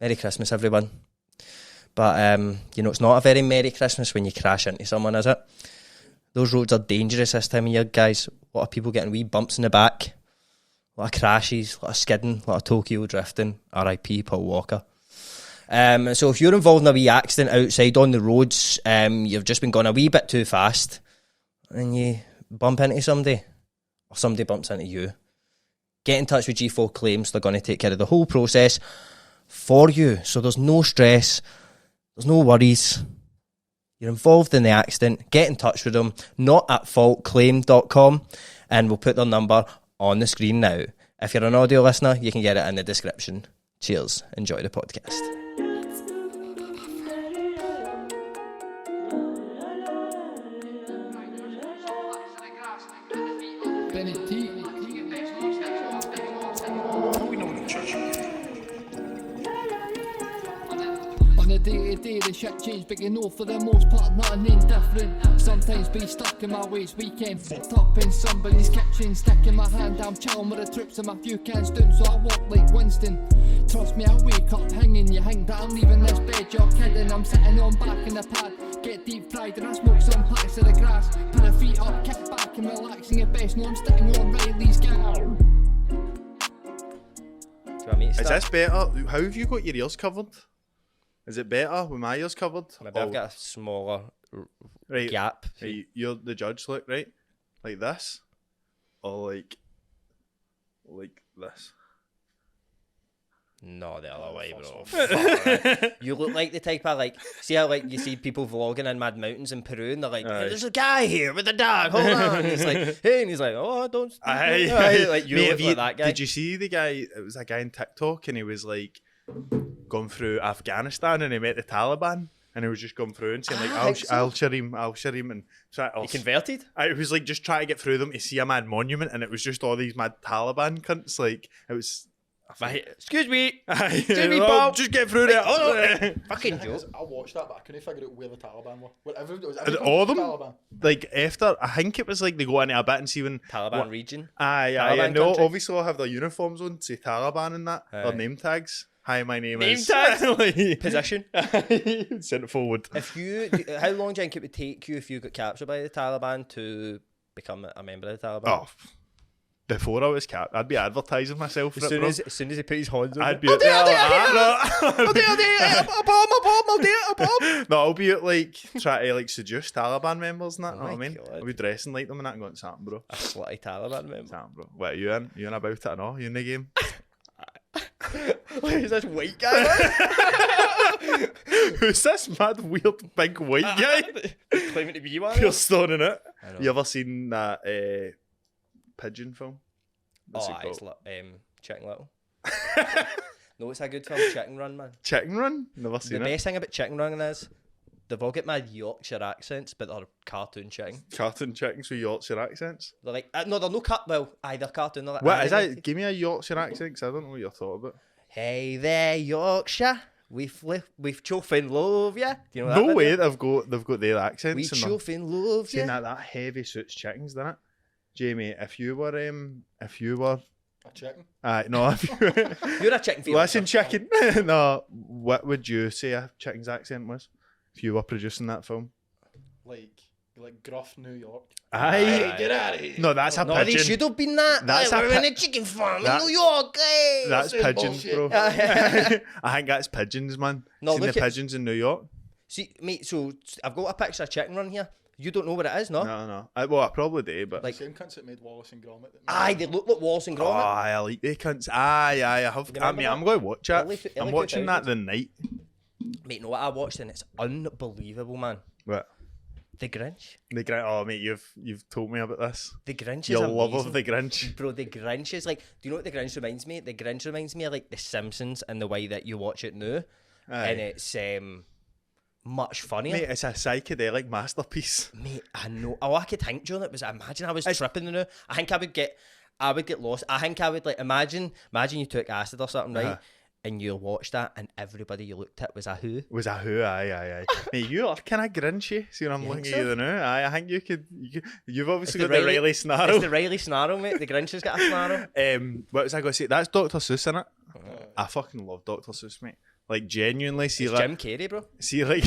Merry Christmas, everyone. But, it's not a very Merry Christmas when you crash into someone, is it? Those roads are dangerous this time of year, guys. A lot of people getting wee bumps in the back. A lot of crashes, a lot of skidding, a lot of Tokyo drifting. R.I.P. Paul Walker. So if you're involved in a wee accident outside on the roads, you've just been going a wee bit too fast, and you bump into somebody, or somebody bumps into you, get in touch with G4 Claims. They're going to take care of the whole process for you. So there's no stress, there's no worries. You're involved in the accident, get in touch with them, notatfaultclaim.com, and we'll put their number on the screen now. If you're an audio listener, you can get it in the description. Cheers. Enjoy the podcast. Day-to-day the shit change, but you know for the most part nothing indifferent. Sometimes be stuck in my ways, weekend fucked up in somebody's kitchen, sticking my hand, I'm chilling with the troops and my few cans down, so I walk like Winston. Trust me, I wake up hanging, you hang that I'm leaving this bed, you're kidding. I'm sitting on back in the pad, get deep fried and I smoke some packs of the grass. Put the feet up, kick back and relaxing your best, no I'm sitting on Reilly's Gaff. Is this better? How have you got your ears covered? Is it better with my ears covered? Maybe I've got a smaller gap. Right, you're the judge, look, right? Like this? Or like this? No, the other way, bro. You look like the type of, see how, you see people vlogging in Mad Mountains in Peru, and they're like, hey, there's a guy here with a dog, hold on. And he's like, hey, and he's like, oh, don't. Like, you look like that guy. Did you see the guy? It was a guy on TikTok, and he was like, gone through Afghanistan, and he met the Taliban, and he was just going through and saying like, I'll share him, and he converted. It was like just trying to get through them to see a mad monument, and it was just all these mad Taliban cunts. Like it was. Excuse me, Bob. Just get through there. Fucking joke. I watched that, but I couldn't figure out where the Taliban were. All of them. Taliban? Like after, I think it was like they go into a bit and see when Taliban region. Aye. No, obviously they'll have their uniforms on, say Taliban and that, or name tags. Hi, my name is. Position. Send it forward. How long do you think it would take you if you got captured by the Taliban to become a member of the Taliban? Oh, before I was capped, I'd be advertising myself. As soon as he put his hands on I'd it. be. No, I'll be like trying to like seduce Taliban members and that. Know what I mean? God. I'll be dressing like them and that, and going something, bro. A slutty Taliban member. Something, bro. What are you in? You in about it or no? You in the game? Who's this white guy? Who's this mad weird big white guy? Claiming to be one. You're stoning it. You ever seen that pigeon film? What's it called? It's Chicken Little. No, it's a good film. Chicken Run, man. Chicken Run? Never seen it. The best thing about Chicken Run is they've all got mad Yorkshire accents, but they're cartoon chicken. Cartoon chickens with Yorkshire accents? They're like, no, they're no they're cartoon. They're like, what is that? Give me a Yorkshire accent, because I don't know what you're talking about. Hey there, Yorkshire. We've chuffing love ya. Do you know that? No way, they've got their accents. We chuffing love ya. Saying that heavy suits chickens, didn't it? Jamie, if you were a chicken. No, if you're a chicken. Listen, chicken. No, what would you say a chicken's accent was if you were producing that film? Like gruff New York. Aye, get out of here. No, that's a pigeon. They should have been that. We're in a chicken farm in New York. Hey. That's pigeons, bro. I think that's pigeons, man. No, seen the pigeons in New York. See, mate. So I've got a picture of Chicken Run here. You don't know what it is, no? No. I probably do, but like same cunts that made Wallace and Gromit. Aye, they look like Wallace and Gromit. I like they cunts. Aye, I have. I mean, I'm going to watch it. I'm watching that the night. Mate, know what I watched and it's unbelievable, man. What? The Grinch. The Grinch. Oh, mate, you've told me about this. The Grinch is your amazing. love of the Grinch, bro. The Grinch is like. Do you know what the Grinch reminds me? The Grinch reminds me of like The Simpsons and the way that you watch it now, and it's much funnier. Mate, it's a psychedelic masterpiece. Mate, I know. All I could think, John, it was imagine I was tripping the now. I think I would get lost. I think I would like imagine you took acid or something, right? And you watched that, and everybody you looked at was a who. Aye. Mate, you are kind of Grinchy. See when I'm looking at you now. Aye, I think you've obviously got the Reilly snarl. It's the Reilly snarl, mate. The Grinch has got a snarl. What was I going to say? That's Dr. Seuss, innit? I fucking love Dr. Seuss, mate. Like genuinely, see It's like Jim Carrey, bro. see like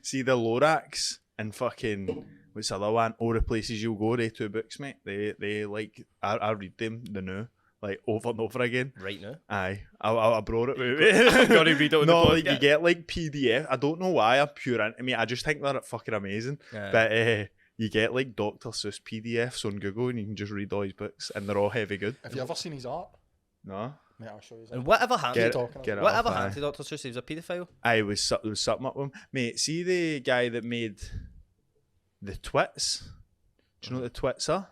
see the Lorax and fucking what's the other one? All the Places You'll Go. They 2 books, mate. They like I read them the new like over and over again. Right now. Aye, I brought it with me. I'm gonna read it on No, the like you podcast. get like PDF. I don't know why I'm pure into me. I just think they're fucking amazing. Aye. But you get like Dr. Seuss PDFs on Google and you can just read all his books and they're all heavy good. Have you ever seen his art? No, Mate, I'll show you. And whatever happened, get talking it, get it whatever off, happened aye. to Dr. Seuss? He was a paedophile. I was there was something up with him, mate. See the guy that made the Twits. Do you know what the Twits are?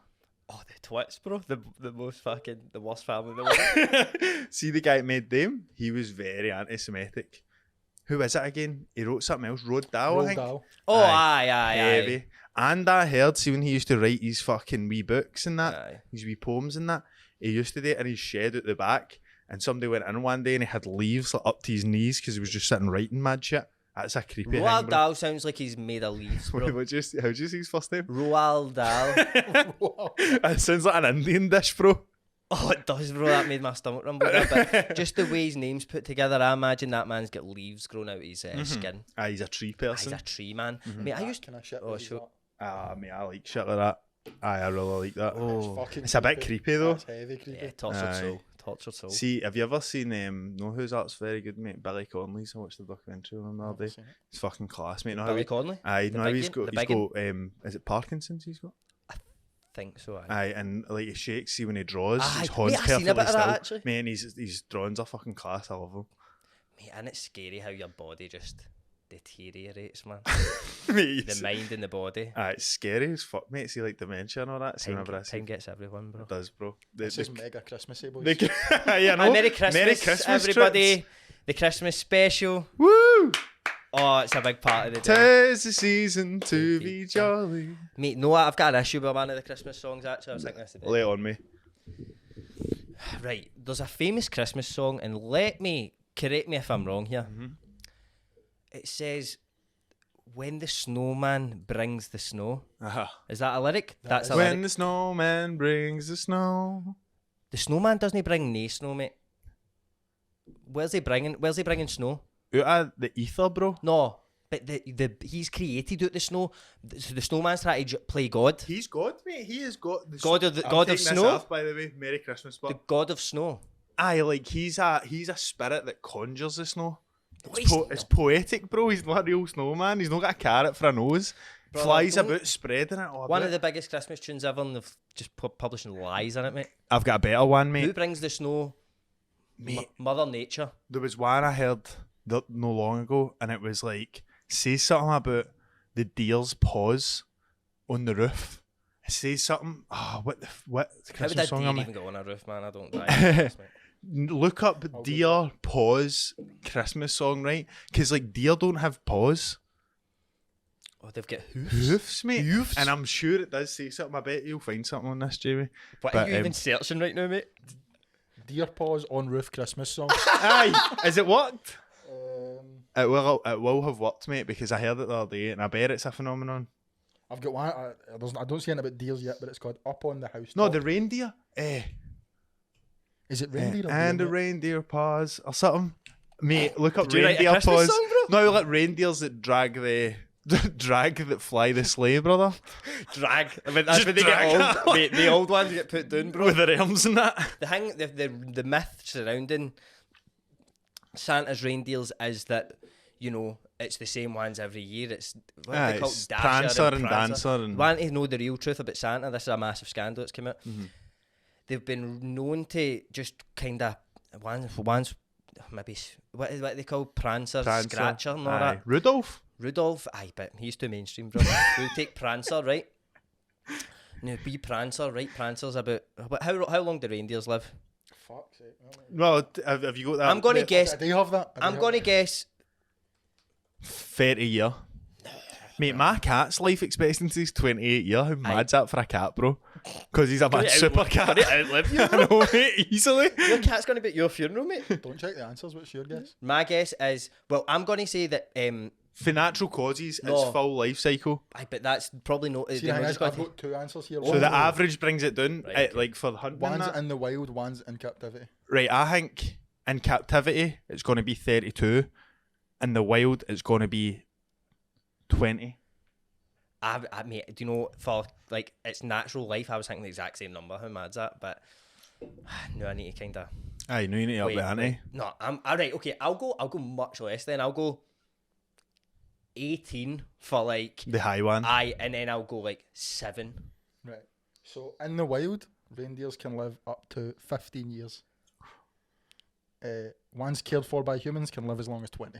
Oh, the Twits, bro. The most fucking the worst family in the world. See the guy that made them? He was very anti-Semitic. Who is it again? He wrote something else. Roald Dahl, I Roald think. Dahl. Oh, aye. Heavy. And I heard, see when he used to write his fucking wee books and that, Aye. his wee poems and that, he used to do it in his shed at the back, and somebody went in one day and he had leaves like, up to his knees because he was just sitting writing mad shit. That's a creepy Roald thing, bro. Dahl sounds like he's made of leaves, bro. How'd you say his first name? Roald Dahl. It sounds like an Indian dish, bro. Oh, it does, bro. That made my stomach rumble. But just the way his name's put together, I imagine that man's got leaves growing out of his skin. Ah, he's a tree He's person. a tree man. Mate, I used Can I shit Oh, with his sure. art? Ah, mate, I like shit like that. Aye, I really like that. Oh, Fucking It's a bit creepy, though. That's heavy creepy. yeah, tortured Aye. soul. Tortured soul. See, have you ever seen know whose art's very good, mate? Billy Connolly's. I watched the documentary on him the I've other day. seen it. It's fucking class, mate. Know how Billy he- Connolly? Aye, The no, he's big got, the he's big got, is it Parkinson's he's got? Think so. Aye. Aye, and like he shakes, see when he draws, Aye, his mate, hands I seen a perfectly bit of that, still. actually. Man, his drawings are fucking class, I love them. Mate, and it's scary how your body just deteriorates, man. Mate, The mind and the body. aye, it's scary as fuck, mate. See, like dementia and all that. See, Time, whenever I see time gets everyone, bro. it does, bro. This is mega Christmassy, boys. Yeah, no. Aye, Merry Christmas, everybody. trips. The Christmas special. Woo! Oh, it's a big part of the day. 'Tis the season to be jolly. Mate, no, I've got an issue with one of the Christmas songs, actually. I was thinking this today. Lay it on me. Right, there's a famous Christmas song, and correct me if I'm wrong here. It says, "When the snowman brings the snow." Uh-huh. Is that a lyric? That's a When lyric. the snowman brings the snow. The snowman doesn't bring nae snow, mate. Where's he bringing snow? Out of the ether, bro. No, but he's created out the snow. So the snowman's trying to play God. He's God, mate. He is God. God of the- I'm God of taking this snow? off, by the way. Merry Christmas, The but God of snow. aye, like he's a spirit that conjures the snow. What It's, is- it's poetic, bro. He's not a real snowman. He's not got a carrot for a nose. Brother, Flies don't- about spreading it. Oh, One of the biggest Christmas tunes ever, and they've just publishing lies in it, mate. I've got a better one, Who mate. brings the snow? Mate, Mother Nature. there was one I heard no long ago, and it was like, say something about the deer's paws on the roof. It says something. Oh, what How would Christmas a song deer am I? even go on a roof, man? I don't die. Look up deer paws Christmas song, right? Because like deer don't have paws. Oh, they've got hoofs. Hoofs, mate. And I'm sure it does say something. I bet you'll find something on this, Jamie. What But, are you even searching right now, mate? Deer Paws on Roof Christmas song. Aye, is it worked? um, It will have worked, mate, because I heard it the other day, and I bet it's a phenomenon. I've got one. I don't see anything about deers yet, but it's called Up on the House. No, the reindeer. Is it reindeer? or And the deer, mate? reindeer paws or something. Mate, look up Do you write a reindeer Christmas paws. song, bro? No, like reindeers that drag that fly the sleigh, brother. Drag. I mean, that's Just when they drag get it. old. Mate, the old ones get put down, bro. With their arms and that. The thing, the myth surrounding Santa's reindeers is that, you know, it's the same ones every year. It's what are they called? It's Dasher Prancer and Dancer and Want to know the real truth about Santa? This is a massive scandal that's come out. Mm-hmm. They've been known to just kind of one's maybe what they call Prancer, Scratcher, and all Aye. that. Rudolph. Aye, but he's too mainstream, bro. We'll take Prancer, right? Now, be Prancer, right? Prancer's about how long do reindeers live? Fuck's sake. Well, have you got that? I'm going to guess. Do you have that? I'm going to guess. 30 year. Mate, my cat's life expectancy is 28 year. How mad's that for a cat, bro? Because he's a mad super cat. Outlive you, I know, mate, easily. Your cat's going to be at your funeral, mate. Don't check the answers. What's your guess? My guess is, well, I'm going to say that. For natural causes, No. it's full life cycle. Aye, but that's probably not. See, they're not I've just going to- got two answers here. So the average brings it down, Right, okay. like for the hunting. and One's that. in the wild, one's in captivity. Right, I think in captivity it's going to be 32, in the wild, it's going to be 20. Mate, do you know, for like its natural life, I was thinking the exact same number. How mad's that? But no, I need to kind of. Aye, no, you need to up the ante. No, I'm all right. Okay, I'll go much less. Then I'll go 18 for like The high one. and then I'll go like 7. Right. So in the wild, reindeers can live up to 15 years. Ones cared for by humans can live as long as 20.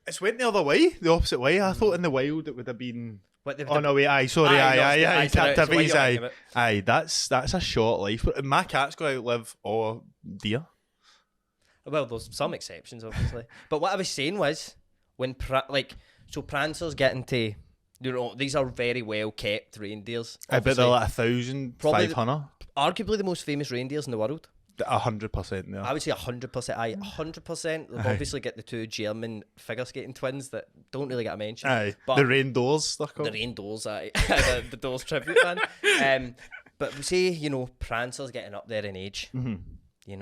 It's went the other way, the opposite way. I thought in the wild it would have been. What Oh no, wait, sorry, aye, captivities, so what aye. you're Aye, that's a short life. But my cat's going to outlive all deer. Well, there's some exceptions, obviously. But what I was saying was, when Prancer's getting to, these are very well kept reindeers. I bet they're Obviously, like 1,500. arguably the most famous reindeers in the world. 100%, yeah. I would say 100%. 100%. They've obviously got the 2 German figure skating twins that don't really get a mention. Aye, but the rain doors, they're called. the Rain Doors, aye. the Doors tribute band. But we say, Prancer's getting up there in age. Mm-hmm.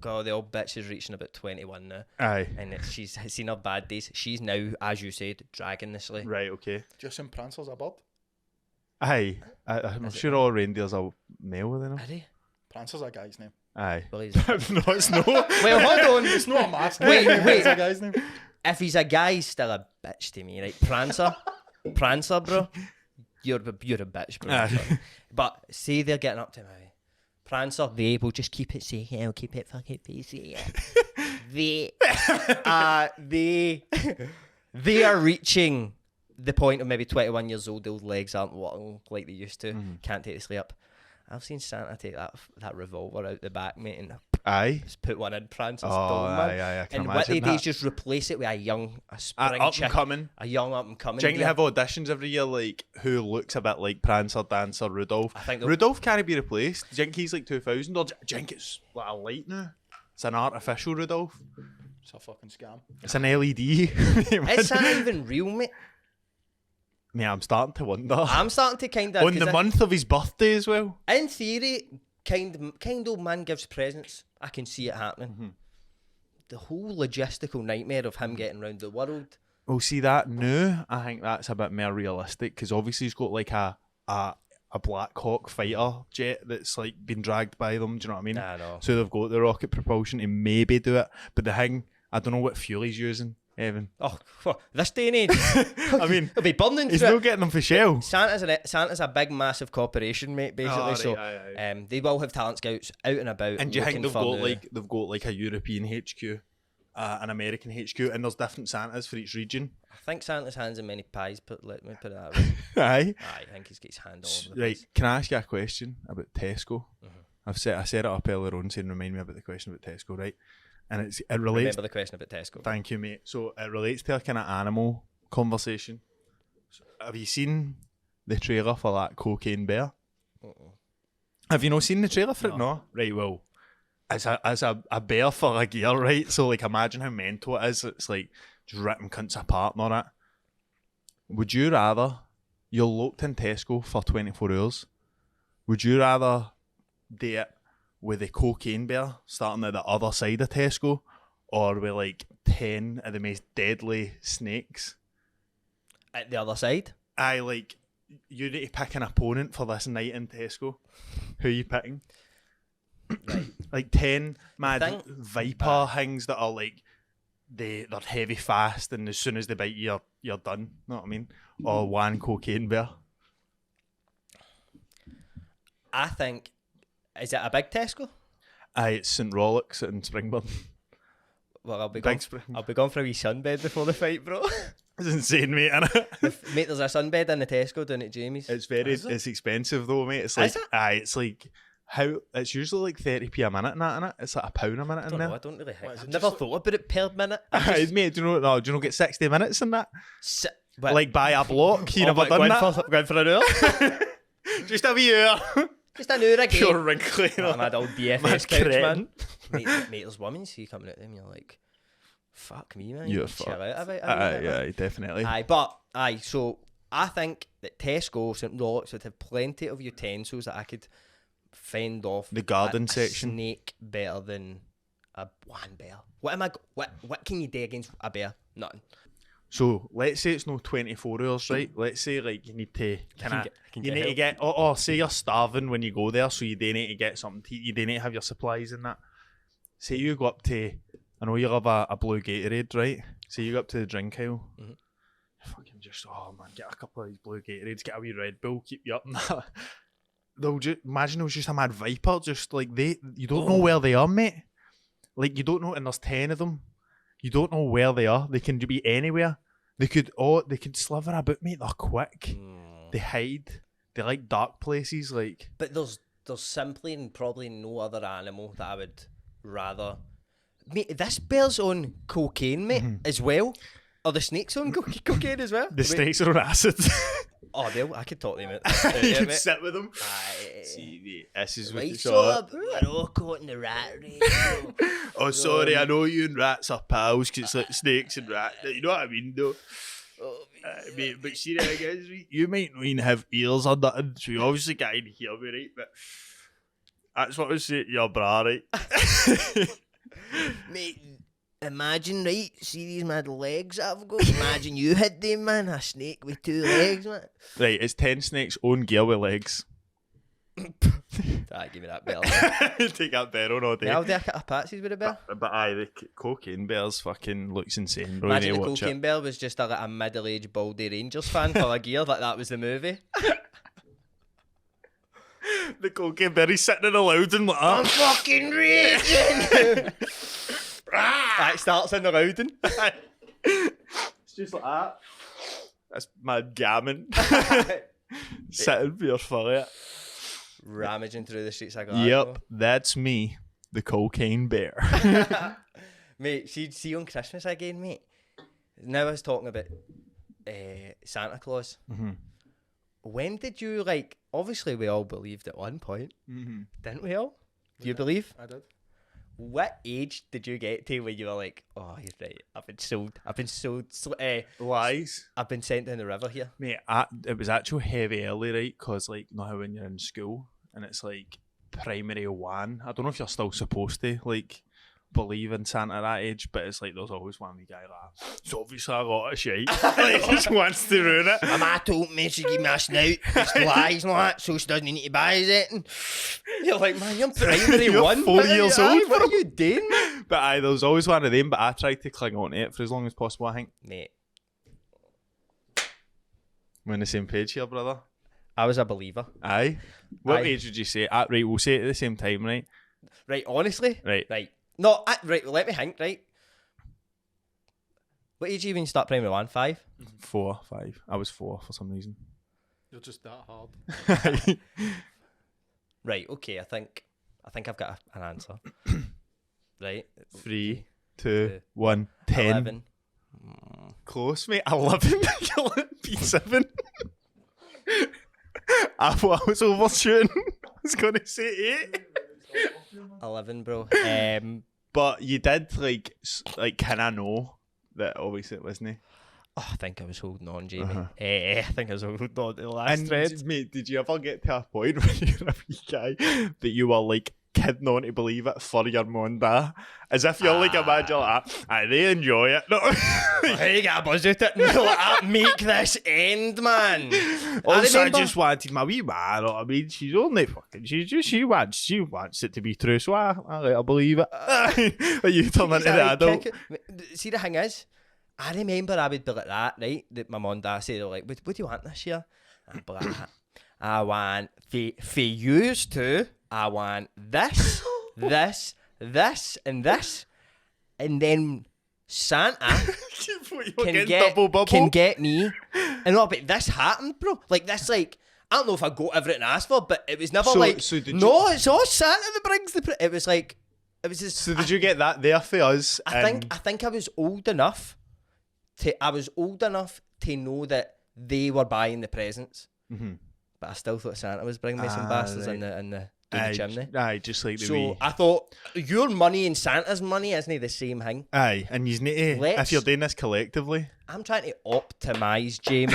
God, the old bitch is reaching about 21 now. Aye. And she's seen her bad days. She's now, as you said, dragging this way. Right, okay. Just in Prancer's a bird. Aye. I'm sure all reindeers are male, are they not? Are they? Prancer's a guy's name. Aye. Well, he's No, it's not. well, hold on. It's not a mask. Wait. It's a guy's name. If he's a guy, he's still a bitch to me, right? Prancer, bro. You're a bitch, bro. Aye. But say they're getting up to me. Prancer, they will just keep it safe. I'll keep it fucking PC. They are reaching the point of maybe 21 years old. Their legs aren't walking like they used to. Can't take the sleep up. I've seen Santa take that revolver out the back, mate, and Aye. just put one in Prancer's Oh, dome, man. aye, I can And what they imagine do is that. just replace it with a spring Up chick, and coming. a young up and coming. Do you think they have auditions every year, like, who looks a bit like Prancer, Dancer, Rudolph? I think they'll- Rudolph can't be replaced. Do you think he's like 2,000? Or do you think it's like a light now? It's an artificial Rudolph. It's a fucking scam. It's an LED. Is that even real, mate? Mate, I'm starting to wonder. I'm starting to kind of On the month of his birthday as well. In theory, kind old man gives presents. I can see it happening. The whole logistical nightmare of him getting round the world. Well, see that now, I think that's a bit more realistic because obviously he's got like a Black Hawk fighter jet that's like been dragged by them. Do you know what I mean? Nah, no. So they've got the rocket propulsion to maybe do it, but the thing, I don't know what fuel he's using, Evan. Oh, this day and age, I mean, it'll be burning he's through not it. getting them for Shell. Santa's a big, massive corporation, mate. Basically, Oh, right, so aye. they will have talent scouts out and about. And do you think looking they've got like a European HQ, an American HQ, and there's different Santas for each region? I think Santa's hands in many pies. Let me put it that way. Aye. I think he's got his hand all over the Right, place. can I ask you a question about Tesco? I set it up earlier on saying remind me about the question about Tesco, right? And it relates. Remember the question about Tesco? Thank you, mate. So it relates to a kind of animal conversation. So, have you seen the trailer for that cocaine bear? Have you not seen the trailer for it? No. Right. Well, as a bear for a gear, right? So like, imagine how mental it is. It's like just ripping cunts apart and all that. Would you rather you're locked in Tesco for 24 hours? Would you rather do it with the cocaine bear starting at the other side of Tesco, or with like 10 of the most deadly snakes? At the other side? Like, you need to pick an opponent for this night in Tesco. Who are you picking? Right. Like 10 mad think- viper things that are like, they're heavy fast, and as soon as they bite you, you're done. Know what I mean? Or one cocaine bear. I think, is it a big Tesco? Aye, it's St. Rollock's in Springburn. Well, I'll be Big going for a wee sunbed before the fight, bro. It's insane, mate, innit? Mate, there's a sunbed in the Tesco down at Jamie's. It's expensive though, mate. It's like, Is it? it's like, it's usually like 30p a minute and that, innit? It's like £1 a minute I in don't there. know, I don't really think. is it I've never just thought about it per minute. Aye, mate, do you know get 60 minutes in that? But, Like buy a block, you oh, never like, done that? going for an hour. Just a wee hour. Just an hour again. Pure wrinkly. Oh, mad old DFS Mad couch, cretin. man. Mate, there's women you see coming at them, you're like, fuck me, man. You're You chill fucked. out a bit, Aye, definitely. Aye, so I think that Tesco, St. Rollock's would have plenty of utensils that I could fend off The garden a section. snake better than one bear. What can you do against a bear? Nothing. So let's say it's no 24 hours, right? Let's say like you need to say you're starving when you go there, so you do need to get something to eat. You do need to have your supplies and that. Say you go up to, I know you love a blue Gatorade, right? Say you go up to the drink aisle. Mm-hmm. Fucking just, oh man, get a couple of these blue Gatorades, get a wee Red Bull, keep you up and that. They'll just, imagine it was just a mad viper, just like you don't know where they are, mate. Like you don't know, and there's 10 of them. You don't know where they are. They can be anywhere. They could sliver about, mate. They're quick. They hide. They like dark places, like. But there's simply and probably no other animal that I would rather. Mate, this bear's on cocaine, mate, as well. Are the snakes on cocaine as well? The snakes are on acid. Oh, I could talk to them. You could sit with them. See, mate, this is what you saw. We're all caught in the rat race. Oh, sorry, I know you and rats are pals because it's like snakes and rats. You know what I mean, though? Mate, but see, the thing is, you might not even have ears or nothing, so you obviously can't even hear me, right? But that's what I was saying to your bra, right? Mate, imagine, right? See these mad legs I've got? Imagine you hit them, man. A snake with 2 legs, man. Right, it's 10 snakes own gear with legs. Give me that bell. Take that barrel all day. I'll do a cut of patsies with a bell. But aye, the cocaine bears fucking looks insane, bro. Imagine the cocaine bear was just a middle-aged baldy Rangers fan for a gear, like that was the movie. The cocaine bear, he's sitting in a loud and like, I'm fucking raging! It starts in the Loudon. It's just like that. That's mad gammon. Sitting for your fire. Ramaging through the streets like that. Yep, that's me, the cocaine bear. Mate, see on Christmas again, mate. Now I was talking about Santa Claus. Mm-hmm. When did you, like, obviously we all believed at one point, didn't we all? Do you believe? I did. What age did you get to when you were like, oh, you're right, I've been sold, Lies. I've been sent down the river here? Mate, it was actually heavy early, right? Because, like, you know how when you're in school and it's like primary 1, I don't know if you're still supposed to, like, believe in Santa at that age, but it's like there's always one wee guy like, it's obviously a lot of shit. Like, he just wants to ruin it. My ma told me to give me a snout, it's lies and all that, so she doesn't need to buy it. You're like, man, you're primary You're 1. 4 years old. What are you doing, man? But aye, there was always one of them, but I tried to cling on to it for as long as possible, I think. Mate, We're on the same page here, brother. I was a believer. Aye. What age would you say? Right, we'll say it at the same time, right? Right, honestly? Right. No, right, let me think, right? What age did you even start primary 1? 5? 4, 5. I was 4 for some reason. You're just that hard. Right, okay, I think I've got an answer. Right? 3, 2, 1, 10. 11. Close, mate. 11. You're like P7. I thought I was overshooting. I was going to say 8. 11, bro. But you did, like, can I know that obviously it wasn't? Oh, I think I was holding on, Jamie. I think I was holding on to the last thread. Mate, did you ever get to a point when you were a wee guy that you were, like, kidding on to believe it for your Monda? As if you're like a man, you're like, they enjoy it. No. Hey, you got a buzz out it. Make this end, man. Also, I just wanted my wee man. I mean, she's only fucking. She wants it to be true, so I let her believe it. But you turn into the adult. See, the thing is, I remember I would be like that, right? That my mum and dad say, they're like, what do you want this year? I'd be like, I want for yous too. I want this, this, and this, and then Santa can get me. And no, but this happened, bro. Like this, like I don't know if I got everything I asked for, but it was never it's all Santa that brings the. It was like, it was just. So did you get that there for us? I think I was old enough to know that they were buying the presents. Mm-hmm. But I still thought Santa was bringing me some bastards in the down the chimney. Aye, just like the So way. I thought, your money and Santa's money isn't the same thing. Aye, and you need to, if you're doing this collectively. I'm trying to optimise, Jamie.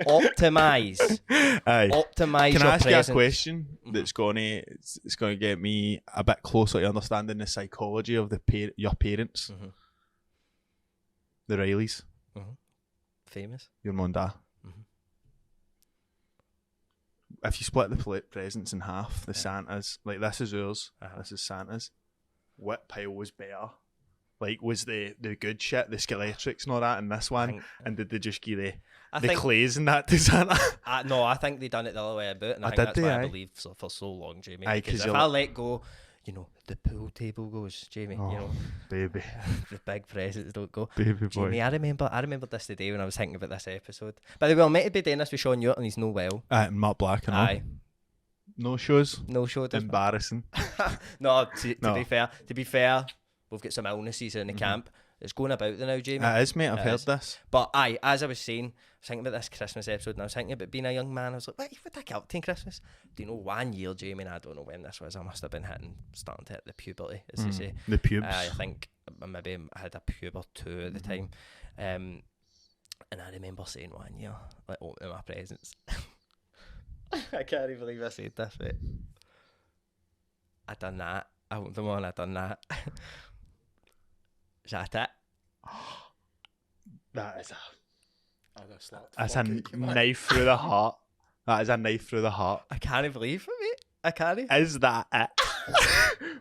Optimise. Aye. Optimise Can your I ask presents. you a question that's gonna get me a bit closer to understanding the psychology of your parents, the Reillys, Famous. your mum and dad. If you split the presents in half, the Santas, like this is yours, this is Santa's. What pile was better? Like, was the good shit, the Skeletrix and all that in this one? And did they just give the clays and that to Santa? No, I think they done it the other way about, and I think that's why I believe for so long, Jamie. Aye, because if I let go, the pool table goes, Jamie. Baby. The big presents don't go. Baby boy. Jamie, I remember this today when I was thinking about this episode. By the way, I'm meant to be doing this with Sean Ewart, and he's no well. Matt Black and all. Aye. No shows. No show. Embarrassing. No, to be fair, we've got some illnesses in the camp. It's going about there now, Jamie. It is, mate. I've heard this. But as I was saying, I was thinking about this Christmas episode, and I was thinking about being a young man. I was like, what would I get up to in Christmas? Do you know, 1 year, Jamie, and I don't know when this was. I must have been starting to hit the puberty, as they say. The pubes. I think maybe I had a pube or two at the time. And I remember saying 1 year, like, opening my presents. I can't even believe I said this, mate. I done that. I opened them on, I done that. Is that it? That is I got slapped. that's a knife through the heart. That is a knife through the heart. I can't believe it, mate. I can't. Is that it?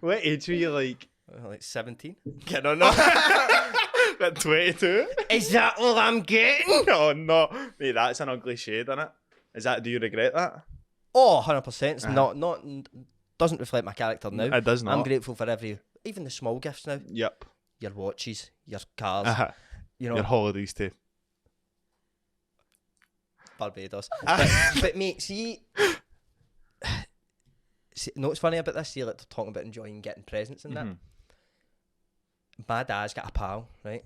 What age were you like? Like 17. I don't know. At 22? Is that all I'm getting? Oh no. Mate, that's an ugly shade, isn't it? Do you regret that? Oh, 100%. It's not doesn't reflect my character now. It does not. I'm grateful for even the small gifts now. Yep. Your watches, your cars, Your holidays too. Barbados. but mate, see, know what's funny about this? See, like, they're talking about enjoying getting presents and that. My dad's got a pal, right?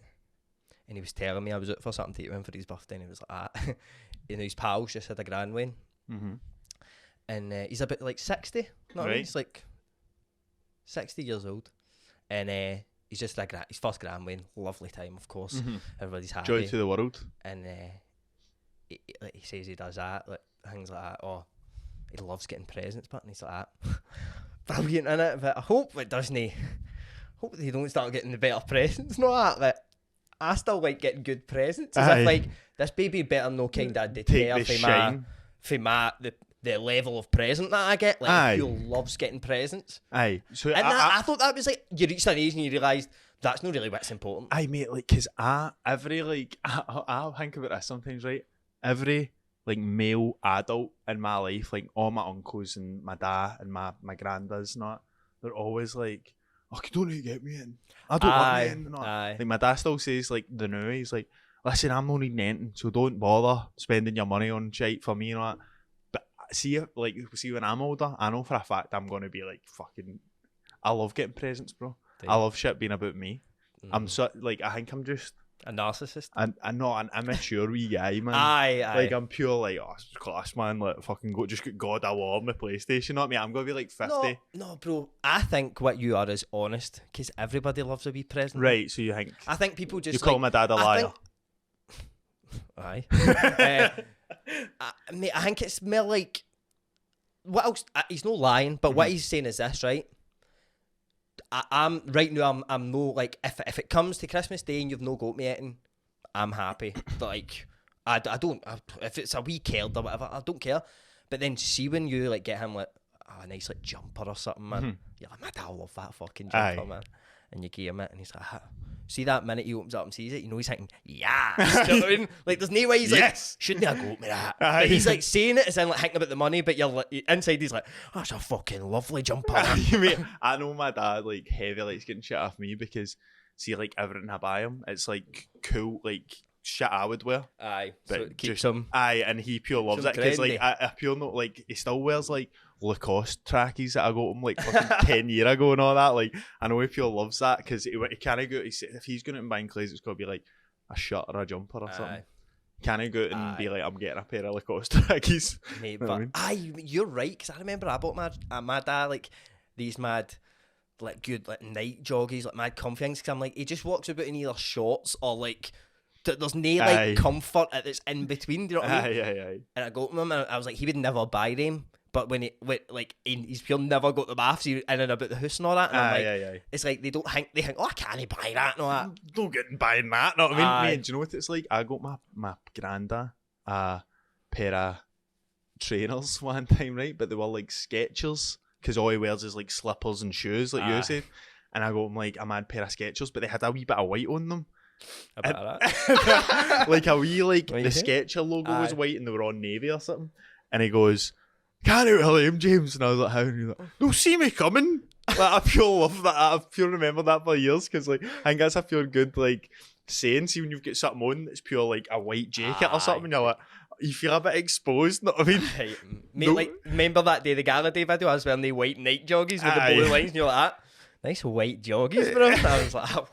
And he was telling me I was out for something to eat with him for his birthday, and he was like, his pals just had a grand win. And he's about like 60, you know what I mean? He's like 60 years old. And he's just like his first grand win. Lovely time, of course. Everybody's happy. Joy to the world. And he says he does that, like things like that. Oh, he loves getting presents, but and he's like that. Brilliant, innit? But I hope it doesn't. Hope they don't start getting the better presents. Not that. Like, I still like getting good presents. As if like this baby better no kind of deter for the level of present that I get. Like, who loves getting presents. Aye. So and I thought that was like, you reached an age and you realised that's not really what's important. Aye, mate, like, because I'll think about this sometimes, right? Every, like, male adult in my life, like, all my uncles and my dad and my granddads and that, they're always like, oh, you don't need to get me in. I don't want me in. Like, my dad still says, like, the new, he's like, listen, I'm not needing anything, so don't bother spending your money on shit for me, you know. But see, when I'm older, I know for a fact I'm going to be like, fucking, I love getting presents, bro. I love shit being about me. I'm so, like, I think I'm just a narcissist. I'm not an immature wee guy, man. Aye. Like, I'm pure like, oh, it's class, man. Like, fucking just get God of War on the PlayStation. Not me. I'm gonna be like 50. No, bro. I think what you are is honest, because everybody loves a wee present. Right. So you think? I think people just you call my dad a liar. Aye. Mate, I think it's more like, what else? He's no lying, but what he's saying is this, right? I'm right now. I'm no like, if it comes to Christmas Day and you've no got me eating, I'm happy. Like, I don't. If it's a wee keld or whatever, I don't care. But then see when you like get him like a nice like jumper or something, man. You're like, my dad will love that fucking jumper, man. And you give him it, and he's like, see that minute he opens up and sees it, you know he's thinking, yeah. Do you know what I mean? Like, there's no way he's like, shouldn't I go me that? But he's like saying it as in like thinking about the money, but you're like, inside he's like, oh, that's a fucking lovely jumper. I know my dad like heavy likes getting shit off me because see, like, everything I buy him, it's like cool, like shit I would wear. Aye, but so it keeps him. Aye, and he pure loves it because like I pure know, like, he still wears like Lacoste trackies that I got him like fucking 10 years ago and all that. Like, I know he pure loves that because he can't go. If he's going out and buying clothes, it's got to be like a shirt or a jumper or something. Can I go out and be like, I'm getting a pair of Lacoste trackies? Mate, Know what I but mean? you're right, because I remember I bought my dad like these mad, like good like night joggies, like mad comfy things. Because I'm like, he just walks about in either shorts or like there's no like Aye. comfort that's in between. Do you know what I mean? Aye. And I got to him and I was like, he would never buy them. But when he's pure never got the baths, he's in and about the house and all that. And I'm like, Aye. it's like they think, oh, I can't buy that and all that. Don't get buying that. Know what I mean? Aye. Mate, do you know what it's like? I got my granda a pair of trainers one time, right? But they were like Skechers, because all he wears is like slippers and shoes, like you said. And I got him like a mad pair of Skechers, but they had a wee bit of white on them. A bit of that. Like a wee, like What the you say? Sketcher logo was Aye. white and they were on navy or something. And he goes, "Can't out of them, James." And I was like, "How?" And he's like, "No, see me coming." Like, I pure love that. I pure remember that for years, because like I think that's a pure good like saying. See, when you've got something on that's pure like a white jacket or something, and you're like, you feel a bit exposed. Know what I mean? Hey, mate, No. like, remember that day, the Gala Day video? I was wearing the white night joggies with the Aye. blue lines, and you're like, that. Nice white joggies, bro. I was like, oh.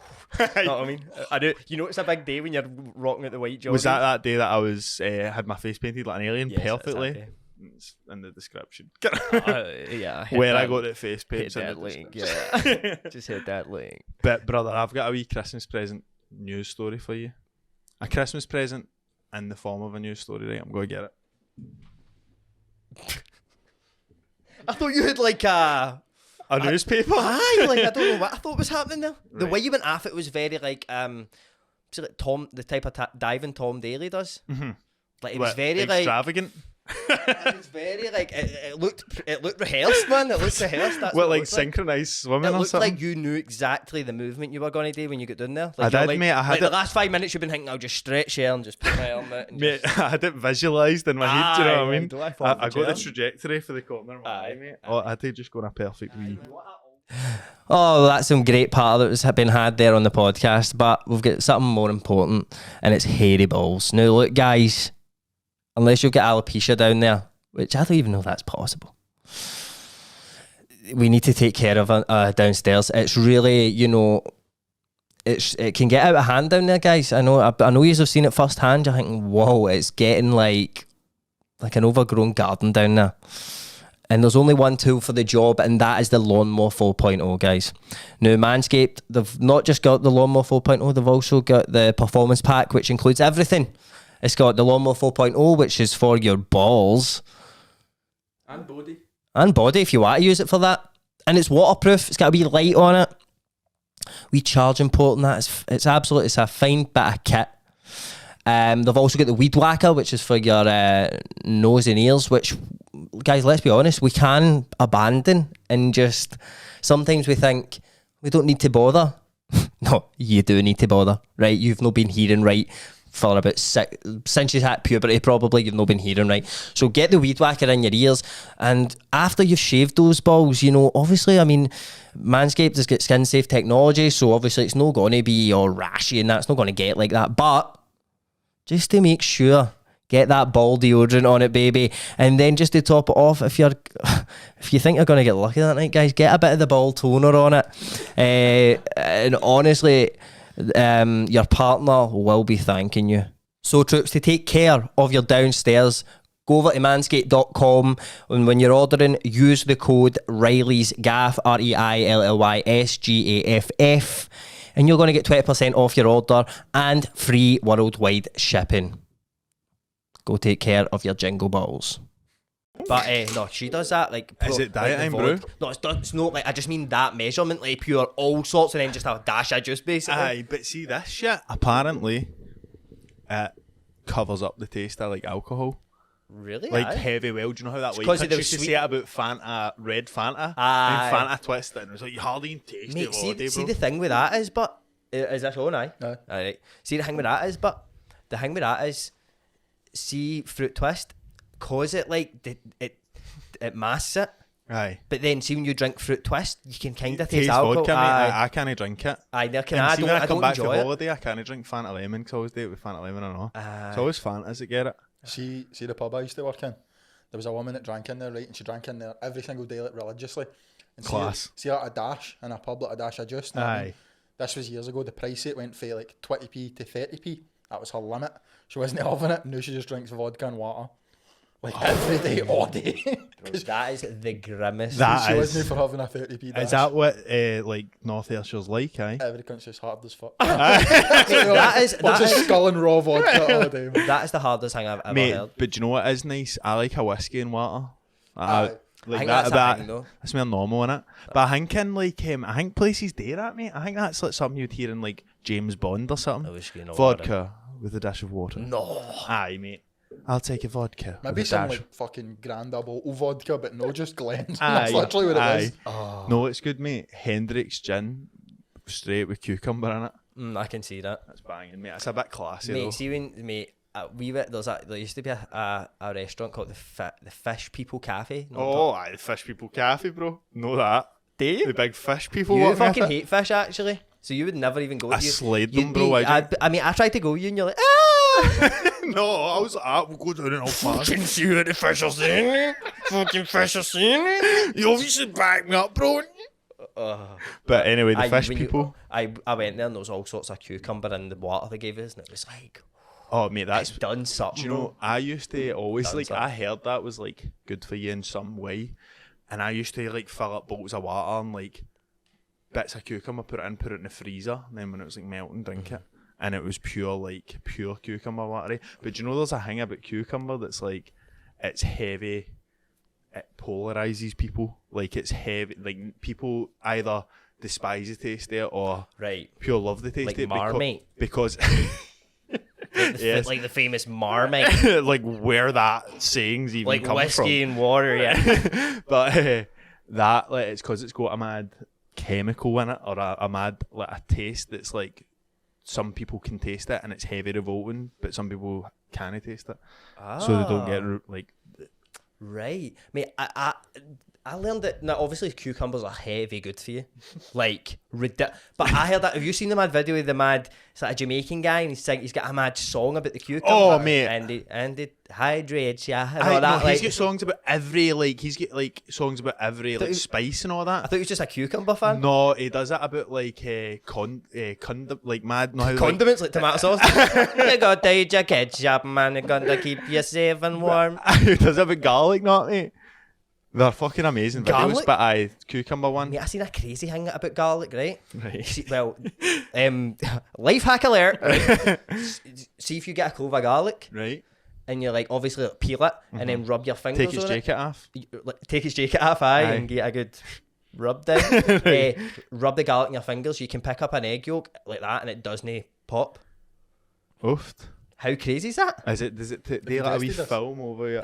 You know what I mean? I do. You know, it's a big day when you're rocking out the white joggies. Was that day that I was had my face painted like an alien Yes, that's perfectly? that day. It's in the description. Yeah. Where I got that face paint. Hit that link. Yeah. Just hit that link. But brother, I've got a wee Christmas present news story for you. A Christmas present in the form of a news story, right? I'm going to get it. I thought you had like a newspaper? Aye, like I don't know what I thought was happening there. The Right. way you went off it was very like was it like the type of diving Tom Daly does. Mm-hmm. Like it was What, very like extravagant. it was very like it looked rehearsed, man. It looked rehearsed. That's What, it like looked synchronized swimming It or looked something? like you knew exactly the movement you were going to do when you got down there. Like, I you're did, like, mate. I had like it- the last 5 minutes you've been thinking, I'll just stretch here and just put my helmet. And Mate, just... I had it visualised in my head, do you know what I mean? Aye, like, I got the chair. trajectory for the corner of my Aye, eye, mate. Oh, I did just go in a perfect wee. Oh, that's some great part that was been had there on the podcast, but we've got something more important, and it's hairy balls. Now, look, guys, unless you've got alopecia down there, which I don't even know if that's possible, we need to take care of downstairs. It's really, you know, it can get out of hand down there, guys. I know you have seen it firsthand. You're thinking, whoa, it's getting like an overgrown garden down there. And there's only one tool for the job, and that is the Lawnmower 4.0, guys. Now, Manscaped, they've not just got the Lawnmower 4.0, they've also got the Performance Pack, which includes everything. It's got the Lawnmower 4.0, which is for your balls. And body, if you want to use it for that. And it's waterproof. It's got a wee light on it. We charging port on that. It's a fine bit of kit. They've also got the Weed Whacker, which is for your nose and ears, which, guys, let's be honest, we can abandon and just, sometimes we think we don't need to bother. No, you do need to bother, right? You've not been hearing right for about since you've had puberty, probably you've not been hearing right. So get the Weed Whacker in your ears, and after you've shaved those balls, you know, obviously, I mean, Manscaped has got skin safe technology, so obviously it's not going to be all rashy and that's not going to get like that, but just to make sure, get that ball deodorant on it, baby. And then just to top it off, if you think you're going to get lucky that night, guys, get a bit of the ball toner on it. And honestly, your partner will be thanking you. So, troops, to take care of your downstairs, go over to manscaped.com, and when you're ordering, use the code Reilly's Gaff, REILLYSGAFF, and you're going to get 20% off your order and free worldwide shipping. Go take care of your jingle balls. But no, she does that like. Is it diet time, the bro? vodka. No, it's not like, I just mean that measurement, like pure all sorts, and then just a dash of juice, basically. Aye, but see this shit, apparently, it covers up the taste of like alcohol. Really? Like Aye? heavy well. Do you know how that way? 'cause of the Used to sweet- say it about Fanta, red Fanta, Aye. and Fanta Twist, and it was like you hardly even taste Mate, it. see the thing with that is, but is this on? Aye. Aye. Alright. See the thing with that is, but the thing with that is, see fruit twist, cause it like it masks it. Aye. But then see when you drink fruit twist, you can kind of taste Taste alcohol. vodka, mate. Aye. I can't drink it. Aye, there can And I see don't when I come don't back to enjoy it. holiday, I can't drink Fanta Lemon because I always do it with Fanta Lemon and all. Aye. It's always Fantas that get it. See the pub I used to work in. There was a woman that drank in there, right, and she drank in there every single day, like religiously. And Class. See like a dash in a pub, like a dash of juice. know what I mean? Aye. This was years ago. The price it went from like 20p to 30p. That was her limit. She wasn't having it. Now she just drinks vodka and water. Like every day, all day. Bro, that is the grimmest. She wasn't for having a 30p dash. Is that what like North Ayrshire's like, aye? Every country's hard as fuck. that is just sculling raw vodka all day. That is the hardest thing I've ever Mate, heard. but do you know what is nice? I like a whiskey and water. Like I think that, that's a thing, though. that's more normal, innit? But I think in like I think places do that, mate. I think that's like something you'd hear in like James Bond or something. Vodka with a dash of water. No. Aye, mate. I'll take a vodka. Maybe with a some dash. like fucking grand bottle vodka, but no, just Glen's. Aye, That's literally what it is. Oh. No, it's good, mate. Hendrick's gin, straight with cucumber in it. I can see that. That's banging, mate. It's a bit classy, Mate, though. see when there used to be a restaurant called the Fish People Cafe. Oh, aye, the fish people cafe, bro. Know that. Do you? The big fish people. You walking fucking with it. hate fish, actually. So you would never even go. I slayed them, bro. I mean, I tried to go you, and you're like, ah! No, I was like, we'll go down and I'll fucking see what the fish are saying. Fucking fish are saying. You obviously back me up, bro. But anyway, the fish people. I went there and there was all sorts of cucumber in the water they gave us, and it was like, Oh, mate, that's. it's done something. Do you know, I used to always, Done like, something. I heard that was, like, good for you in some way. And I used to, like, fill up bottles of water and, like, bits of cucumber, put it in the freezer. And then when it was, like, melting, drink it. And it was pure cucumber water. But do you know there's a thing about cucumber that's, like, it's heavy. It polarizes people. Like, it's heavy. Like, people either despise the taste of it or Right. pure love the taste Like of it. Marmite. Because Yes. Like the famous Marmite. like where that sayings even Like come whiskey from. and water, yeah. But that, like, it's because it's got a mad chemical in it, or a mad, like, a taste that's like, some people can taste it and it's heavy revolting, but some people can't taste it, so they don't get like. Right, mate. I learned that now. Obviously, cucumbers are heavy good for you, like but I heard that. Have you seen the mad video of the mad? It's like a Jamaican guy, and he's got a mad song about the cucumber. Oh, mate. and it hydrates, yeah. And all that, He's got songs about every like songs about every like spice and all I that. thought he was just a cucumber fan. No, he does that about like like mad. No, how, Condiments like tomato sauce. You got to eat your ketchup, man. You're going to keep you safe and warm. He does it with garlic, not mate. They're fucking amazing videos, Garlic? but cucumber one. Mate, I seen a crazy thing about garlic, right? Right. See, well, life hack alert. Right? See if you get a clove of garlic Right. and you like obviously like, peel it and then rub your fingers Take his on jacket off. it. Like, take his jacket off, and get a good rub down. Rub the garlic in your fingers. You can pick up an egg yolk like that and it doesn't pop. Oofed. How crazy is that? Does it they like a wee tested this? film over here?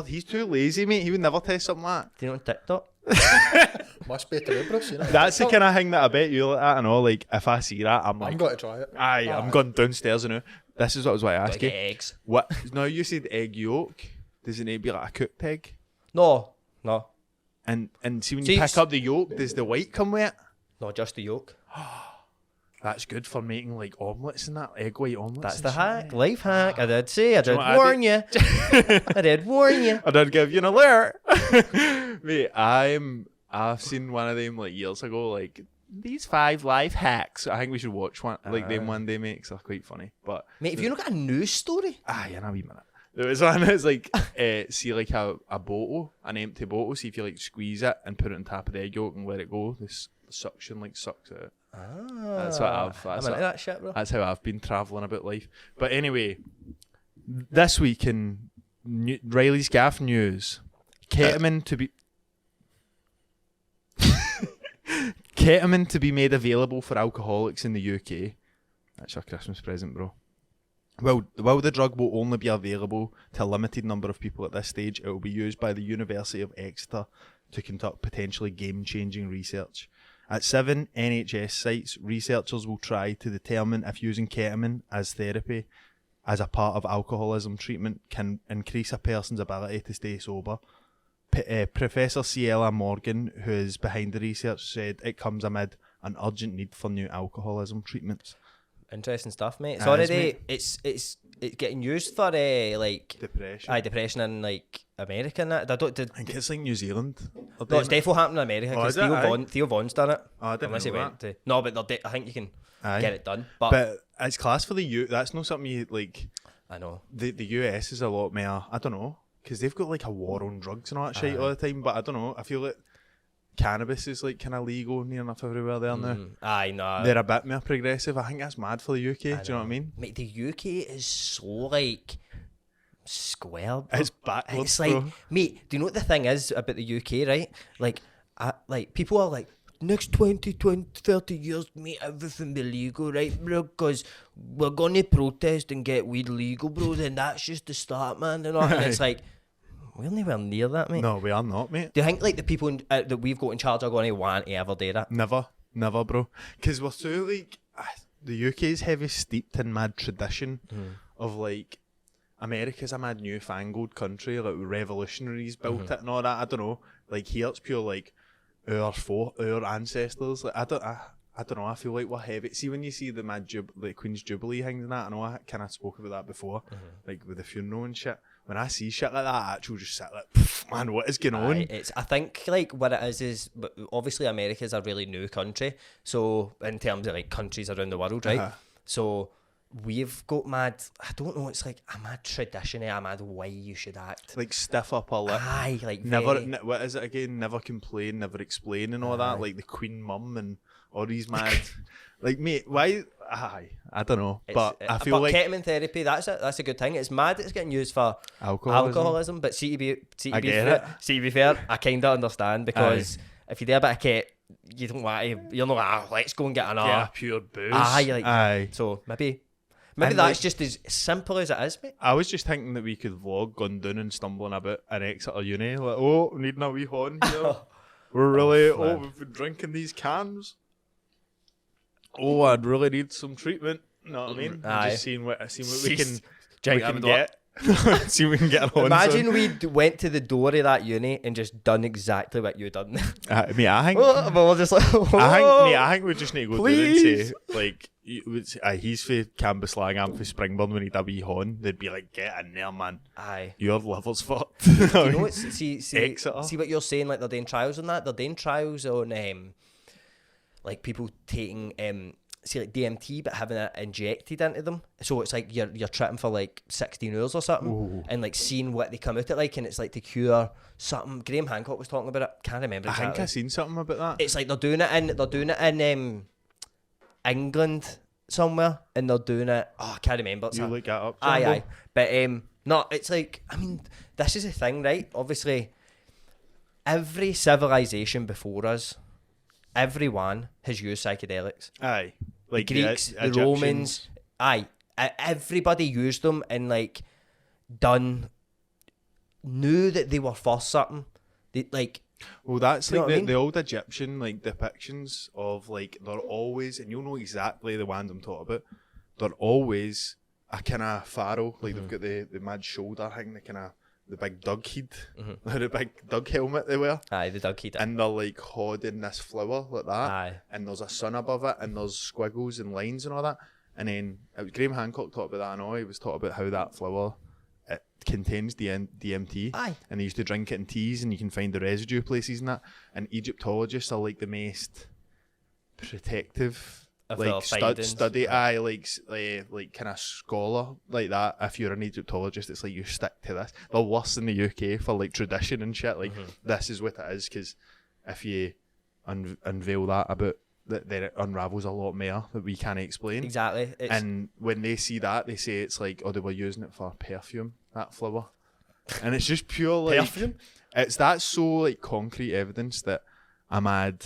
He's too lazy, mate. He would never test something like that. Do you know on TikTok? Must be Bruce, you know. That's the kind of thing that I bet you like that and all. Like, if I see that, I'm like, I'm going to try it. I'm going downstairs and this is what I was going to Gotta ask get you. eggs. What? No, you said egg yolk. Does it need to be like a cooked egg? No. And see when See, you pick up the yolk, does the white come with it? No, just the yolk. That's good for making like omelettes and that, egg white omelettes. That's the hack. Life hack. I did say. I did what I warn you. I did warn you. I did give you an alert. Mate, I've seen one of them like years ago, like these 5 life hacks. I think we should watch one like them one day, mate, 'cause they're quite funny. But Mate, have you not got a news story? in a wee minute. There was one that's like see like a bottle, an empty bottle, see if you like squeeze it and put it on top of the egg yolk and let it go. This suction like sucks it out. That's what I'm into that shit, bro. That's how I've been travelling about life. But anyway, this week in Reilly's Gaff news, ketamine to be made available for alcoholics in the UK. That's your Christmas present, bro. Well, while the drug will only be available to a limited number of people at this stage, it will be used by the University of Exeter to conduct potentially game-changing research. At 7 NHS sites, researchers will try to determine if using ketamine as therapy as a part of alcoholism treatment can increase a person's ability to stay sober. Professor Ciela Morgan, who is behind the research, said it comes amid an urgent need for new alcoholism treatments. Interesting stuff, mate. It's Aye, already it's getting used for like Depression. depression in like America and that. I think it's like New Zealand. No, it's definitely happening in America because is it? Aye. Theo Vaughn's done it. Oh, I didn't Unless he know went to no, but I think you can Aye. get it done. But it's class for the That's not something you like. I know. The US is a lot more. I don't know, because they've got like a war on drugs and all that shit all the time. But I don't know. I feel like cannabis is like kind of legal near enough everywhere there now. Aye, no. They're a bit more progressive. I think that's mad for the UK. Do you know what I mean? Mate, the UK is so like square. Bro. It's backwards. It's like, bro. mate, do you know what the thing is about the UK, right? Like people are like, next 20, 30 years, mate, everything be legal, right, bro? Because we're going to protest and get weed legal, bro. Then that's just the start, man. And it's like, we're nowhere near that, mate. No, we are not, mate. Do you think like the people that we've got in charge are going to want to ever do that? Never, bro. Because we're so like, the UK is heavy steeped in mad tradition of like, America's a mad newfangled country, like revolutionaries built it and all that. I don't know. Like here it's pure like our ancestors. Like I don't know. I feel like we're heavy. See when you see the mad like Queen's Jubilee things and that. I know I kind of spoke about that before, like with the funeral and shit. When I see shit like that, I actually just sit like, man, what is going on? I think like what it is obviously America's a really new country. So in terms of like countries around the world, right? So we've got mad, I don't know, it's like a mad tradition, a mad way you should act. Like stiff upper lip. Aye, like never, what is it again? Never complain, never explain and all that. Like the Queen Mum and all these mad, like mate, why? Aye, I don't know, but I feel but like ketamine therapy, that's a good thing. It's mad it's getting used for alcoholism, but see to be fair, I kind of understand, because if you do a bit of ket, you don't want to, you're not let's go and get another pure booze. Aye. So maybe and that's just as simple as it is, mate. I was just thinking that we could vlog going down and stumbling about an Exeter uni, like, oh, needing a wee horn here. We're really, we've been drinking these cans. Oh, I'd really need some treatment. Know what I mean? Just seeing what we can get. See if we can get a horn. Imagine we went to the door of that uni and just done exactly what you done. I think. We're just like, I think we just need to go down and please. say, like, he's for Cambuslang, I'm for Springburn. When he'd a wee horn, they'd be like, get in there, man. Aye. Your liver's fucked. You know what? See Exeter. what you're saying. Like they're doing trials on that. They're doing trials on like people taking like DMT but having it injected into them. So it's like you're tripping for like 16 hours or something, and like seeing what they come out at like, and it's like to cure something. Graham Hancock was talking about it. Can't remember exactly. I think I seen something about that. It's like they're doing it in England somewhere, and they're doing it. Oh, I can't remember. You look that up. Aye. But no, it's like, I mean, this is the thing, right? Obviously, every civilization before us, everyone has used psychedelics. Aye. Like the Greeks, the Egyptians. Romans. Aye. Everybody used them and like knew that they were for something. They like. Well, that's You know like what I mean? the old Egyptian like depictions of like, they're always, and you'll know exactly the ones I'm talking about. They're always a kind of pharaoh, like they've got the mad shoulder thing, the big dog head, the big dog helmet they wear. Aye, the dog head. And they're like holding this flower like that. Aye. And there's a sun above it, and there's squiggles and lines and all that. And then Graham Hancock talked about that. I know he was talking about how that flower, it contains DMT. Aye. And they used to drink it in teas, and you can find the residue places in that. And Egyptologists are like the most protective, Of like their findings. study. Aye, like kind of scholar like that. If you're an Egyptologist, it's like you stick to this. They're worse in the UK for like tradition and shit. Like this is what it is, because if you unveil that about, then it unravels a lot more that we can't explain. Exactly. And when they see that, they say it's like, oh, they were using it for perfume, that flower. And it's just pure like Perfume? That's so like concrete evidence that a mad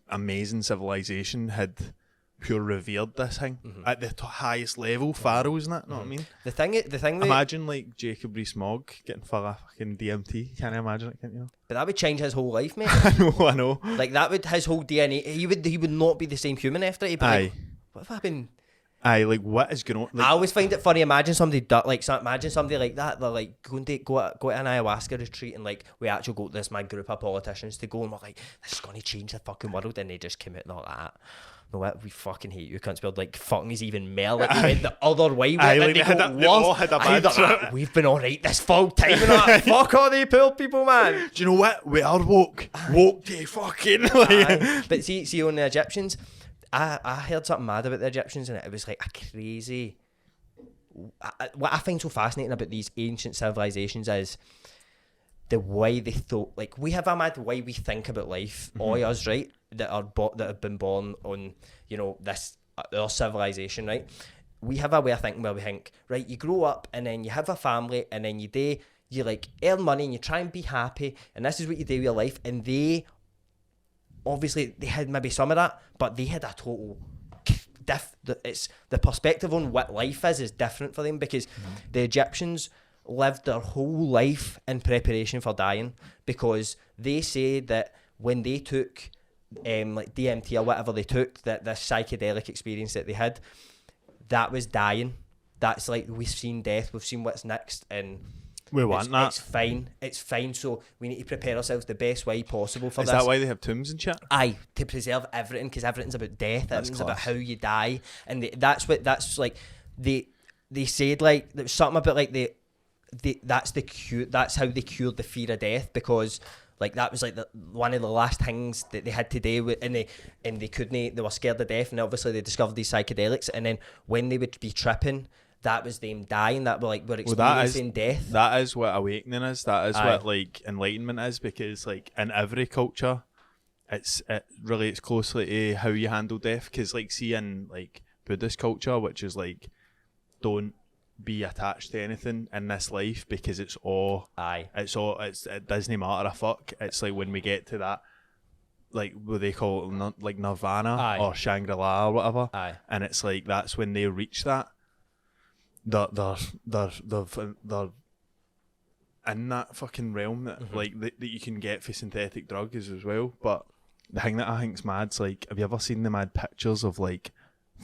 amazing civilization had pure revered this thing at the highest level. Pharaohs and that, know what I mean? The thing. Imagine like Jacob Rees-Mogg getting for a fucking DMT. Can't imagine it, can't you? But that would change his whole life, mate. I know. Like that would, his whole DNA. He would not be the same human after it. He'd be Aye. like, what have I been? Aye, like what is going on? Like, I always find it funny. Imagine somebody like that. They're like go to an ayahuasca retreat, and like we actually got this mad group of politicians to go, and we're like, this is going to change the fucking world, and they just came out like that. No, what? We fucking hate you. Can't spell like fucking is even more. Like they went the other way. Aye, Like they all had a bad trip. We've been alright this full time. And like, fuck all the poor people, man. do you know what? We are woke to fucking. Aye. But see on the Egyptians, I heard something mad about the Egyptians, and it was like a crazy. What I find so fascinating about these ancient civilizations is the way they thought. Like, we have a mad way we think about life. All us, right, that have been born on, you know, this our civilization, right. We have a way of thinking where we think, right, you grow up and then you have a family and then you like earn money and you try and be happy and this is what you do with your life. And they obviously they had maybe some of that, but they had a total it's the perspective on what life is different for them, because the Egyptians lived their whole life in preparation for dying, because they say that when they took like DMT or whatever they took, that the psychedelic experience that they had, that was dying. That's like, we've seen death, we've seen what's next, and we want that. It's fine. So we need to prepare ourselves the best way possible for this. Is that why they have tombs and shit? Aye, to preserve everything, because everything's about death. Everything's about how you die, and that's like they said, like, there was something about like that's the cure. That's how they cured the fear of death, because like that was like one of the last things that they had to do, and they couldn't. They were scared of death, and obviously they discovered these psychedelics, and then when they would be tripping, that was them dying. That we're experiencing death. That is what awakening is. That is what like enlightenment is, because like in every culture, it relates closely to how you handle death. Because like, see, in like Buddhist culture, which is like, don't be attached to anything in this life, because it doesn't matter a fuck. It's like when we get to that, like what they call it, like Nirvana or Shangri-La or whatever, and it's like that's when they reach that. They're in that fucking realm that like that you can get for synthetic drugs as well. But the thing that I think's mad's like, have you ever seen the mad pictures of like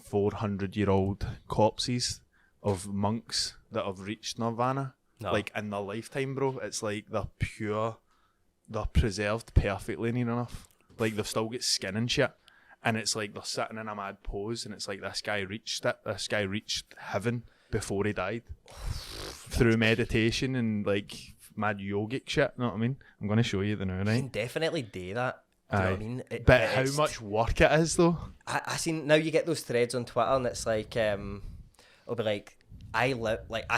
400-year-old corpses of monks that have reached Nirvana? No. Like in their lifetime, bro. It's like they're preserved perfectly near enough. Like they've still got skin and shit. And it's like they're sitting in a mad pose, and it's like this guy reached heaven before he died through meditation and like mad yogic shit. You know what I mean? I'm going to show you the now, right? You can definitely do that. Do you know what I mean? But how much work it is, though. I seen, now you get those threads on Twitter, and it's like it'll be like, I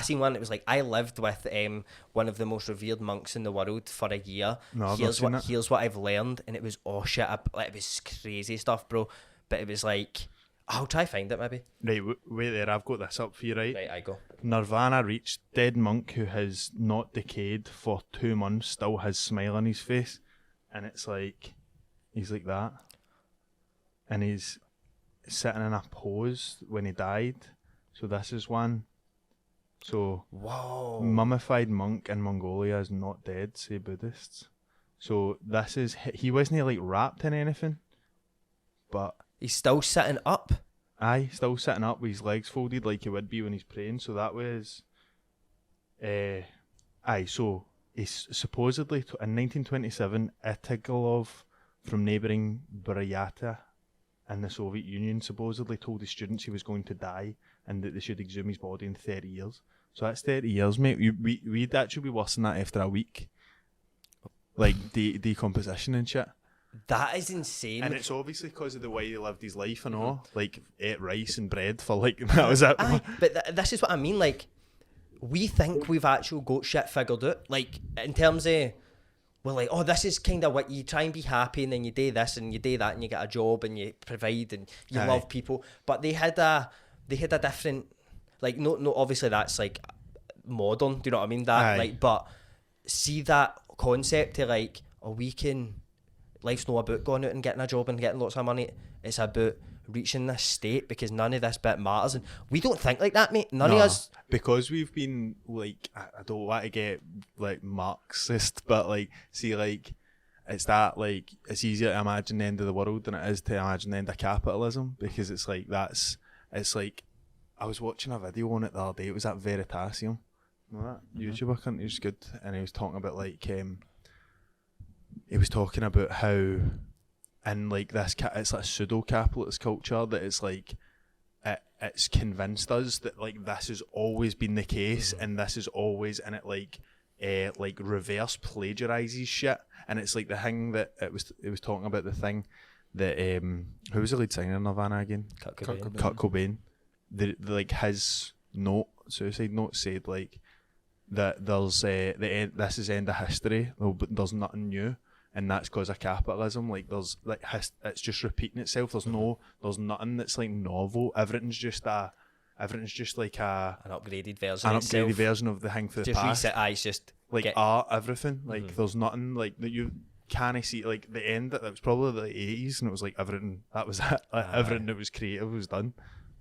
seen one that was like, I lived with one of the most revered monks in the world for a year. No, here's what I've learned, and it was shit. It was crazy stuff, bro. But it was like, I'll try find it maybe. Right, wait there. I've got this up for you, right? Right, I go. Nirvana reached, dead monk who has not decayed for 2 months still has smile on his face, and it's like he's like that, and he's sitting in a pose when he died. So this is one. So, whoa. Mummified monk in Mongolia is not dead, say Buddhists. So this is, he wasn't like wrapped in anything, but he's still sitting up. Aye, still sitting up with his legs folded like he would be when he's praying. So that was, so he's supposedly, in 1927, Itigalov from neighbouring Buryatia in the Soviet Union supposedly told his students he was going to die and that they should exhume his body in 30 years. So that's 30 years, mate. We'd actually be worse than that after a week. Like decomposition and shit. That is insane. And it's obviously because of the way he lived his life and all. Like, ate rice and bread for like, that was it. But this is what I mean. Like, we think we've actually got shit figured out. Like, in terms of, we're like, oh, this is kind of what you try and be happy, and then you do this and you do that, and you get a job and you provide and you love people. But they had a different, like, no, obviously that's like modern. Do you know what I mean? That like, but see that concept of like, oh, life's not about going out and getting a job and getting lots of money. It's about reaching this state, because none of this bit matters, and we don't think like that, mate. None of us, because we've been like, I don't want to get like Marxist, but like, see, like, it's that, like, it's easier to imagine the end of the world than it is to imagine the end of capitalism, because it's like, it's like, I was watching a video on it the other day. It was at Veritasium, you know that YouTuber cunt, he was good, and he was talking about like, he was talking about how in like this, it's like a pseudo-capitalist culture that it's like, it's convinced us that like this has always been the case, and this is always, and it like reverse plagiarizes shit, and it's like the thing that it was talking about, the thing that who was the lead singer in Nirvana again? Kurt Cobain. The like his suicide note said like that there's this is end of history. There's nothing new, and that's because of capitalism. Like there's like it's just repeating itself. There's nothing that's like novel. Everything's just like an upgraded version. An upgraded version of the thing for the past. It's just like art, everything. Like there's nothing like that you can't see. Like the end, that was probably the 80s, and it was like everything. That was it. Like, everything that was creative was done.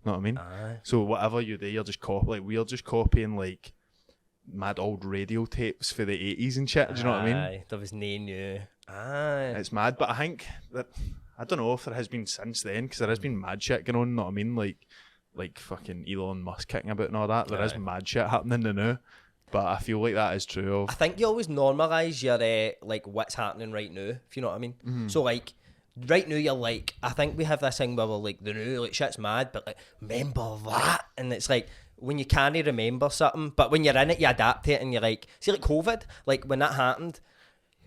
Know what I mean? So whatever you do, you're just we're just copying like mad old radio tapes for the 80s and shit. Do you know what I mean? There was no new. It's mad, but I think that I don't know if there has been since then, because there has been mad shit going on. Know what I mean? Like fucking Elon Musk kicking about and all that. There is mad shit happening now. But I feel like that is true. I think you always normalise your like what's happening right now, if you know what I mean. So like right now you're like, I think we have this thing where we're like, the new like shit's mad, but like remember that, and it's like when you can't remember something, but when you're in it you adapt to it, and you're like, see like COVID, like when that happened,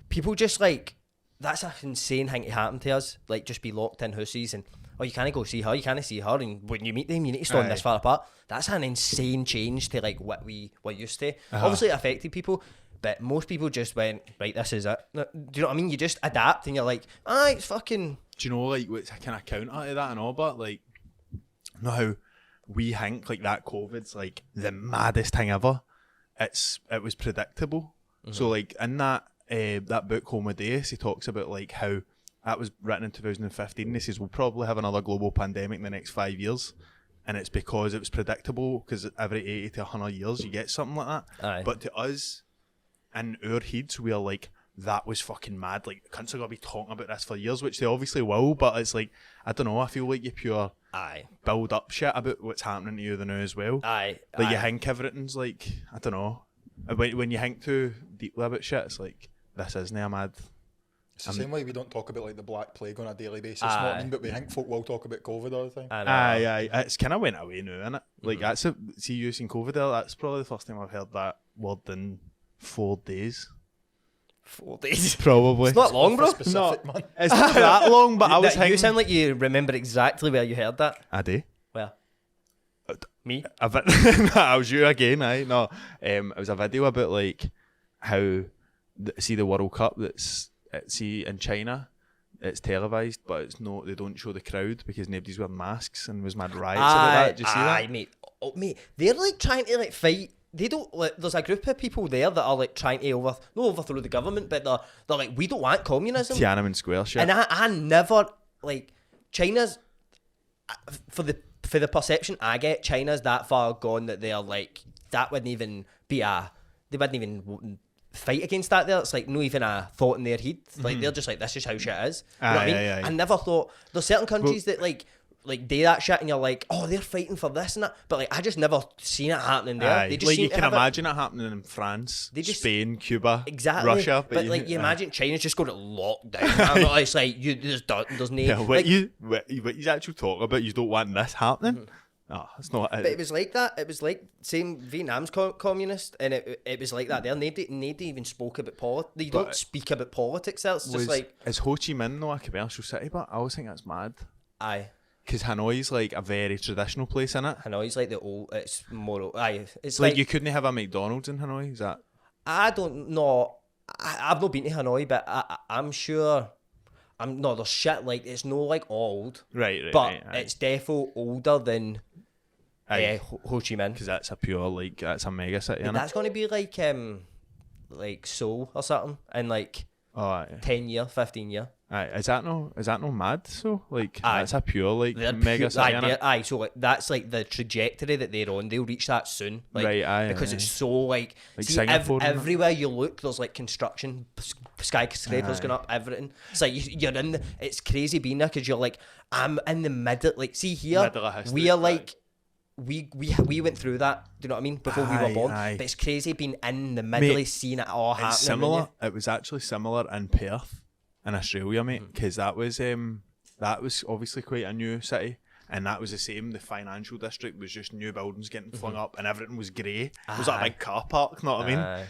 people just like, that's an insane thing to happen to us, like just be locked in houses and you can't go see her, you can't see her, and when you meet them you need to stand this far apart. That's an insane change to like what we were used to. Obviously it affected people, but most people just went, right, this is it. Do you know what I mean? You just adapt and you're like, it's fucking... Do you know like what's kind of counter to that and all, but like, you know how we think like that COVID's like the maddest thing ever? It was predictable. So like in that book Home Deus, he talks about like how that was written in 2015. He says we'll probably have another global pandemic in the next 5 years, and it's because it was predictable, because every 80 to 100 years you get something like that. But to us, in our heads, we are like, that was fucking mad. Like, cunts are going to be talking about this for years, which they obviously will, but it's like, I don't know, I feel like you pure build up shit about what's happening to you now as well. Like, you think everything's like, I don't know, when you think too deeply about shit, it's like, this isn't a mad... It's the same way we don't talk about like the Black Plague on a daily basis, but we think folk will talk about COVID all the time. It's kind of went away now, isn't it? Like see you using COVID there, that's probably the first time I've heard that word in 4 days. 4 days? Probably. It's not long, bro. It's not that long, but I was thinking... You sound like you remember exactly where you heard that. I do. Where? Me? I was you again, No. It was a video about like how, see the World Cup see in China, it's televised, but it's not. They don't show the crowd because nobody's wearing masks, and was mad riots about that. Did you see that? Mate, they're like trying to like fight. They don't. Like, there's a group of people there that are like trying to overthrow the government, but they're like, we don't want communism. Tiananmen Square shit. And I never like China's for the perception I get. China's that far gone that they're like, that wouldn't even be they wouldn't even fight against that there. It's like not even a thought in their head. Like they're just like, this is how shit is. You know what I mean? I never thought there's certain countries that like do that shit and you're like, oh, they're fighting for this and that, but like I just never seen it happening there. They just like you can imagine it happening in France, Spain, Cuba, Russia, but like you imagine China's just going to lock down. It's like there's no what you actually talk about, you don't want this happening. Oh, it's not. But it was like that. It was like same Vietnam's communist, and it was like that there. Nobody even spoke about politics. They don't speak about politics there. It's just like, is Ho Chi Minh though a commercial city? But I always think that's mad. Because Hanoi's like a very traditional place, innit? Hanoi's like the old. It's more. It's like you couldn't have a McDonald's in Hanoi. Is that? I don't know. I've not been to Hanoi, but I'm sure. There's shit like it's no like old, right? But it's defo older than Ho Chi Minh, because that's a pure like that's a mega city. That's going to be like Seoul or something in like 10 year, 15 year. Is that no mad? So like that's a pure like mega city. So like that's like the trajectory that they're on. They'll reach that soon, like, because it's so like see, everywhere you look, there's like construction, skyscrapers going up, everything. It's like you're in. It's crazy being there because you're like, I'm in the middle. Like, see here, we are like. We went through that, do you know what I mean, before we were born. But it's crazy being in the middle of seeing it all happening. Similar. It was actually similar in Perth, in Australia, mate, because that was obviously quite a new city, and that was the same. The financial district was just new buildings getting flung up, and everything was grey. It was like a big car park, you know what I mean?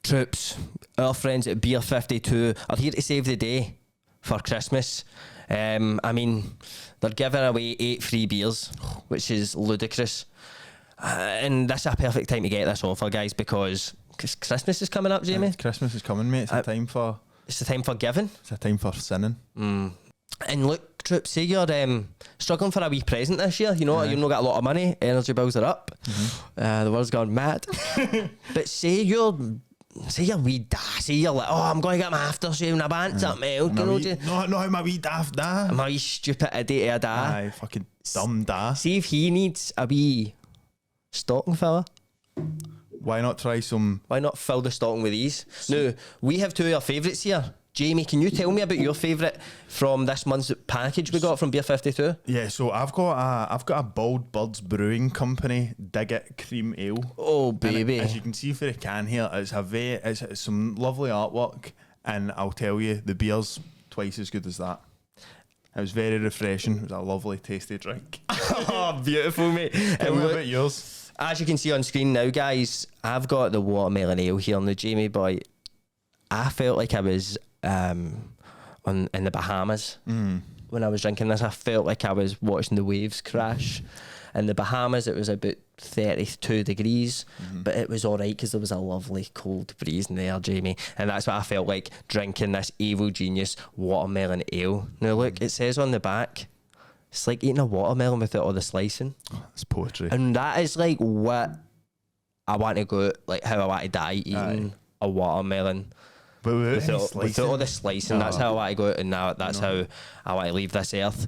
Troops, our friends at Beer 52 are here to save the day. for Christmas. I mean, they're giving away 8 free beers, which is ludicrous. And that's a perfect time to get this offer, guys, because Christmas is coming up, Jamie. Christmas is coming, mate. It's a time for... It's the time for giving. It's a time for sinning. And look, Troops, say you're struggling for a wee present this year. You know, you've not got a lot of money. Energy bills are up. The world's gone mad. But say you're wee daft. Say you're like, oh, I'm going to get my aftershave and a bant up, mate. No, my wee daft da. My wee stupid idiot of a da. Aye, fucking dumb da. See if he needs a wee stocking filler. Why not try some... Why not fill the stocking with these? Now, we have 2 of our favourites here. Jamie, can you tell me about your favourite from this month's package we got from Beer 52? Yeah, so I've got a Bald Birds Brewing Company Dig It Cream Ale. Oh, baby. As you can see for the can here, it's some lovely artwork, and I'll tell you, the beer's twice as good as that. It was very refreshing. It was a lovely, tasty drink. Oh, beautiful, mate. Tell me about yours. As you can see on screen now, guys, I've got the watermelon ale here. Now, Jamie boy, I felt like I was in the Bahamas when I was drinking this. I felt like I was watching the waves crash. In the Bahamas, it was about 32 degrees, but it was all right because there was a lovely cold breeze in there, Jamie. And that's what I felt like drinking this Evil Genius watermelon ale. Now, look, it says on the back, it's like eating a watermelon without all the slicing. It's poetry. And that is like what I want to go, like how I want to die eating a watermelon. But Without all the slicing, that's how I want to go out, and now that's how I want to leave this earth.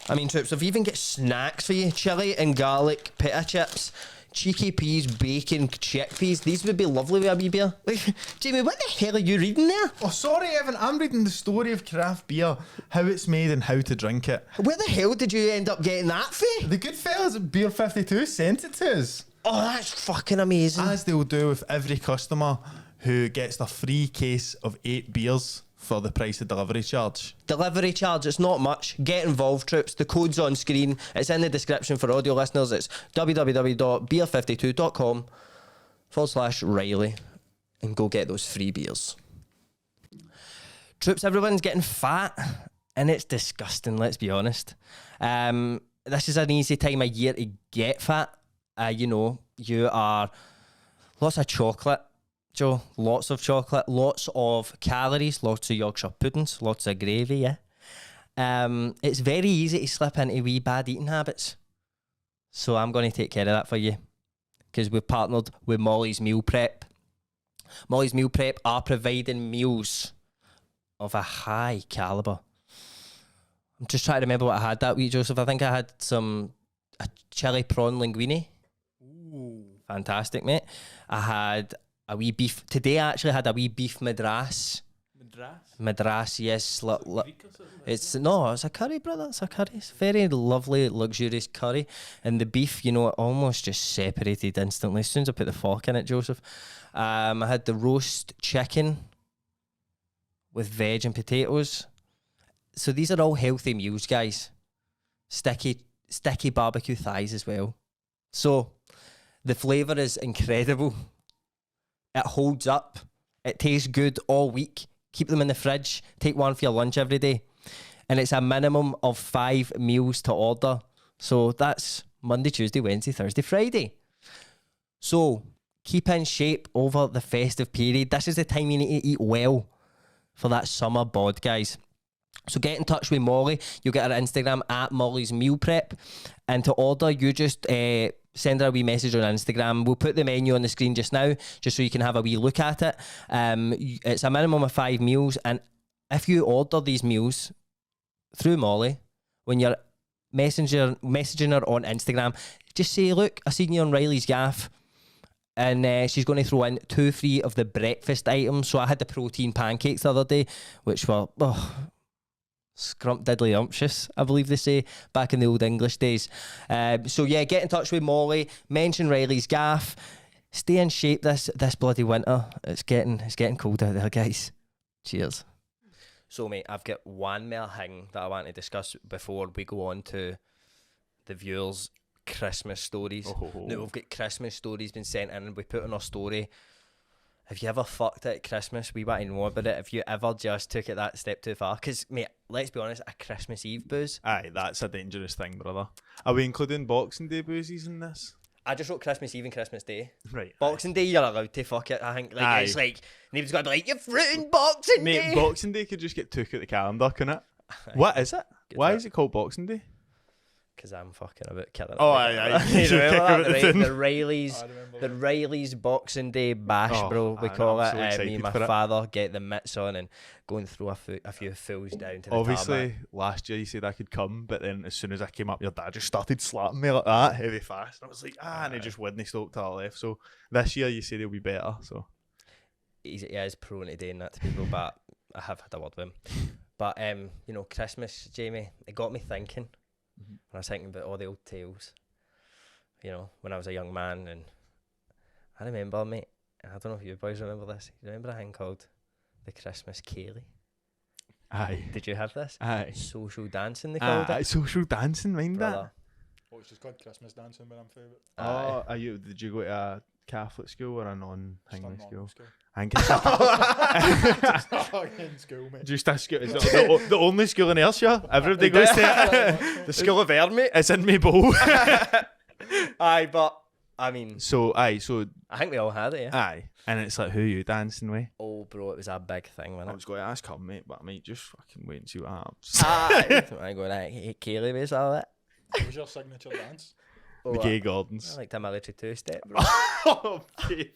I mean, Troops, I've even got snacks for you: chili and garlic pita chips, cheeky peas, bacon, chickpeas. These would be lovely with a wee beer. Jamie, what the hell are you reading there? Oh, sorry, Evan. I'm reading the story of craft beer, how it's made and how to drink it. Where the hell did you end up getting that for? The good fellas at Beer 52 sent it to us. Oh, that's fucking amazing. As they'll do with every customer who gets their free case of 8 beers for the price of delivery charge. Delivery charge, it's not much. Get involved, Troops. The code's on screen. It's in the description for audio listeners. It's www.beer52.com/Reilly and go get those free beers. Troops, everyone's getting fat and it's disgusting, let's be honest. This is an easy time of year to get fat. You are lots of chocolate, Joe, lots of chocolate, lots of calories, lots of Yorkshire puddings, lots of gravy, yeah. It's very easy to slip into wee bad eating habits. So I'm going to take care of that for you because we've partnered with Molly's Meal Prep. Molly's Meal Prep are providing meals of a high calibre. I'm just trying to remember what I had that week, Joseph. I think I had a chili prawn linguine. Ooh. Fantastic, mate. I had a wee beef. Today I actually had a wee beef madras. Madras, yes. It's a curry, brother. It's a curry. It's very lovely, luxurious curry. And the beef, it almost just separated instantly as soon as I put the fork in it, Joseph. I had the roast chicken with veg and potatoes. So these are all healthy meals, guys. Sticky barbecue thighs as well. So the flavour is incredible. It holds up. It tastes good all week. Keep them in the fridge. Take one for your lunch every day. And it's a minimum of 5 meals to order. So that's Monday, Tuesday, Wednesday, Thursday, Friday. So keep in shape over the festive period. This is the time you need to eat well for that summer bod, guys. So get in touch with Molly. You'll get her Instagram at Molly's Meal Prep. And to order, you just send her a wee message on Instagram. We'll put the menu on the screen just now, just so you can have a wee look at it. It's a minimum of 5 meals. And if you order these meals through Molly, when you're messaging her on Instagram, just say, look, I seen you on Reilly's Gaff. And she's going to throw in 2 free of the breakfast items. So I had the protein pancakes the other day, which were... scrumptiddly-umptious, I believe they say, back in the old English days. So yeah, get in touch with Molly, mention Reilly's Gaff, stay in shape this bloody winter. It's getting cold out there, guys. Cheers. So mate, I've got one more thing that I want to discuss before we go on to the viewers' Christmas stories. Now we've got Christmas stories been sent in and we put on our story have you ever fucked it at Christmas? We want to know about it. Have you ever just took it that step too far? Because, mate, let's be honest, a Christmas Eve booze. Aye, that's a dangerous thing, brother. Are we including Boxing Day boozies in this? I just wrote Christmas Eve and Christmas Day. Right. Boxing Day, you're allowed to fuck it. I think Aye. it's like, nobody's got to be like, you're fruiting Boxing Mate, Day. Boxing Day could just get took at the calendar, couldn't it? What is it? Why is it called Boxing Day? Because I'm fucking about killing it. Oh, aye. You You're remember kicking that? it The Reilly's Boxing Day bash, Oh, bro. We aye, call I'm it. so Me excited and my for it. father get the mitts on and going through a few fools down to the Obviously, tarmac. last year you said I could come, but then as soon as I came up, your dad just started slapping me like that, heavy fast. And I was like, and he just wouldn't stop till I left. So this year you said he'll be better. So He is prone to doing that to people, but I have had a word with him. But you know, Christmas, Jamie, it got me thinking. And I was thinking about all the old tales, you know, when I was a young man. And I remember, mate, I don't know if you boys remember this. You remember a thing called the Christmas Cayley? aye, Did you have this? aye, Social dancing, they called aye, it. social dancing, mind Brother. Oh, it's just called Christmas dancing, but I'm favourite. that. Oh, did you go to a Catholic school or a non-English school? School. I think it's In school, mate. just a school. It's the only school in Ayrshire. Everybody goes to it. The School of Air, mate. It's in Maple. Aye, but, I mean, So I think we all had it, yeah. aye, and it's like, who are you dancing with? Oh, bro, it was a big thing, I wasn't it? was going to ask her, mate, but I might just fucking wait and see what happens. Aye. I go, right, hey, Cayley, was all that? What was your signature dance? The gay Gordons. I like the military two-step, bro. Oh, babe.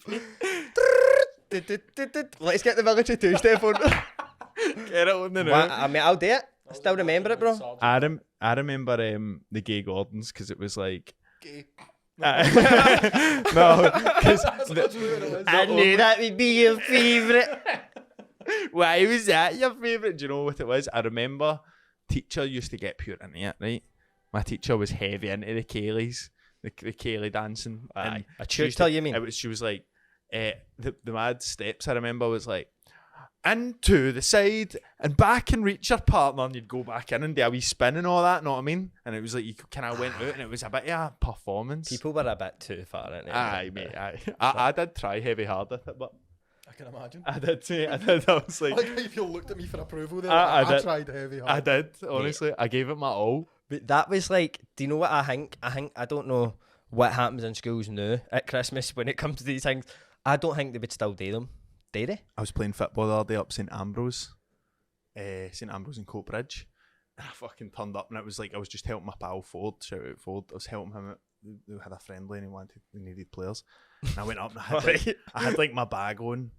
Let's get the military two-step on. Get it on the I mean, I'll do it. I still remember it, bro. I remember the gay Gordons because it was like Gay. no, because I knew that would be your favourite. why was that your favourite? Do you know what it was? I remember teacher used to get pure into it, right? My teacher was heavy into the Kayleys, the Cayley dancing. Aye. A she used tutor, to- you mean? She was like, the mad steps I remember was like, into the side and back and reach your partner, and you'd go back in and do a wee spin and all that, know what I mean? And it was like you kind of went out and it was a bit of a performance. People were a bit too far in it. Aye, mate, aye. I did try heavy hard at it, but I can imagine. I did too. I was I like, like how you looked at me for approval there. I I did. tried heavy hard. I did, honestly. I gave it my all. But that was like, do you know what I think? I don't know what happens in schools now at Christmas when it comes to these things. I don't think they would still do them. Do they? I was playing football the other day up St Ambrose in Coatbridge, and I fucking turned up and it was like I was just helping my pal Ford, shout out Ford. I was helping him out. We had a friendly and he needed players. And I went up and I had like my bag on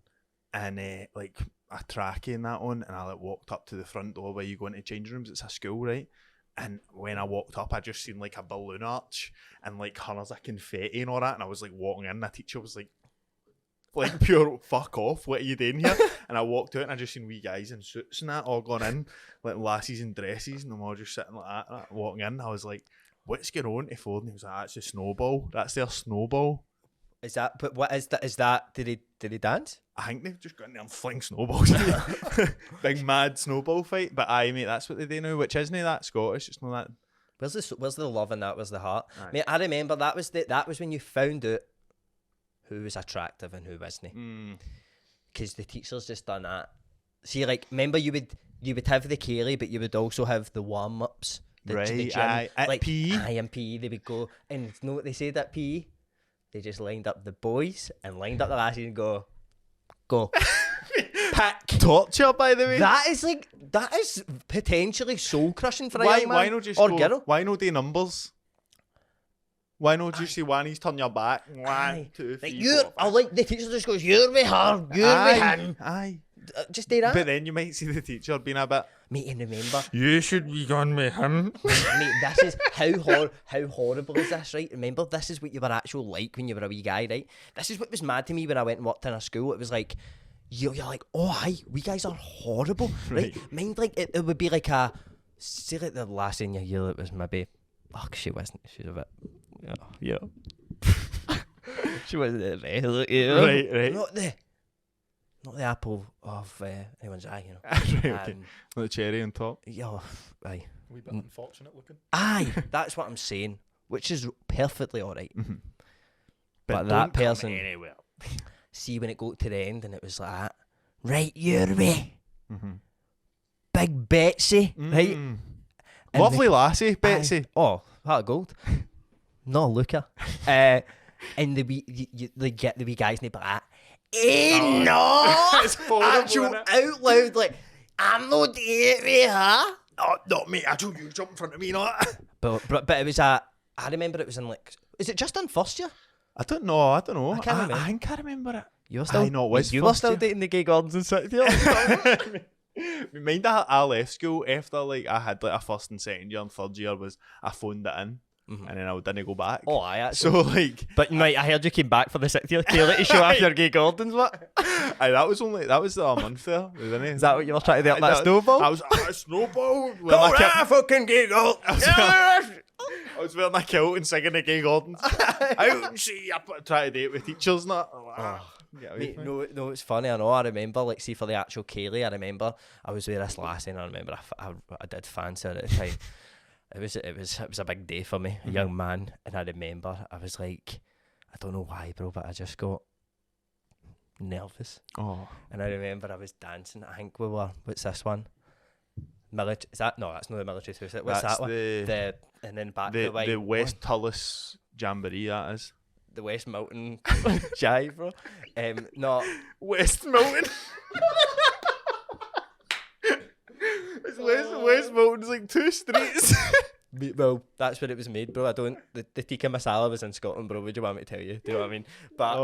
and like a trackie and that on, and I like walked up to the front door where you go into changing rooms. It's a school, right? And when I walked up, I just seen like a balloon arch and like hundreds of confetti and all that. And I was like walking in, and the teacher was like pure fuck off, what are you doing here? And I walked out and I just seen wee guys in suits and that all gone in, like lassies in dresses, and them all just sitting like that walking in. I was like, what's going on to Ford? And he was like, that's a snowball. That's their snowball. Is that? But what is that? Is that? Did he dance? I think they've just got in there and fling snowballs. Big mad snowball fight. But aye, mate, that's what they do now, which isn't that Scottish. It's not that. Where's the love in that? Where's the heart? Aye. Mate, I remember that was when you found out who was attractive and who wasn't. Because the teachers just done that. See, like, remember you would have the Cayley, but you would also have the warm ups. The Right, gym. aye. At Like, PE? Aye, in PE they would go, and you know what they said at PE? They just lined up the boys and lined up the lassies and go. Pack. Torture, by the way. That is potentially soul crushing for a why young man why not just or go, girl. why not do numbers? Why not just say one, he's turn your back, one, Aye. 2, 3, Like you're, 4, I 5. like the teacher just goes, you're with her, you're with him. Aye. Just do that. But then you might see the teacher being a bit, Mate, and remember, you should be gone with him. mate, this is how horrible is this, right? Remember, this is what you were actually like when you were a wee guy, right? This is what was mad to me when I went and worked in a school. It was like, you're like, oh, aye, we guys are horrible, right? Mind, like, it would be like say like the last in your year, it was maybe, she wasn't, she was a bit, yeah. She wasn't the best, Right. Not the apple of anyone's eye, you know. Right, okay. Um, The cherry on top. yeah, aye. A wee bit unfortunate looking. Aye, that's what I'm saying, which is perfectly alright. Mm-hmm. But don't that come person, anywhere. see when it got to the end and it was like that. Right your way. Big Betsy, right? And Lovely lassie, Betsy. Oh, heart of gold. No looker. And they get the wee guys and they be like, no! It's horrible, Actual innit? out loud, like, I'm not doing it, huh? Oh, not me. I told you to jump in front of me, not. But it was I remember it was in like, is it just in first year? I don't know. I can't remember. I think I remember it. You were still, I know it was you were first still year. dating the gay Gordons in sixth year? Mind that I left school after like I had like a first and second year and third year was I phoned it in and then I didn't go back. Oh, I actually. So like, But mate, I heard you came back for the sixth year reality show after gay Gordons, what? that was a month there, wasn't it? Is that what you were trying to do up that snowball? I was a snowball. Go there, fucking gay Gordons! I was wearing a kilt and singing the gay Gordons. Out and see, I try to date with teachers and that. Mate, no, it's funny. I know. I remember, like, see for the actual Kaylee, I remember I was with this lassie, and I remember I did fancy her at the time. It was a big day for me, a young man, and I remember I was like, I don't know why, bro, but I just got nervous. Oh, And I remember I was dancing. I think we were. What's this one? Military? Is that no? That's not the military too. What's that's that one? And then back to the West Tullis Jamboree. That is the West Mountain Jive, bro. No, West Mountain. West Mountain's like 2 streets. well, that's where it was made, bro. The tikka masala was in Scotland, bro. Would you want me to tell you? Do you know what I mean? But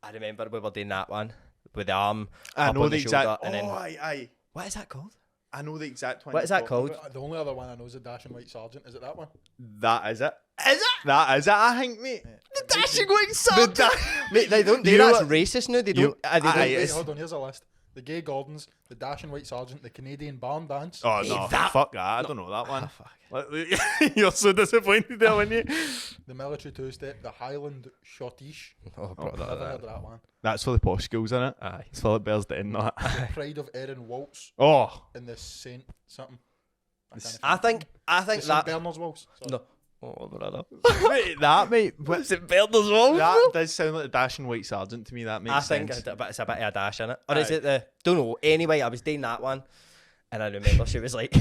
I remember we were doing that one with the arm up on the shoulder, and then aye. what is that called? I know the exact one. What is that called? The only other one I know is the Dashing White Sergeant. Is it that one? That is it. Is it That is it. I think, mate. the Dashing White Sergeant? Mate, they don't do You that. know It's racist now. They don't. They don't. Wait, hold on, here's a list. The Gay Gordons, the Dashing White Sergeant, the Canadian Barn Dance. Oh no! that- Fuck that! I don't know that one. fuck. You're so disappointed there, weren't you? The Military Two-Step, the Highland Schottish. Oh, bro, Never heard of that one. That's for the posh schools, isn't it? Aye. It's Philip Bears the in that. The Pride of Erin Waltz Oh, and the Saint something. I think the Saint that. Bernard's Waltz. Sorry. No. Oh, brother. mate. What, Is it Bernard's Wall? that does sound like the Dashing White Sergeant to me. That makes I think sense. it's a bit of a dash in it. Or is Aye. it the... Don't know. Anyway, I was doing that one. And I remember she was like...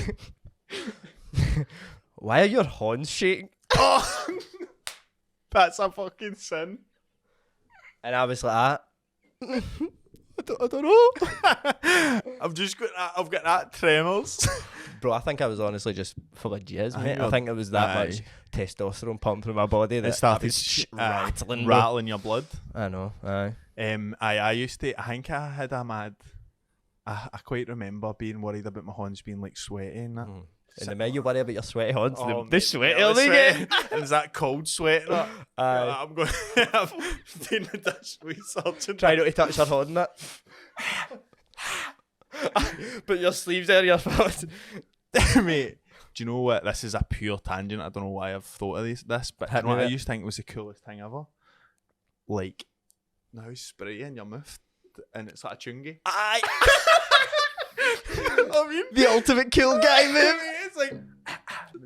Why are your horns shaking? Oh, that's a fucking sin. And I was like that. I don't know. I've got that tremors. Bro, I think I was honestly just full of jizz, mate. I know. think it was that Aye. much testosterone pumped through my body that It started I was rattling. bro. rattling your blood. I know, aye. I used to. I think I had a mad. I quite remember being worried about my horns being like sweaty and that. And the minute you worry about your sweaty horns, Oh, the mate, sweatier yeah, they sweaty. get. And is that cold sweat? That? Aye. I'm going. I'm doing the Dutch Sergeant. Try not to touch your horn, that. Put your sleeves there, your foot. Mate, do you know what? This is a pure tangent. I don't know why I've thought of this, but Hit you know me what I with it. used to think was the coolest thing ever. Like, now spray in your mouth, and it's like a chungy. Aye. I mean, The ultimate cool guy move. it's like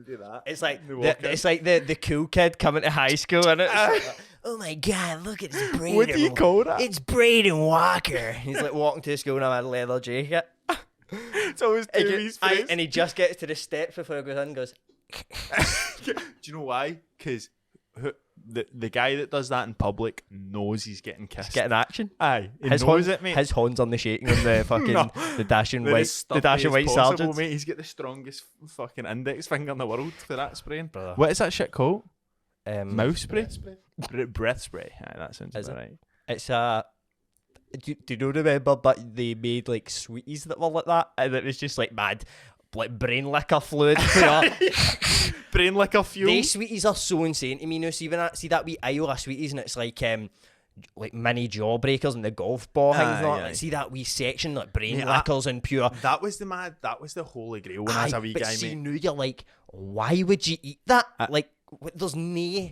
do that. It's like They walk in. it's like the cool kid coming to high school, and it's like, oh my god, look at this Braden. What do you call that? It's Braden Walker. He's like walking to school in a leather jacket. It's always Timmy's face. And he just gets to the steps before he goes in and goes, Do you know why? Because the guy that does that in public knows he's getting kissed. getting action. Aye, he His knows horns, it, mate. His horns on the shaking on the fucking No. the dashing They're white as stuffy as possible, sergeant. mate. He's got the strongest fucking index finger in the world for that spraying. Brother. What is that shit called? Mouth spray? Spray. Breath spray. Aye, that sounds Is about it? right. It's do you know remember? But they made like sweeties that were like that, and it was just like mad, like brain liquor fluid. Brain liquor fuel. These sweeties are so insane to me now. See when I see that wee aisle of sweeties, and it's like mini jawbreakers and the golf ball things. And all that. aye. Like, see that wee section like brain Mate, liquors and pure. That was the holy grail when I was a wee but guy, see, mate. now you're like, why would you eat that? Like, there's no.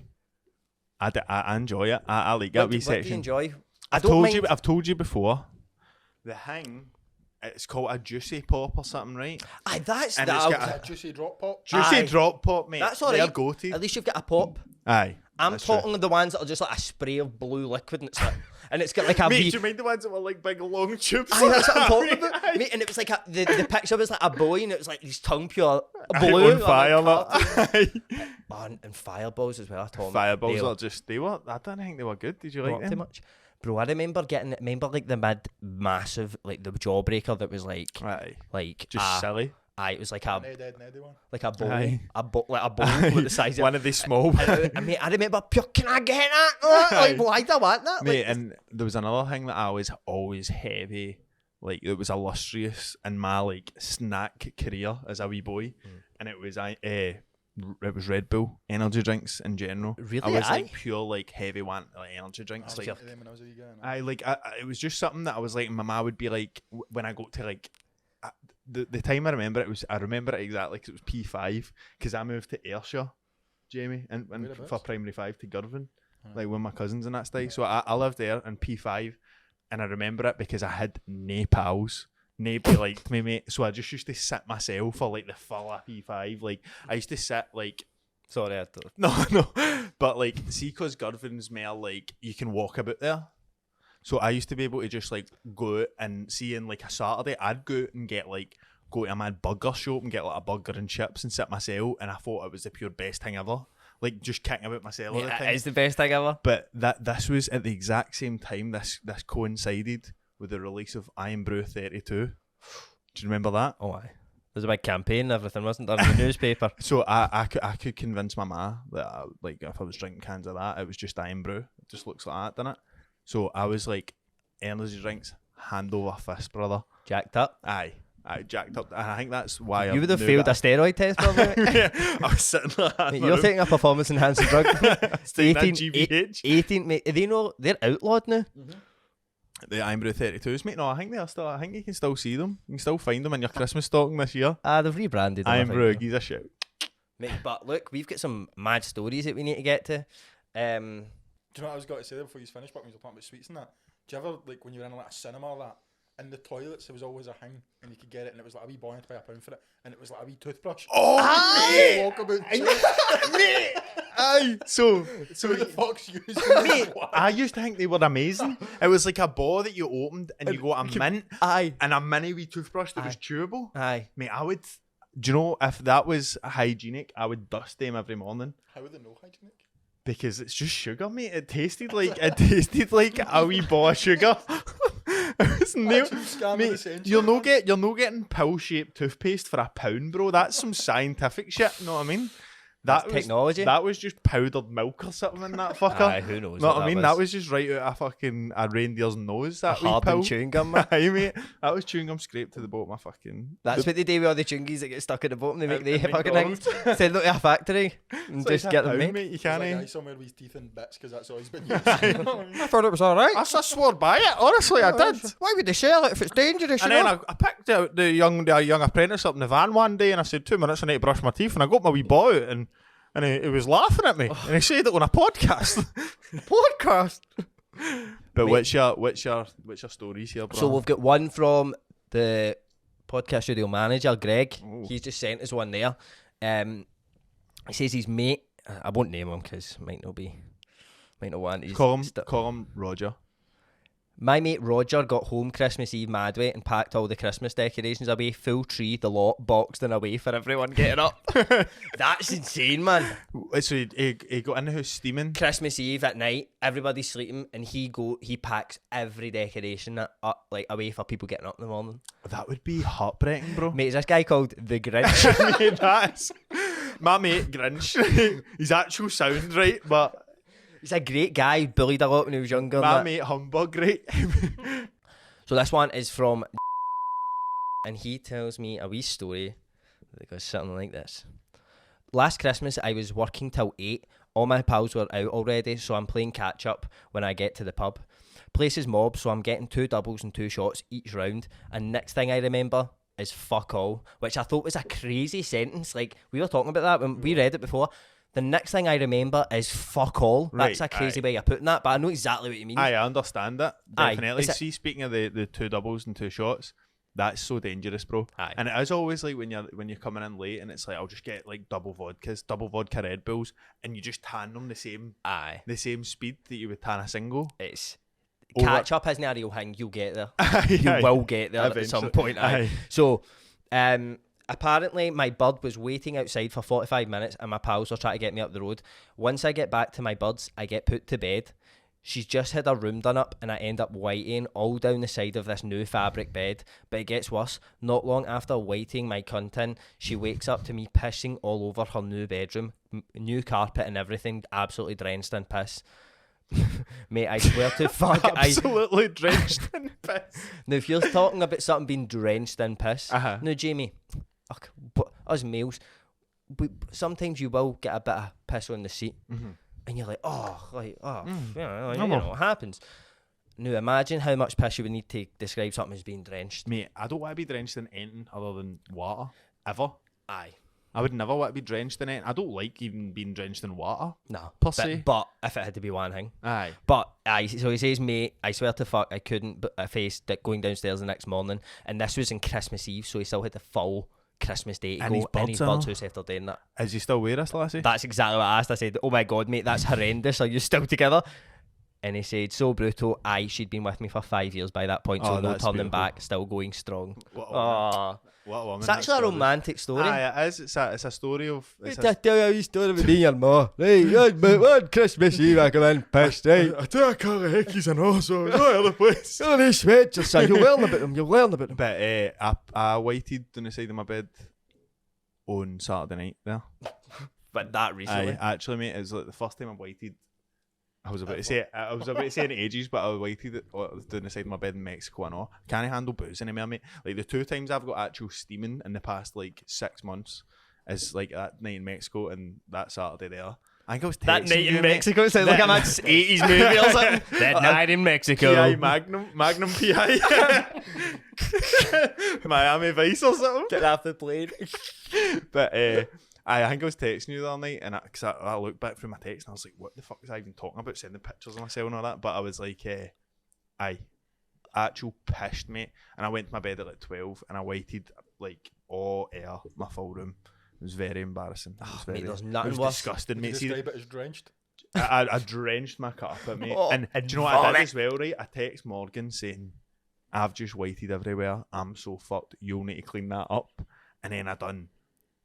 I enjoy it. I like that wee What do you section. enjoy? I've told you before. The thing, it's called a juicy pop or something, right? Aye, that's And that. it's got That juicy drop pop. Juicy Aye. drop pop, mate. That's all They're right. go-to. At least you've got a pop. Aye. I'm that's talking of the ones that are just like a spray of blue liquid, and it's like and it's got like a Mate, wee... do you mind the ones that were like big long tubes? Aye, that's what I'm talking about. Mate, and it was like the picture was like a boy, and it was like his tongue pure Aye, blue. on fire, like, like. and fireballs as well. I told Fireballs are just, they were, I don't think they were good. Did you like not too them? much. Bro, I remember like the massive, like the jawbreaker that was like Aye. like Just silly. Aye, it was like Ned Ed Neddy one. like a bowl, Aye. like a bowl with the size of One of the small Mate, I remember pure. Can I get that? Like, why do I want that? Mate, Like, and there was another thing that I was always heavy, like it was illustrious in my like snack career as a wee boy, and it was it was Red Bull energy drinks in general. Really? I was Aye? like pure like heavy want like energy drinks. Like Them when I was a wee guy, no. it was just something that I was like, my ma would be like when I got to like the time I remember it exactly because it was P5 because I moved to Ayrshire, Jamie, and for primary 5 to Girvan, like with my cousins and that stuff. So I lived there in P5, and I remember it because I had nae pals. Nobody liked me, mate. So I just used to sit myself for like the full of P5. Like I used to sit like. sorry, I don't. No, but like, see, because Girvan's more like you can walk about there. So I used to be able to just like go out and see in like a Saturday, I'd go out and go to a mad burger shop and get like a burger and chips and sit myself, and I thought it was the pure best thing ever. Like just kicking about myself. all the time. It is the best thing ever. But this was at the exact same time. This coincided with the release of Iron Brew 32. Do you remember that? Oh, aye. There's a big campaign and everything, wasn't there, in the newspaper? So I could convince my ma that like if I was drinking cans of that, it was just Iron Brew. It just looks like that, doesn't it? So I was like, energy drinks, hand over fist, brother. Jacked up. Aye, jacked up. And I think that's why You would have failed a steroid test, probably. Yeah, I was sitting like that. Mate, you're taking a performance enhancing drug. Taking that GBH. 18, mate. They know they're outlawed now. The Iron Brew 32s, mate. No, I think I think you can still see them. You can still find them in your Christmas stocking this year. They've rebranded them, I Iron think, Brew, now. give a shit. Mate, but look, we've got some mad stories that we need to get to. Do you know what I was going to say there before you finish, but when you were talking about sweets and that? Do you ever, like, when you were in like a cinema or that, in the toilets there was always a thing, and you could get it, and it was like a wee boy had to pay £1 for it, and it was like a wee toothbrush. Oh, Mate! Walk about mate! Aye, so who the fuck's using mate, I used to think they were amazing. It was like a ball that you opened and you got a mint, Aye. and a mini wee toothbrush that was chewable. Aye. Mate, I would. Do you know if that was hygienic, I would dust them every morning. How are they no hygienic? Because it's just sugar, mate. It tasted like a wee ball of sugar. It was mate, you're no getting pill shaped toothpaste for £1, bro. That's some scientific shit. You know what I mean? That's technology. That was just powdered milk or something in that fucker. Aye, who knows? Know what I that mean? was. That was just right out of a reindeer's nose. That wee hardened pill. chewing gum, man. Aye, mate. That was chewing gum scraped to the bottom of fucking. That's what they do with all the chungies that get stuck at the bottom. They make the At fucking things. Send them to a factory and It's just like get a them pound, made. You There's like a guy can't. somewhere with his teeth in bits because that's all he's been using. I thought it was alright. I swore by it. Honestly, I did. Why would they sell it if it's dangerous? And you then know? I picked out the young apprentice up in the van one day, and I said 2 minutes I need to brush my teeth, and I got my wee boy out, and he was laughing at me, and he said it on a podcast. Podcast. But Mate. what's your stories here, bro? So we've got one from the podcast studio manager, Greg. Ooh. He's just sent us one there. He says his mate. I won't name him because might not want. He's call him Roger. My mate Roger got home Christmas Eve madway and packed all the Christmas decorations away, full tree, the lot, boxed and away for everyone getting up. That's insane, man. So he got in the house steaming. Christmas Eve at night, everybody's sleeping, and he packs every decoration up, like away for people getting up in the morning. That would be heartbreaking, bro. Mate, is this guy called the Grinch? Mate, that's my mate Grinch. His actual sound, right? But He's a great guy. He bullied a lot when he was younger. my mate Humbug, right? So this one is from, and he tells me a wee story that goes something like this. Last Christmas, I was working till 8. All my pals were out already, so I'm playing catch up when I get to the pub. Place is mob, so I'm getting 2 doubles and 2 shots each round. And next thing I remember is fuck all, which I thought was a crazy sentence. Like, we were talking about that when we read it before. The next thing I remember is fuck all. That's Right, a crazy aye. way of putting that, but I know exactly what you mean. I understand that. Aye. Definitely. Is it- See, speaking of the 2 doubles and 2 shots, that's so dangerous, bro. Aye. And it is always like when you're coming in late, and it's like I'll just get like double vodka Red Bulls, and you just tan them the same Aye. speed that you would tan a single. It's catch up isn't a real thing. You'll get there. Aye, You aye. will get there at Eventually. some point. Aye. Aye. So, apparently my bird was waiting outside for 45 minutes and my pals were trying to get me up the road. Once I get back to my birds, I get put to bed. She's just had her room done up and I end up whiting all down the side of this new fabric bed. But it gets worse. Not long after whiting my cunt in, she wakes up to me pissing all over her new bedroom. New carpet and everything, absolutely drenched in piss. Mate, I swear to fuck, Absolutely drenched in piss. Now, if you're talking about something being drenched in piss, Uh-huh. now, Jamie, but us males, sometimes you will get a bit of piss on the seat, and you're like, you know, it happens. Now, imagine how much piss you would need to describe something as being drenched. Mate, I don't want to be drenched in anything other than water, ever. Aye. I would never want to be drenched in it. I don't like even being drenched in water. No. Per se. But if it had to be one thing. Aye. But, so he says, mate, I swear to fuck, I couldn't face going downstairs the next morning. And this was on Christmas Eve, so he still had the full Christmas Day to And his go in birds his are- bird's house after doing that. Is he still with us, lassie? That's exactly what I asked. I said, oh my God, mate, that's horrendous. Are you still together? And he said, so brutal. Aye, she'd been with me for 5 years by that point, so Oh, no that's turning beautiful. back, still going strong. What a woman. Oh, What a woman. it's that actually a story. romantic story. Aye, it is. It's a story of... It's I tell you a story about me and your ma. Right, but one Christmas Eve I come in pissed, right? I tell you, Carl Hickeys and also no other place. Oh, they sweat your son. You'll learn about them. You'll learn about them. But I waited on the side of my bed on Saturday night there. But that recently. Aye, actually, mate, it was like the first time I waited. I was about to say in ages, but I waited down the side of my bed in Mexico and all. Can't handle booze anymore, mate. Like the 2 times I've got actual steaming in the past like 6 months is like that night in Mexico and that Saturday there. I think I was That texting night in you, mate. Mexico sounds like a mad 80s movie or something. That night in Mexico. PI Magnum PI. Miami Vice or something. Get off the plane. But I think I was texting you the other night, and because I looked back through my text, and I was like, "What the fuck is I even talking about? Sending pictures of myself and all that." But I was like, actual pissed, mate. And I went to my bed at like 12, and I waited like all air my full room. It was very embarrassing. It was Mate, there's it nothing was worse. disgusting, Did mate. you See, describe it as drenched? I drenched my carpet, mate. Oh, and do you know what I vomit. did as well, right? I text Morgan saying, "I've just waited everywhere. I'm so fucked. You'll need to clean that up." And then I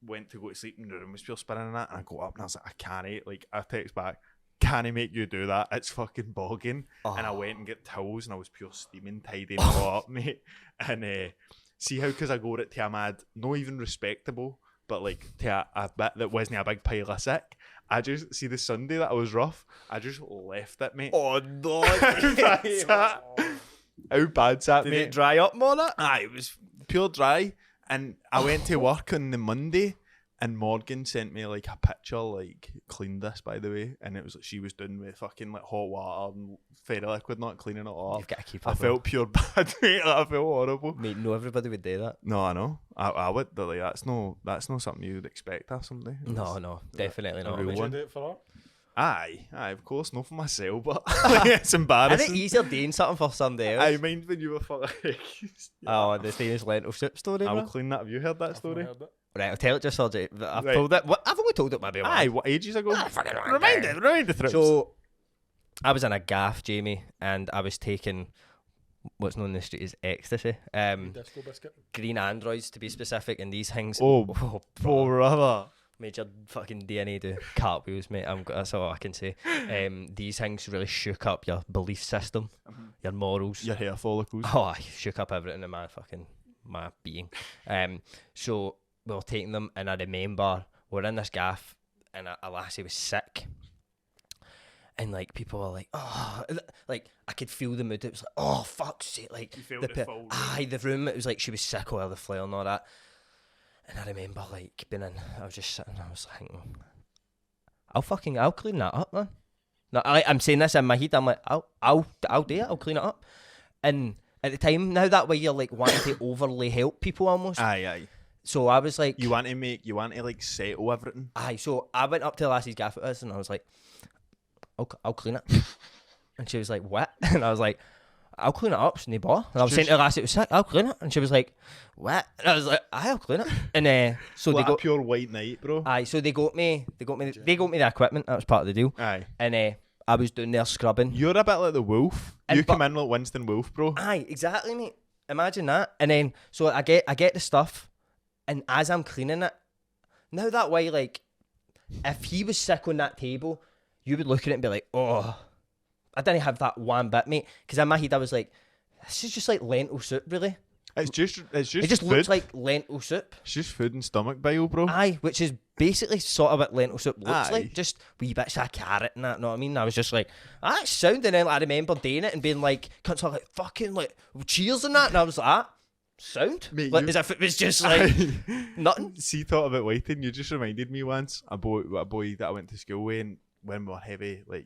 went to go to sleep and the room was pure spinning and that, and I got up and I was like, I can't. Like, I text back, "Can I make you do that? It's fucking bogging." And I went and get towels and I was pure steaming, tidying it all up, mate. And see how, because I got it to a mad, not even respectable, but like to a bit that wasn't a big pile of sick. I just, see the Sunday that I was rough, I just left it, mate. Oh, no. How bad's that? How bad's that, Did mate? it dry up more that? Aye, it was pure dry. And I went to work on the Monday, and Morgan sent me like a picture, like, cleaned this, by the way, and it was like she was doing with fucking like hot water and fairy liquid, not cleaning it all You've up. got to keep I up. felt pure bad, mate. Like, I felt horrible. Mate, no, everybody would do that. No, I know. I would, but like, that's not something you would expect of somebody. No, definitely not. real Would one. you do it for her? Aye, of course, not for myself, but it's I embarrassing. think easier doing something for somebody else. I mind when you were fucking. Oh, the famous lentil soup story, I'll bro. clean that. Have you heard that I've story? never heard it. Right, I'll tell it just for I've Right. told it. I've only told it maybe once. Aye, what, ages ago? fucking Remind the trips. So, I was in a gaff, Jamie, and I was taking what's known in the street as ecstasy. Disco biscuit. Green androids to be specific, and these things. Oh, bro, brother. made your fucking DNA do cartwheels, mate. That's all I can say. These things really shook up your belief system, your morals. Your hair follicles. Oh, I shook up everything in my being. So we were taking them, and I remember we're in this gaff, and a lassie was sick. And like people were like, oh, like I could feel the mood. It was like, oh fuck's sake, like You felt the full room. the room. It was like she was sick or the flare and all that. And I remember like being in. I was just sitting. I was thinking, I'll clean that up, man. No, I'm saying this in my head. I'm like, I'll do it. I'll clean it up. And at the time, now that way you're like wanting to overly help people almost. Aye. So I was like, You want to like settle everything. aye. So I went up to the lassie's gaff at us, and I was like, I'll clean it. And she was like, what? And I was like, I'll clean it up, no bother. And I was saying to the lassie, it was sick, I'll clean it. And she was like, what? And I was like, I'll clean it. And so What they a got, pure white night, bro. aye. So they got me the equipment. That was part of the deal. Aye. And I was down there scrubbing. You're a bit like the wolf. And You come in like Winston Wolf, bro. Aye, exactly, mate. Imagine that. And then, so I get the stuff, and as I'm cleaning it, now that way, like, if he was sick on that table, you would look at it and be like, oh, I didn't have that one bit, mate. Because in my head, I was like, this is just like lentil soup, really. It's just It just food. looks like lentil soup. It's just food and stomach bile, bro. Aye, which is basically sort of what lentil soup looks Aye. like. Just wee bits of carrot and that, know what I mean? I was just like, that's sound. And then I remember doing it and being like, cunts are like, fucking, like, cheers and that. And I was like, sound? Mate, Like, you- as if it was just like nothing. See, thought about waiting. You just reminded me once a boy that I went to school with, and when we were heavy, like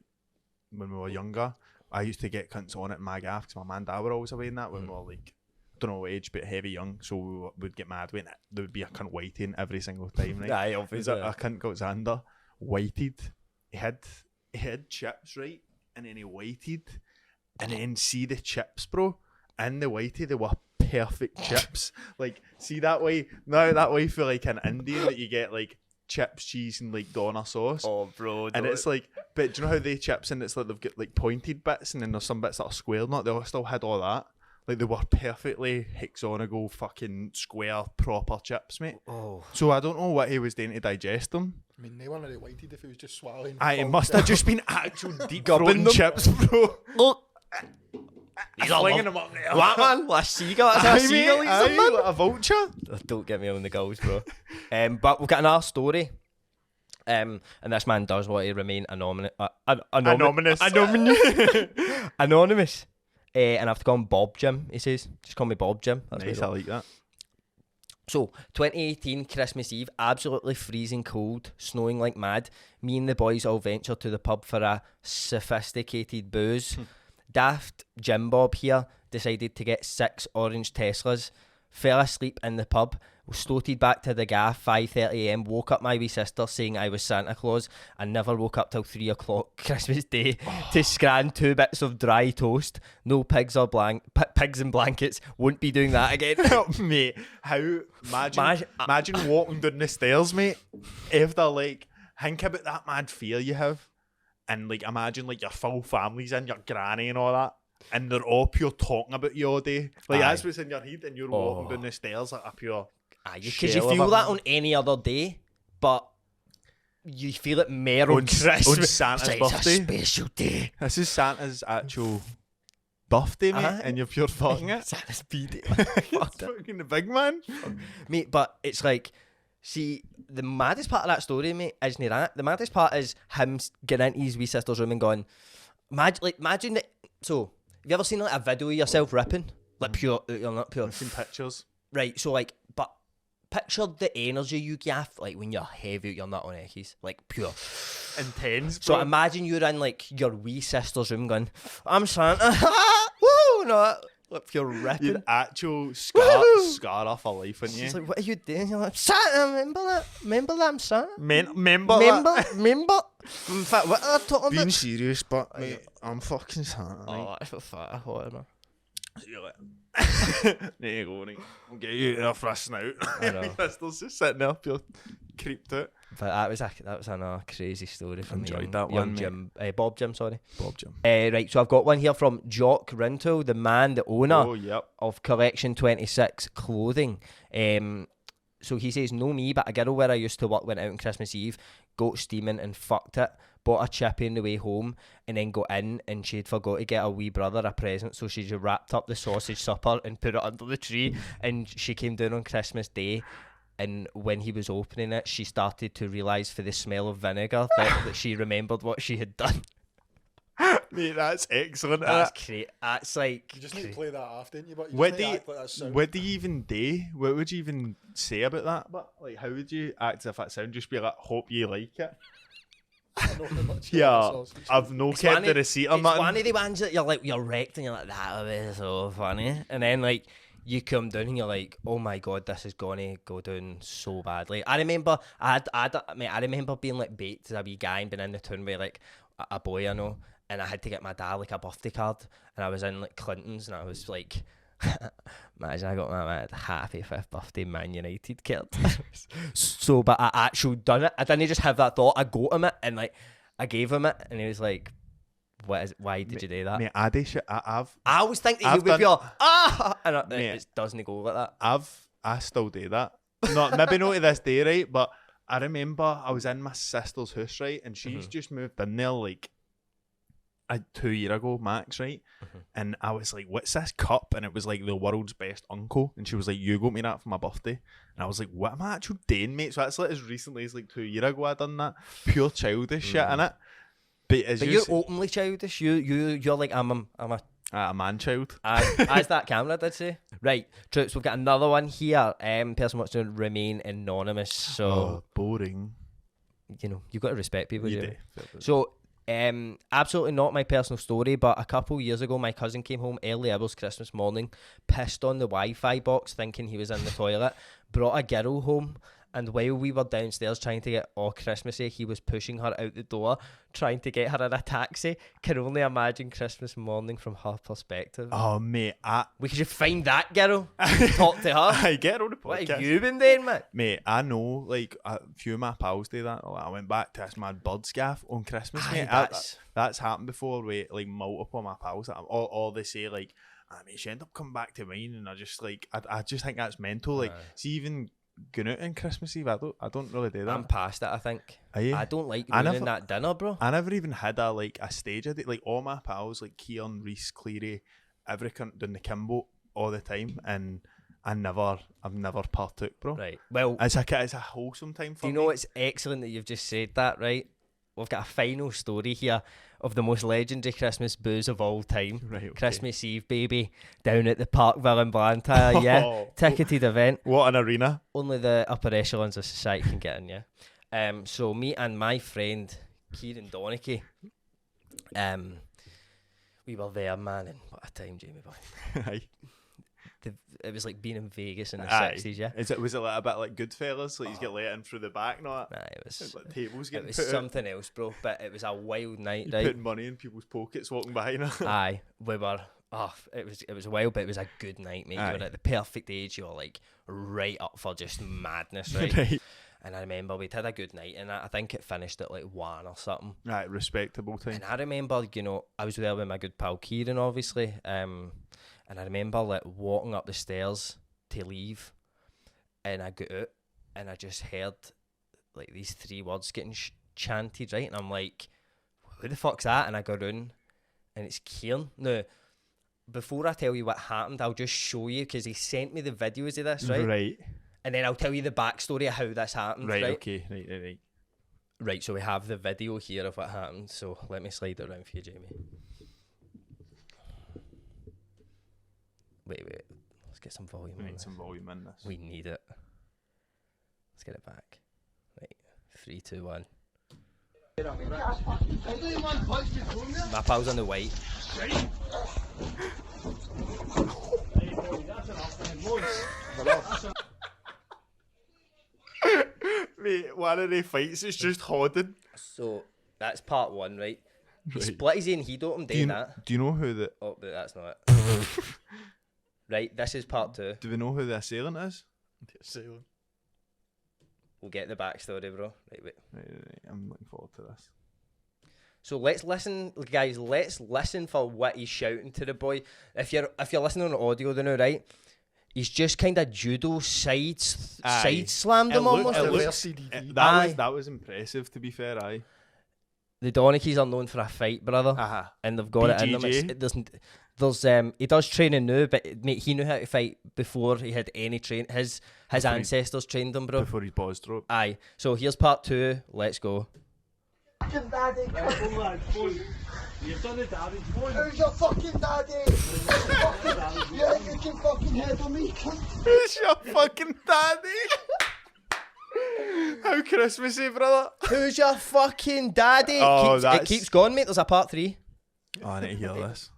when we were younger, I used to get cunts on it in my gaff because my man and dad were always away in that when we were like, don't know what age, but heavy young. So we'd get mad when there would be a cunt waiting every single time. Right? Aye, There's obviously. a cunt called Xander, waited. He had chips, right, and then he waited, and then see the chips, bro, and the whitey, they were perfect chips. Like, see that way for like an Indian that you get like chips, cheese, and like doner sauce. Oh, bro. And it's like, but do you know how they chips and it's like they've got like pointed bits and then there's some bits that are square, not they still had all that. Like they were perfectly hexagonal fucking square proper chips, mate. Oh. So I don't know what he was doing to digest them. I mean, no one really waited if he was just swallowing. It full must chips. have just been actual deep Gubbing throating them. chips, bro. Look. He's all Flinging up. them up there. What, man? Like a seagull? That's how a Aye, seagull mate, eats them, aye, man. like a vulture. Don't get me on the gulls, bro. But we've got another story. And this man does want to remain anonymous. Anonymous. Anonymous. And I have to call him Bob Jim, he says. Just call me Bob Jim. That's Nice, what I he like that. So, 2018 Christmas Eve, absolutely freezing cold, snowing like mad. Me and the boys all venture to the pub for a sophisticated booze. Daft Jim Bob here decided to get 6 orange Teslas, fell asleep in the pub, sloated back to the gaff 5:30am, woke up my wee sister saying I was Santa Claus, and never woke up till 3 o'clock Christmas Day to scran 2 bits of dry toast. No pigs or pigs and blankets. Won't be doing that again. Mate, imagine walking down the stairs, mate, after like, think about that mad fear you have, and like imagine like your full family's in, your granny and all that, and they're all pure talking about you all day. Like that's what's in your head, and you're walking down the stairs like a pure. Because you feel that on any other day, but you feel it more on Christmas. On Santa's It's birthday. a special day. This is Santa's actual birthday, mate, Aye. and you're pure fucking it. Santa's B-day. Fuck fucking the big man. Mate, but it's like, see, the maddest part of that story, mate, isn't that? The maddest part is him getting into his wee sister's room and going, imagine that. So, have you ever seen like a video of yourself ripping? Like pure, you're not pure. I've seen pictures. Right, so like, but picture the energy you gaff, like when you're heavy, you're not on eckies, like pure. Intense, So bro. imagine you're in like your wee sister's room going, I'm Santa. Woo! No, like pure ripping. You'd actual scar off a life, wouldn't you? She's like, what are you doing? You're like, Santa, remember that? Remember that I'm Santa? Remember Remember? In fact, what are they talking being about? serious, but mate, I'm fucking Santa. Oh, that's what fat I thought, man. There you go, mate. I'll get you there for a snout. I know. My sister's just sitting there, pure creeped out. But that was another crazy story from Enjoyed young, that young one, mate. Jim, Bob Jim, sorry. Bob Jim. Right, so I've got one here from Jock Rintoul, the man, the owner Oh, yep. of Collection 26 Clothing. So he says, no me, but a girl where I used to work went out on Christmas Eve, got steaming and fucked it, bought a chippy on the way home, and then got in and she'd forgot to get her wee brother a present, so she just wrapped up the sausage supper and put it under the tree, and she came down on Christmas Day, and when he was opening it, she started to realise for the smell of vinegar that she remembered what she had done. Mate, that's excellent. That's great. That's like... You just need to play that off, didn't you? But you What just do need to you, act like that sound. what do you even do? What would you even say about that? But like, how would you act as if that sound? Just be like, hope you like it. I know how much you Yeah, love the sausage. I've no It's kept one the of- receipt or It's one nothing. of the ones that you're wrecked and you're like, that would be so funny. And then like you come down and you're like, oh my god, this is gonna go down so badly. I remember I remember being like baked as a wee guy and being in the town with like a boy I know, and I had to get my dad like a birthday card, and I was in like Clinton's and I was like, imagine I got my mad happy 5th birthday Man United card. So but I actually done it. I didn't just have that thought. I got him it and like I gave him it and he was like, Why did you do that? Mate, I do shit. I always think that you I've would be done- like, and Mate. it doesn't go like that. I still do that. Not maybe not to this day, right? But I remember I was in my sister's house, right, and she's just moved in there like 2 years ago, max, right? And I was like, "What's this cup?" And it was like the world's best uncle, and she was like, "You got me that for my birthday." And I was like, "What am I actually doing, mate?" So that's like as recently as like 2 years ago I done that. Pure childish shit in it. But you're openly childish. You're like I'm a man child. as that camera did say. Right, troops. We've got another one here. Person wants to remain anonymous. So Boring. you know you've got to respect people. You Jamie. do. So, absolutely not my personal story, but a couple years ago, my cousin came home early hours Christmas morning, pissed on the Wi-Fi box, thinking he was in the toilet, brought a girl home, and while we were downstairs trying to get all Christmassy, he was pushing her out the door, trying to get her in a taxi. Can only imagine Christmas morning from her perspective. Oh, mate, We could just find that girl, talk to her. I get her on the podcast. What have you been doing, mate? Mate, I know, like, a few of my pals do that. Like, I went back to this mad birds gaff on Christmas, mate. That's happened before with, like, multiple of my pals. Or they say, like, mate, she ended up coming back to mine, and I just, like, I just think that's mental. Like, see, even going out on Christmas Eve, I don't really do that. I'm past it, I think. Are you? I don't like ruining that dinner, bro. I never even had a stage of it. Like, all my pals, like Kean, Reese, Cleary, every cunt doing the Kimbo all the time, and I've never partook, bro. Right. Well, it's a wholesome time for me. Do you know it's excellent that you've just said that, right? We've got a final story here of the most legendary Christmas booze of all time. Right, okay. Christmas Eve, baby, down at the Parkville in Blantyre, yeah. Ticketed event. What an arena. Only the upper echelons of society can get in, yeah. So me and my friend, Kieran Donachie, we were there, man, and what a time, Jamie boy. Aye. It was like being in Vegas in the 60s, yeah. Was it like a bit like Goodfellas? Like you get let in through the back, not? Nah, it was like tables getting it was put something else, bro. But it was a wild night, out. right? Putting money in people's pockets, walking behind her. Aye, we were. Oh, it was wild, but it was a good night, mate. You were at the perfect age. You were like right up for just madness, right? Right. And I remember we'd had a good night, and I think it finished at like 1 or something. Right, respectable time. And I remember, you know, I was there with my good pal Kieran, obviously. And I remember like walking up the stairs to leave, and I got out, and I just heard like these 3 words getting chanted, right? And I'm like, who the fuck's that? And I go round, and it's Kieran. Now, before I tell you what happened, I'll just show you, because he sent me the videos of this, right? Right. And then I'll tell you the backstory of how this happened, right? Okay. Right. Right, so we have the video here of what happened, so let me slide it around for you, Jamie. Wait, let's get some volume We on need this. some volume in this. We need it. Let's get it back. Right, 3, 2, 1. My pal's on the white. Mate, one of the fights is just hodding. So that's part 1, right? He split his own heat open doing that. Do you know who the... Oh, but that's not it. Right, this is part 2. Do we know who the assailant is? The assailant. We'll get the backstory, bro. Right, wait. Right. I'm looking forward to this. So let's listen, guys. Let's listen for what he's shouting to the boy. If you're listening on audio, then right, he's just kind of judo side slammed him almost. That was impressive. To be fair, aye. The Donachies are known for a fight, brother, and they've got it in them. There's he does training now, but mate, he knew how to fight before he had any train. His ancestors trained him, bro. Before his balls dropped. Aye. So here's part 2. Let's go. Fucking daddy, You've done it, daddy. who's your fucking daddy? Yeah, you can fucking head on me, cunt. Who's your fucking daddy? How Christmassy, brother. Who's your fucking daddy? Oh, it keeps going, mate. There's a part 3. Oh, I need to hear this.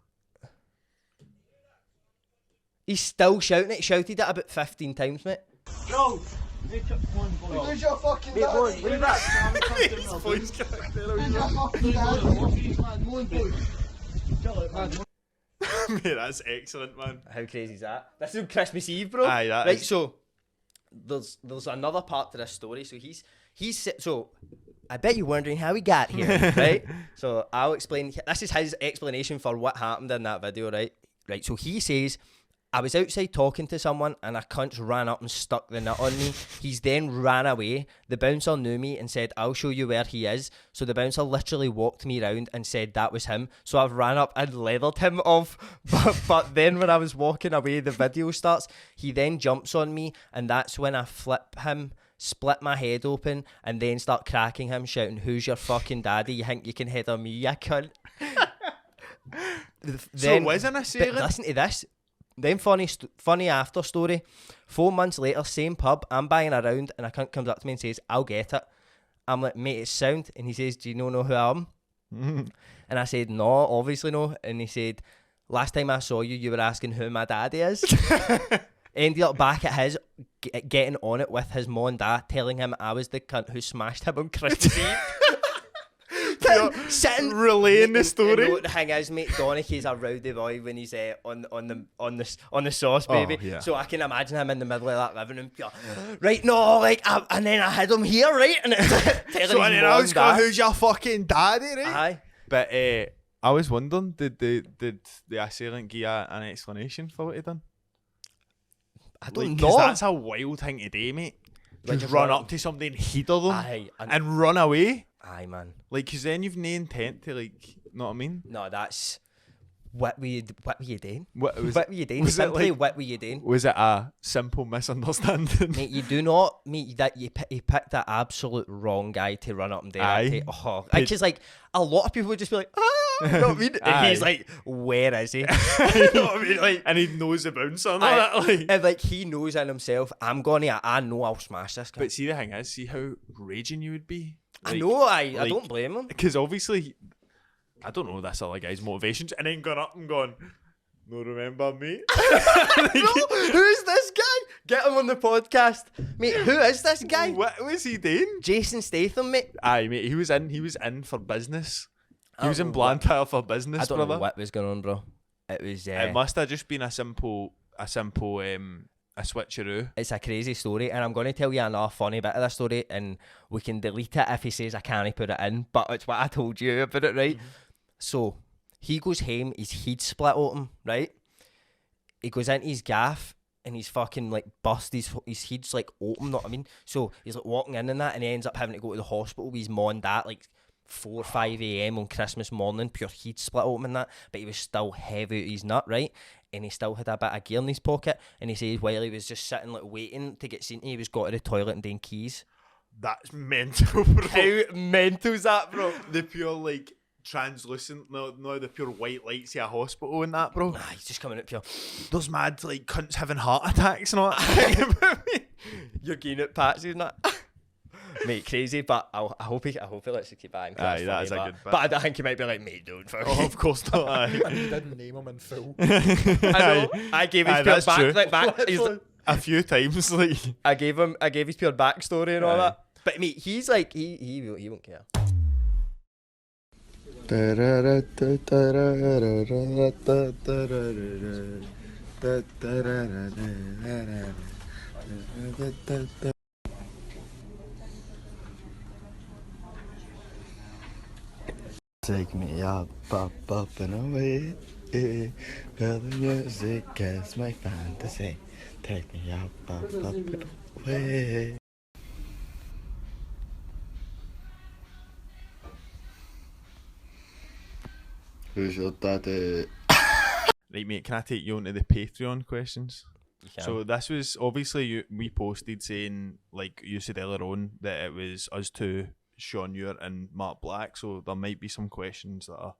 He's still shouting it. Shouted it about 15 times, mate. Go! Make up one boy. Who's your fucking daddy? Leave that. His voice cracked there. Who's your fucking daddy? Mate, that's excellent, man. How crazy is that? That's on Christmas Eve, bro. Aye, that right, is. so there's another part to this story. So he's so I bet you're wondering how we got here, right? So I'll explain. This is his explanation for what happened in that video, right? Right. So he says, I was outside talking to someone and a cunt ran up and stuck the nut on me. He's then ran away. The bouncer knew me and said, I'll show you where he is. So the bouncer literally walked me around and said that was him. So I ran up and leathered him off. But then when I was walking away, the video starts. He then jumps on me and that's when I flip him, split my head open and then start cracking him, shouting, who's your fucking daddy? You think you can head on me, you cunt? So it wasn't a But sailing? listen to this. Then funny after story. 4 months later, same pub, I'm buying around and a cunt comes up to me and says, I'll get it. I'm like, mate, it's sound. And he says, do you know who I am? And I said, no, obviously no. And he said, last time I saw you, you were asking who my daddy is. Ended up back at his, getting on it with his mom and dad, telling him I was the cunt who smashed him on Christmas Eve. Sitting relaying the story. And the thing is, mate, Donaghy's a rowdy boy when he's on the sauce, baby. Oh, yeah. So I can imagine him in the middle of that living room. Right, no, like, and then I had him here, right? And telling So his and then I mum was and going, dad. who's your fucking daddy, right? Aye. But I was wondering, did the assailant give an explanation for what he done? I don't Like, know. 'cause that's a wild thing to do, mate. Like, Just just run run- up to somebody and heater them Aye. and run away. Aye, man. Like, 'cause then you've no intent to, like, know what I mean? No, that's... What were you doing? What was What were you doing? was it Simply, like- what were you doing? Was it a simple misunderstanding? Mate, you do not, mate, that you picked the absolute wrong guy to run up and do Aye. that. Because, like, a lot of people would just be like, ah, you know what I mean? And he's Aye. like, where is he? You know what I mean? Like, And he knows the bouncer and all Aye. that, like. and, like, he knows in himself, I know I'll smash this guy. But see, the thing is, see how raging you would be? I know, I like- don't blame him. Because obviously, I don't know this other guy's motivations, and then going up and going, no, remember me? Who's this guy? Get him on the podcast. Mate, who is this guy? What was he doing? Jason Statham, mate. Aye, mate, he was in for business. He I was don't in know what- Blantyre for business, I don't brother. know what was going on, bro. It was... It must have just been a simple a switcheroo. It's a crazy story, and I'm going to tell you another funny bit of the story, and we can delete it if he says I can't put it in, but it's what I told you about it, right? So, he goes home, his head split open, right? He goes into his gaff, and he's fucking, like, bust, his head's, like, open, know what I mean? So, he's, like, walking in and that, and he ends up having to go to the hospital with his mom and dad, like, 4 or 5 a.m. on Christmas morning, pure head split open and that, but he was still heavy out his nut, right? And he still had a bit of gear in his pocket, and he says while he was just sitting, like, waiting to get seen to, he was got to the toilet and doing keys. That's mental, bro. How mental is that, bro? The pure, like, translucent, no, the pure white lights of a hospital and that, bro. Nah, he's just coming out pure. Those mad, like, cunts having heart attacks and all that. You're getting it, Patsy, and that. Mate, crazy, but I hope he lets you keep buying. Aye, that is a good bit. But I think he might be like, mate, don't fuck Oh, of course not. Aye. And he didn't name him in full. I know. I gave his Aye, pure that's true. back. He's like, A few times, like. I gave his pure backstory and all Aye. that. But mate, he's like, he won't care. Take me up, up, up and away. Feel the music as my fantasy. Take me up, up, up and away. Who's your daddy? Right, mate, can I take you on to the Patreon questions? You can. So this was, obviously, we posted saying, like you said earlier on, that it was us two, Sean Ure and Mark Black, so there might be some questions that are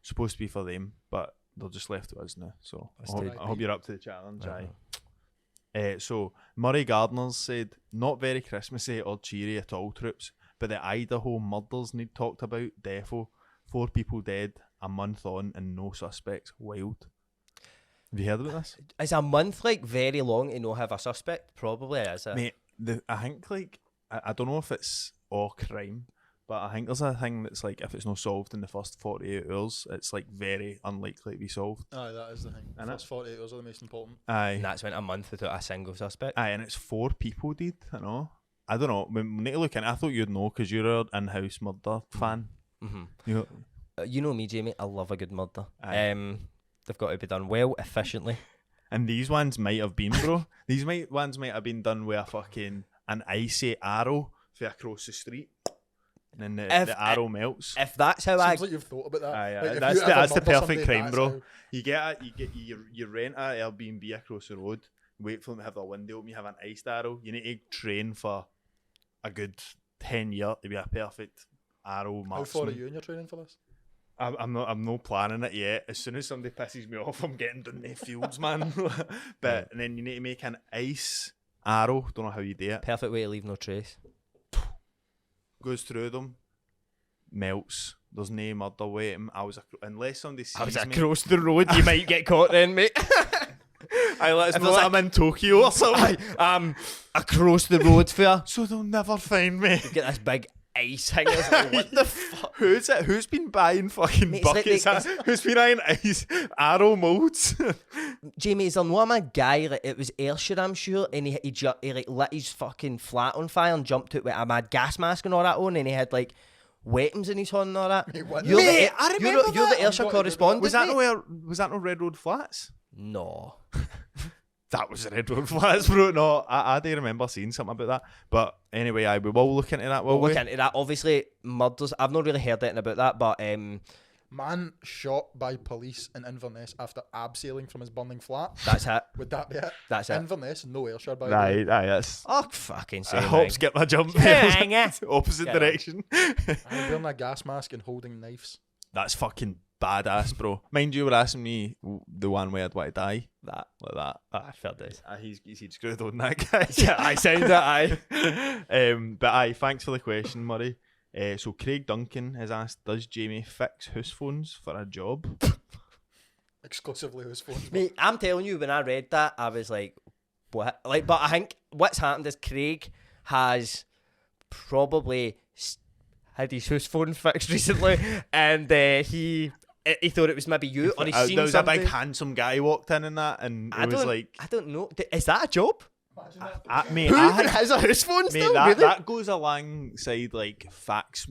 supposed to be for them, but they're just left to us now, so I hope you're up to the challenge. Aye. So Murray Gardner's said, not very Christmassy or cheery at all, troops, but the Idaho murders need talked about, defo, 4 people dead, a month on and no suspects, wild. Have you heard about this? Is a month like very long to not have a suspect? Probably is it. Mate, I think, like, I don't know if it's all crime, but I think there's a thing that's like, if it's not solved in the first 48 hours, it's like very unlikely to be solved. Aye, that is the thing. And First 48 hours are the most important. Aye. And that's went a month without a single suspect. Aye, and it's 4 people did, I know. I don't know. We need to look in. I thought you'd know because you're an in-house murder fan. You know me, Jamie. I love a good murder. Aye. They've got to be done well, efficiently. And these ones might have been, bro. Ones might have been done with a fucking an icy arrow for across the street, and then the arrow melts. If that's how Seems like you've thought about that. Aye, Like, if that's you ever the murder perfect somebody, crime, that's bro. how- You rent a Airbnb across the road. Wait for them to have their window open. You have an iced arrow. You need to train for a good 10 years to be a perfect arrow marksman. How far are you in your training for this? I'm not planning it yet. As soon as somebody pisses me off, I'm getting down the fields, man. But and then you need to make an ice arrow. Don't know how you do it. Perfect way to leave no trace. Goes through them, melts. There's no murder waiting. Unless somebody sees me. Across the road, you might get caught then, mate. I let us If know there's I'm in Tokyo or something. Across the road for So they'll never find me. get this big ice hanger. It's like, what the fuck? Who's it? Who's been buying fucking Mate, it's like buckets? they- Who's been buying ice arrow molds? Jamie, is there not a guy, like, it was Ayrshire, I'm sure, and he like lit his fucking flat on fire and jumped out with a mad gas mask and all that on, and he had like weapons in his hand and all that. Mate, what? You're the- Mate, I remember you're the that. Ayrshire correspondent. was that mate? no Red Road Flats? No. That was Red Road Flats, bro. No, I do remember seeing something about that. But anyway, we will look into that. We'll look into that. Obviously, murders. I've not really heard anything about that, but Man shot by police in Inverness after abseiling from his burning flat. that's it. Would that be it? That's it. Inverness, no Ayrshire, by the way. Right, that's. Oh, fucking I say hope skip my jump. Yeah. Opposite Get on. direction. I'm wearing a gas mask and holding knives. That's fucking badass, bro. Mind you were asking me the one way I'd want to die. that. Like that. Ah, fair days. He's screwed on that guy. Yeah, I sound that. Aye. But aye, thanks for the question, Murray. So Craig Duncan has asked, does Jamie fix house phones for a job? Exclusively his phones. Mate, I'm telling you, when I read that, I was like, what? Like, but I think what's happened is Craig has probably had his house phone fixed recently, and he thought it was maybe you, or he's seen There was somebody. a big handsome guy walked in and that, and it was like, I don't know. Is that a job? mate, Who I even think- has a house phone Mate, still? that, really? that goes alongside like fax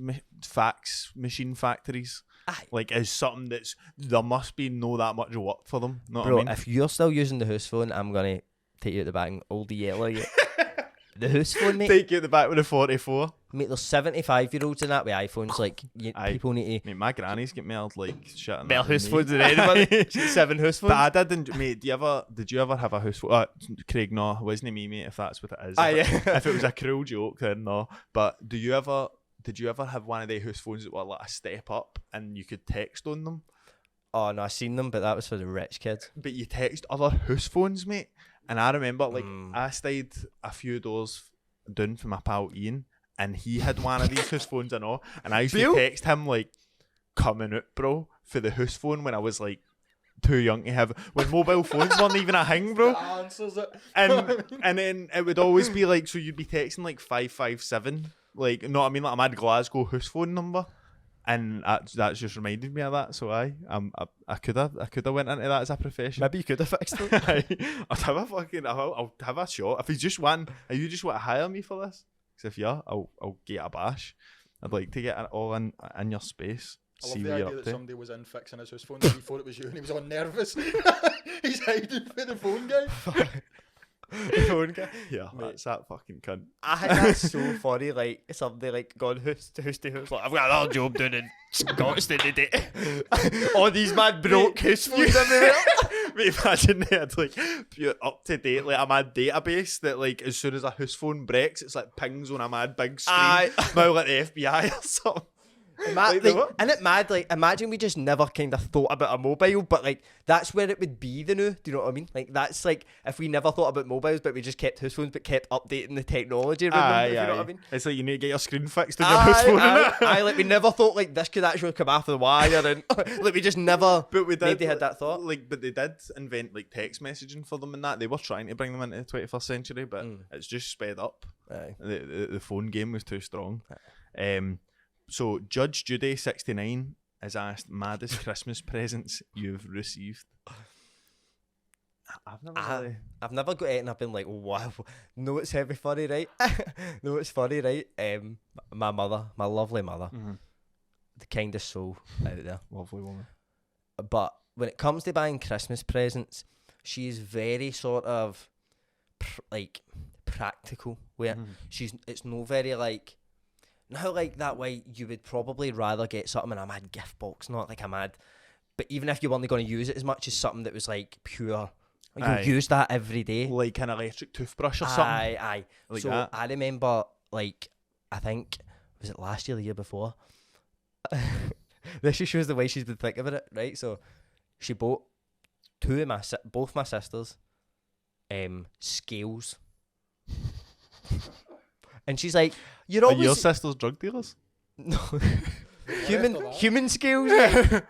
machine factories. Aye. Like, is something there must be no that much work for them. Know Bro, what I mean? if you're still using the house phone, I'm gonna take you at the back and oldie yell at you. The house phone, mate. Take you at the back with a 44. Mate, there's 75-year-olds in that with iPhones. Like, Aye. people need to. Mate, my granny's get mailed like shit. on Better that house than phones me. than anybody. She's 7 house phones. But I didn't, mate. Did you ever have a house phone? Craig, no, it wasn't me, mate. If that's what it is. Aye, if, it, yeah. if it was a cruel joke, then no. But did you ever have one of the house phones that were like a step up and you could text on them? Oh, no, I seen them, but that was for the rich kids. But you text other house phones, mate. And I remember, like, I stayed a few doors down from my pal Ian, and he had one of these house phones and all. And I used Bill? to text him, like, coming out, bro, for the house phone when I was, like, too young to have. When mobile phones weren't even a thing, bro. That answers it. And then it would always be, like, so you'd be texting, like, 557. Like, know what I mean? Like, a mad Glasgow house phone number. And that's just reminded me of that. So I could have went into that as a profession. Maybe you could have fixed it. I'll have a shot. If you just want to hire me for this, because if yeah, I'll get a bash. I'd like to get it all in your space. I love See the what you're idea up that to. somebody was in fixing his house phone and he thought it was you and he was all nervous. He's hiding for the phone guy. Phone guy. Yeah, that's that fucking cunt. I think that's so funny. Like, somebody like gone house to house. Like, I've got another job doing in Scotland today. All these mad broke house phones everywhere. Mate, imagine they had like pure up to date, like a mad database that like as soon as a house phone breaks, it's like pings on a mad big screen. Aye. Now like the FBI or something. Like, isn't it mad? Like, imagine we just never kind of thought about a mobile, but like that's where it would be the new. Do you know what I mean? Like, that's like if we never thought about mobiles, but we just kept house phones, but kept updating the technology around them. If you know what I mean? It's like you need to get your screen fixed on your house phone. Aye, like we never thought like this could actually come off the wire, and like we just never. But we did. Maybe had that thought. Like, but they did invent like text messaging for them and that. They were trying to bring them into the 21st century, but it's just sped up. Aye. The phone game was too strong. So Judge Judy 69 has asked maddest Christmas presents you've received. I've never got it and I've been like, wow, no, it's heavy funny, right? No, it's funny, right? My mother, my lovely mother, the kindest soul out there. Lovely woman. But when it comes to buying Christmas presents, she's very sort of like practical. Where it's no very like, now like that way you would probably rather get something in a mad gift box, not like a mad. But even if you weren't going to use it as much as something that was like pure, like you use that every day, like an electric toothbrush or something. Aye. Like so that. I remember, like, I think was it last year, the year before. This just shows the way she's been thinking about it, right? So she bought both my sisters, scales, and she's like, "You're always your sisters drug dealers." No, human scales. Right?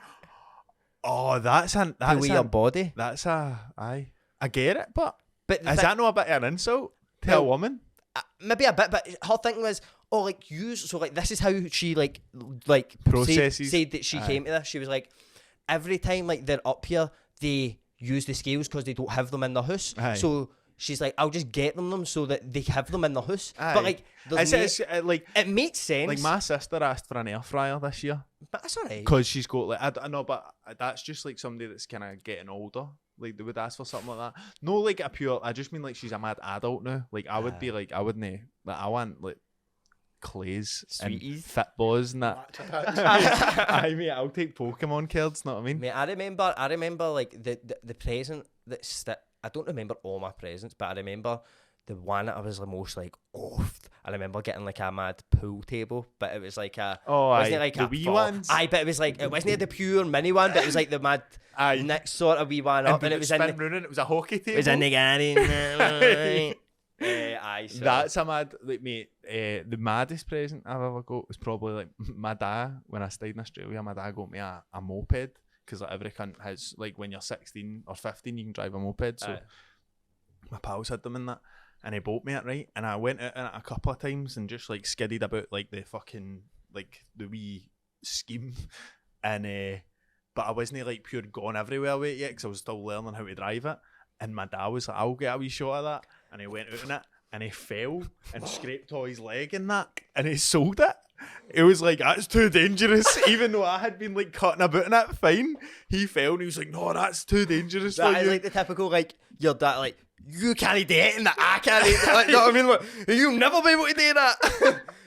Oh, that's to weigh your body. That's aye. I get it, but But is that not a bit of an insult to a woman? Maybe a bit, but her thinking was, oh, like use. So like this is how she like Processes. said that she came to this. She was like, every time like they're up here, they use the scales because they don't have them in the house. Aye. So she's like, I'll just get them so that they have them in the house. Aye. But like, like it makes sense. like my sister asked for an air fryer this year but that's alright. because she's got like I know, but that's just like somebody that's kind of getting older. Like they would ask for something like that. No, like a pure. I just mean like she's a mad adult now. Like I would be like, I wouldn't. Like I want like clays Sweeties. and fit balls and that. I mean, I'll take Pokemon cards. Know what I mean? Mate, I remember like the present I don't remember all my presents, but I remember the one that I was the most like off. I remember getting like a mad pool table, but it was like wasn't it like the a wee full, ones. but it was like it wasn't the pure mini one, but it was like the mad next sort of wee one up, and it was in it was a hockey table. it was in the garden. So. That's a mad, like, mate, the maddest present I've ever got was probably like my dad. When I stayed in Australia, my dad got me a moped, because like every cunt has, like, when you're 16 or 15 you can drive a moped, so my pals had them in that, and he bought me it, right, and I went out in it a couple of times and just like skidded about like the fucking, like the wee scheme, and but I wasn't like pure gone everywhere with it yet because I was still learning how to drive it. And my dad was like, I'll get a wee shot of that. And he went out in it and he fell and scraped all his leg in that. And he sold it. It was like, that's too dangerous. Even though I had been like cutting about in it, fine. He fell and he was like, no, that's too dangerous for That is you. like the typical, like, your dad, like, you can't do it and I can't do it. Like, you know what I mean? Like, you'll never be able to do that.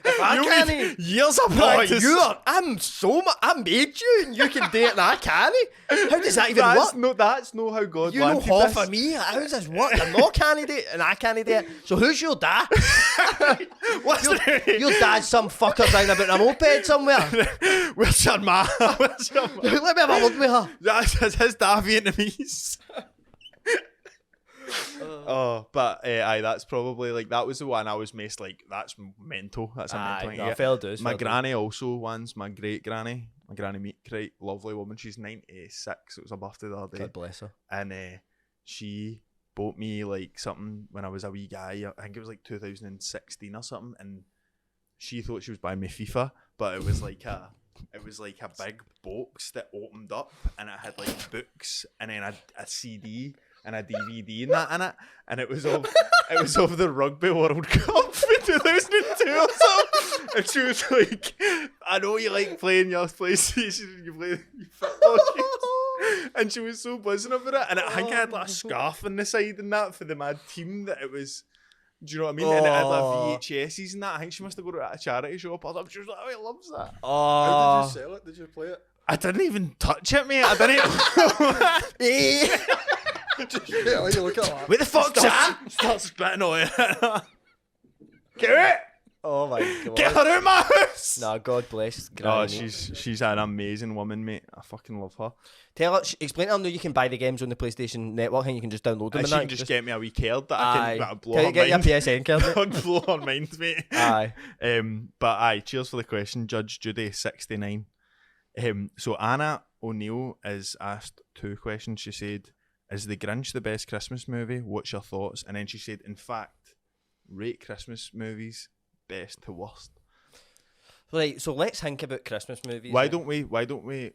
If I can't. Years of Oh, practice. I made you and you can do it and I can't. How does that even work? That's not how God You know wanted half this. of me. How does this work? You're not canny do it and I can't do it. So who's your dad? Your dad's some fucker driving about in a moped somewhere. Where's your ma? Where's your ma? Let me have a word with her. That's his dad Vietnamese. Oh, but aye, that's probably like, that was the one I was most like, that's mental. That's a mental thing. fair dues. My granny also once, my great granny, my granny meat crate, lovely woman. She's 96. It was her birthday the other day. God bless her. And she bought me like something when I was a wee guy. I think it was like 2016 or something. And she thought she was buying me FIFA, but it was like a big box that opened up and it had like books and then a CD and a DVD and that in it, and it was of the Rugby World Cup for 2002 or something. And she was like, I know you like playing your PlayStation and you play your football games. And she was so buzzing about it, and I think I had like a scarf on the side and that for the mad team that it was. Do you know what I mean? And it had like VHSs and that. I think she must have got it at a charity shop or something. She was like, oh, he loves that. How did you sell it? Did you play it? I didn't even touch it, mate. I didn't. Yeah, you look at that. Where the fuck's Sam? Start spitting on it. Get it! Oh my god. Get her out of my house! Nah, God bless. Oh, Granny. she's an amazing woman, mate. I fucking love her. Tell her, explain to her now you can buy the games on the PlayStation Network and you can just download them. And she can just get me a wee card that I can that'll blow her get mind. your PSN card. That'll blow her mind, mate. Aye. But aye, cheers for the question, Judge Judy 69. So Anna O'Neill is asked 2 questions. She said, is The Grinch the best Christmas movie? What's your thoughts? And then she said, in fact, rate Christmas movies best to worst. Right, so let's think about Christmas movies. Why don't we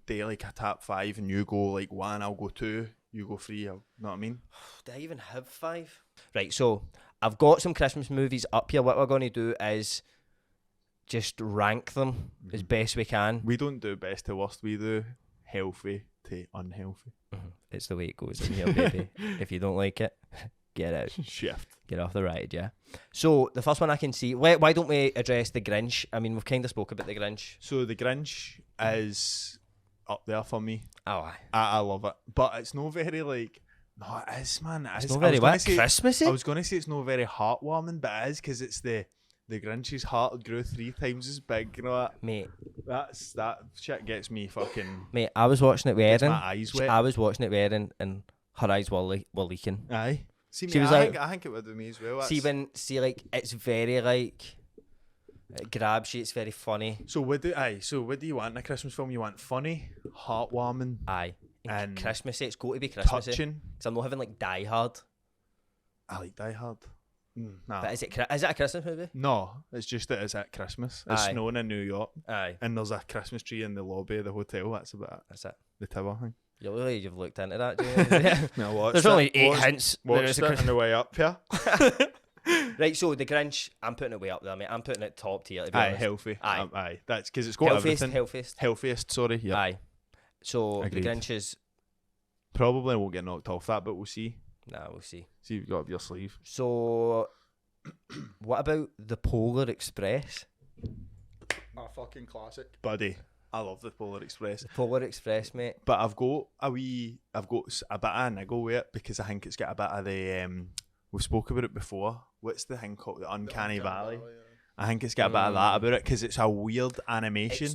do like a top 5 and you go like 1, I'll go 2, you go free. You know what I mean? Do I even have 5? Right, so I've got some Christmas movies up here. What we're going to do is just rank them as best we can. We don't do best to worst. We do healthy to unhealthy. It's the way it goes in here, baby. If you don't like it, get out. Shift. Get off the ride, yeah. So the first one I can see. Why don't we address the Grinch? I mean, we've kind of spoke about the Grinch. So the Grinch is up there for me. Oh, aye. I love it, but it's not very like. No, it is, man. It's not very what? Christmassy? I was going to say it's not very heartwarming, but it is because it's the Grinch's heart grew 3 times as big. You know that, mate? That shit gets me fucking. Mate, I was watching it with Gets Erin. my eyes wet. I was watching it with Erin, and her eyes were leaking. Aye. See, She mate, was I like- think it would with me as well. Like it's very like it grabs you. It's very funny. So what do you want in a Christmas film? You want funny, heartwarming, Aye. and Christmassy. It's got to be Christmassy. touching. Because I'm not having like Die Hard. I like Die Hard. Nah. But is it a Christmas movie? No, it's just that it's at Christmas. It's Aye. snowing in New York, Aye. and there's a Christmas tree in the lobby of the hotel. That's about it. That's it. The tower thing. You've looked into that, do you? Yeah. I watched There's it. only 8 Watched- hints. There Watched is it a on the way up here. Right, so the Grinch, I'm putting it way up there, mate. I'm putting it top tier, to be Aye, honest. healthy. Aye. Aye. That's because it's got everything. Healthiest. Sorry. Yeah. Aye. So Agreed. the Grinch is... Probably won't get knocked off that, but we'll see. Nah, we'll see. See, you've got up your sleeve. So, what about the Polar Express? A fucking classic. Buddy, I love the Polar Express. The Polar Express, mate. But I've got a bit of niggle with it because I think it's got a bit of the we've spoke about it before. What's the thing called? The Uncanny Valley. I think it's got a bit of that about it because it's a weird animation.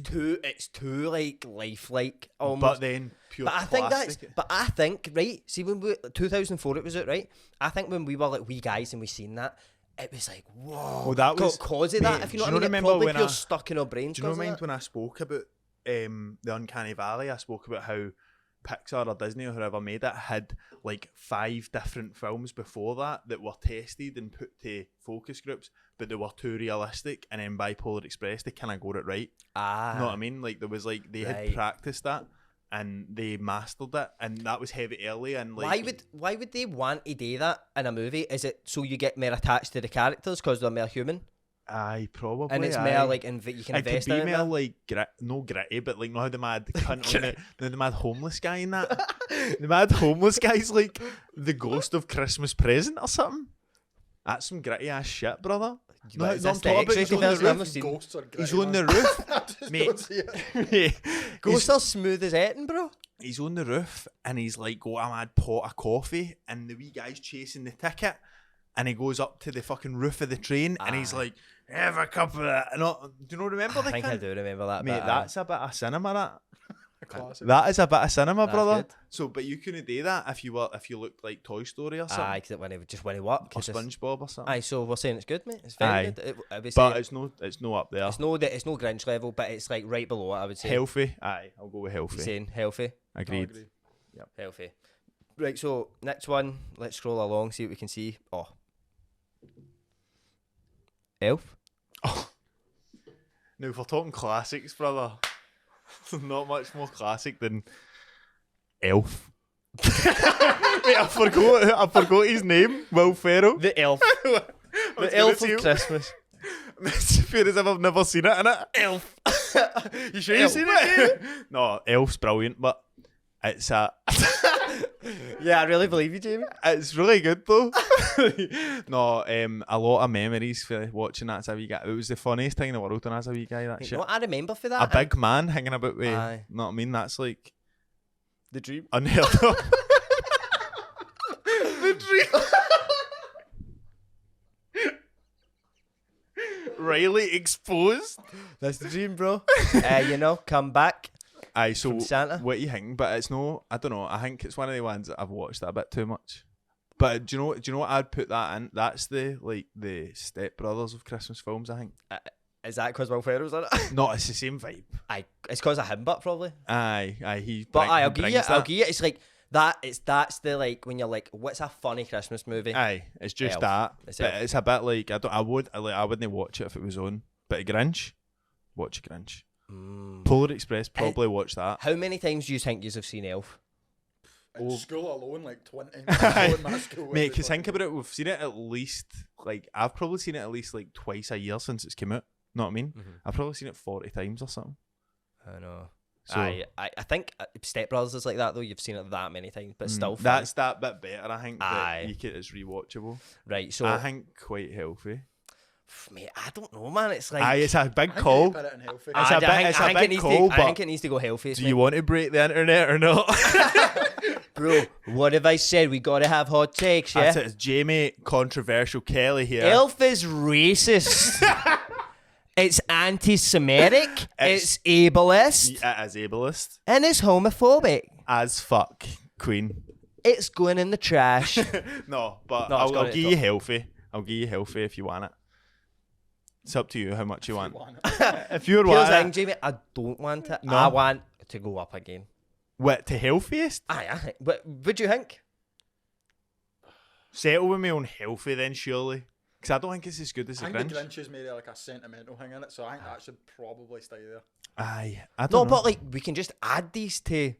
It's too like lifelike almost. But then pure But I think plastic. I think right. See, when 2004 it was out, right? I think when we were like wee guys and we seen that, it was like whoa. Well, that was cause of that. mate, If you know do what I you mean, remember it probably when feels stuck in our brains. Do you know cause of mind that. when I spoke about the Uncanny Valley? I spoke about how Pixar or Disney or whoever made it had like 5 different films before that were tested and put to focus groups, but they were too realistic. And then by Polar Express, they kind of got it right. You know what I mean? Like there was like they had practiced that and they mastered it, and that was heavy early. And like, why would they want to do that in a movie? Is it so you get more attached to the characters because they're more human? Aye, probably. And it's more like you can it could invest be in it. more like no gritty, but like know how the mad cunt on the mad homeless guy in that. The mad homeless guy's like the ghost of Christmas Present or something. That's some gritty ass shit, brother. No, Is no, this I'm the talking about X-rated he's on the version? I've roof. never seen. Ghosts are great. He's on the roof, Just mate. don't see it. Ghosts are smooth as Edinburgh. He's on the roof and he's like got a mad pot of coffee, and the wee guy's chasing the ticket, and he goes up to the fucking roof of the train and he's like, "Have a cup of that." And do you know? Remember the I think I cunt? do remember that. Mate, bit, that's a bit of cinema. That. A classic. That is a bit of cinema, That's brother. good. So, but you couldn't do that if you looked like Toy Story or something, aye, because when it worked. or SpongeBob or something. Aye, so we're saying it's good, mate. It's very Aye. good. I would But say it's no up there. it's no Grinch level, but it's like right below it. I would say. Healthy. Aye, I'll go with You're healthy. saying healthy, Agreed. healthy. Right, so next one. Let's scroll along, see what we can see. Oh, Elf. Now, if we're talking classics, brother, there's not much more classic than Elf. Wait, I forgot his name. Will Ferrell. The Elf. The The Elf of Christmas. It's fair as if I've never seen it, innit? Elf. You sure you've seen it? No, Elf's brilliant, but it's Yeah, I really believe you, Jamie. it's really good though. No, a lot of memories for watching that as a wee guy. It was the funniest thing in the world when I was a wee guy. That You shit. know what I remember for A that? big man hanging about with. Aye. Know what I mean? That's like The dream. unheard of. The dream. Reilly exposed. That's the dream, bro. Come back. Aye, so From Santa. what you think? But it's no, I don't know. I think it's one of the ones that I've watched that a bit too much. But do you know what I'd put that in? That's the Step Brothers of Christmas films. I think. Is that because Will Ferrell's in it? No, it's the same vibe. Aye, it's because of him, but probably. Aye, he. But he I'll give you. brings I'll that. give you. It's like that. That's the like when you're like, what's a funny Christmas movie? Aye, it's just Elf. that. It's But Elf. it's a bit like I wouldn't watch it if it was on. But Grinch, watch Grinch. Polar Express, probably watch that. How many times do you think you have seen Elf? In school alone, like 20. In my school, Mate, because think about it, we've seen it at least, like, I've probably seen it at least, like, twice a year since it's come out. Know what I mean? I've probably seen it 40 times or something. I know. So, I think Step Brothers is like that though. You've seen it that many times, but still fun. that's that bit better, I think. Aye. It's rewatchable. Right, so I think quite healthy. mate, I don't know, man. It's like Aye, it's a big I think call. you put it in healthy. It's a bit- it's a big call, I but think it needs to go healthy. Do you want to break the internet or not? Bro, what have I said? We gotta have hot takes, yeah? That's it. It's Jamie Controversial Kelly here. Elf is racist. It's anti-Semitic. It's ableist. It is ableist. And it's homophobic. As fuck, Queen. It's going in the trash. No, but No, it's I'll got give it. you healthy. I'll give you healthy if you want it. It's up to you how much you want. If you're Here's the thing, wanting Jamie. I don't want it. No. I want to go up again. what to healthiest? Aye. What do you think? Settle with me on healthy then, surely. Because I don't think it's as good as the I think the Grinch. Grinch is maybe like a sentimental thing in it, so I think that should probably stay there. Aye, I No, don't know. but like we can just add these to.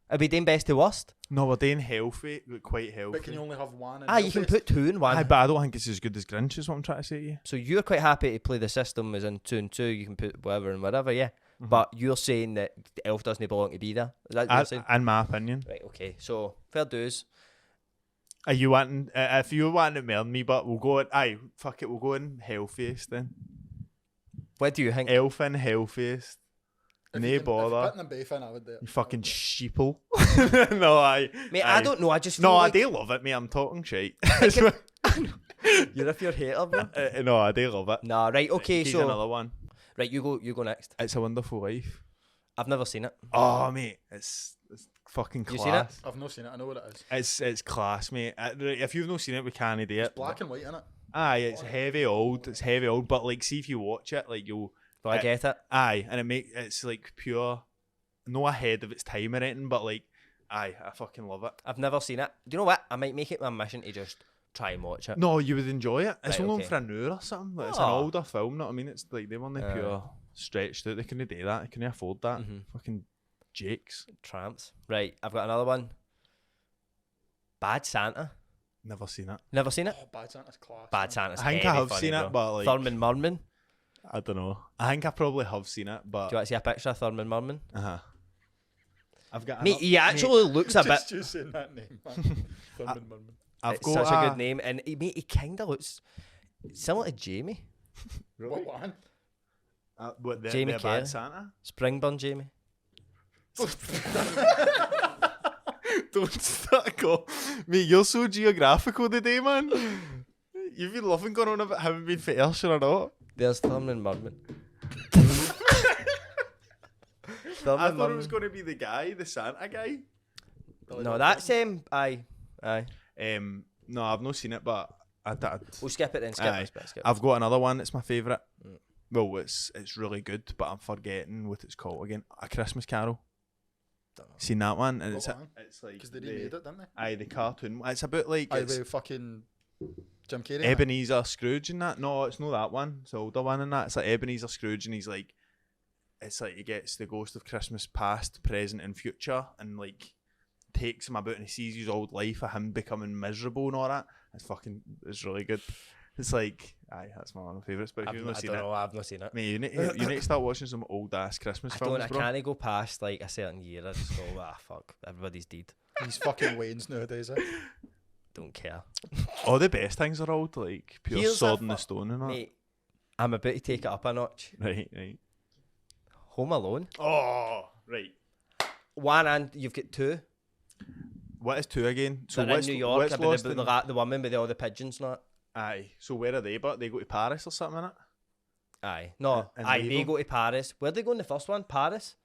Are we doing best to worst? No, we're doing healthy, quite healthy. But can you only have one? In You can healthy? put 2 in 1. Aye, but I don't think it's as good as Grinch is what I'm trying to say to you. So you're quite happy to play the system as in 2 and 2. You can put whatever and whatever, yeah. But you're saying that the elf doesn't belong to be there. Is that what you're saying? In my opinion. Right. Okay. So fair dues. Are you wanting, if you're wanting to meld me, but we'll go in, fuck it, we'll go in healthiest then. What do you think? Elf in healthiest. If No you can- bother. If you're putting them both in, I would do it. You fucking sheeple. No, Mate, aye. I don't know. I just No, feel I like do love it, mate. I'm talking shit. you're a pure hater, bro. No, I do love it. Nah. Right. Okay. Here's So another one. right. You go next. It's a Wonderful Life. I've never seen it. Oh, mate, it's fucking class. You seen it? I've not seen it. I know what it is. It's class, mate. If you've not seen it, we can't do it. Black and white in it. Aye, it's heavy old. It's heavy old, but like, see if you watch it, like you'll. Do I get it? Aye, and it's like pure, no ahead of its time or anything, but like, aye, I fucking love it. I've never seen it. Do you know what? I might make it my mission to just try and watch it. No, you would enjoy it. It's Right, only on okay. for an hour or something. Like, it's an Oh. older film, know what I mean? It's like they want the pure stretched out. They couldn't do that. They couldn't afford that. Fucking jakes. Tramps. Right. I've got another one. Bad Santa. Never seen it. Never seen it. Oh, Bad Santa's class. Bad Santa's I think I heavy have funny, seen it, bro. but, like- Thurman Merman. I don't know. I think I probably have seen it, but Do you want to see a picture of Thurman Merman? I've got. Mate, he actually looks a bit. Just saying that name, man. Thurman Munman. I've It's got such a good name, and he kind of looks similar to Jamie. What one? What, the Jamie Bad Kerr. Santa? Springburn Jamie. Don't start go. Mate, you're so geographical today, man. You've been loving going on about having been for Ayrshire or not. There's Thurman Merman. I thought it was going to be the guy, the Santa guy. No, that's aye. No, I've not seen it, but We'll skip it then. Skip. I've got another one. It's my favourite. Well, it's really good, but I'm forgetting what it's called again. A Christmas Carol. Seen that one? And it's like Because they remade it, didn't they? Aye, the cartoon. It's about like Aye, it's with fucking Jim Carrey. Ebenezer Scrooge and that. No, it's not that one. It's the older one and that. It's like Ebenezer Scrooge and he's like, it's like he gets the ghost of Christmas past, present and future and like takes him about and he sees his old life of him becoming miserable and all that. It's really good. It's like, aye, that's one of my favourites. But if you've not seen it, I've not seen it. mate, you need to start watching some old ass Christmas films, I bro. can't go past like a certain year. I just go, fuck, everybody's dead. These fucking Waynes nowadays, eh? Don't care. All the best things are old, like pure Here's Sword a in the Stone and all. Mate, I'm about to take it up a notch. Right. Home Alone. Oh, right. One and you've got 2. What is 2 again? So They're in what's New York. what's About lost the, in- the woman with all the pigeons and that. Aye. So where are they? But they go to Paris or something, innit? Aye. No. And Aye, leave they them? go to Paris. Where'd they go in the first one? Paris?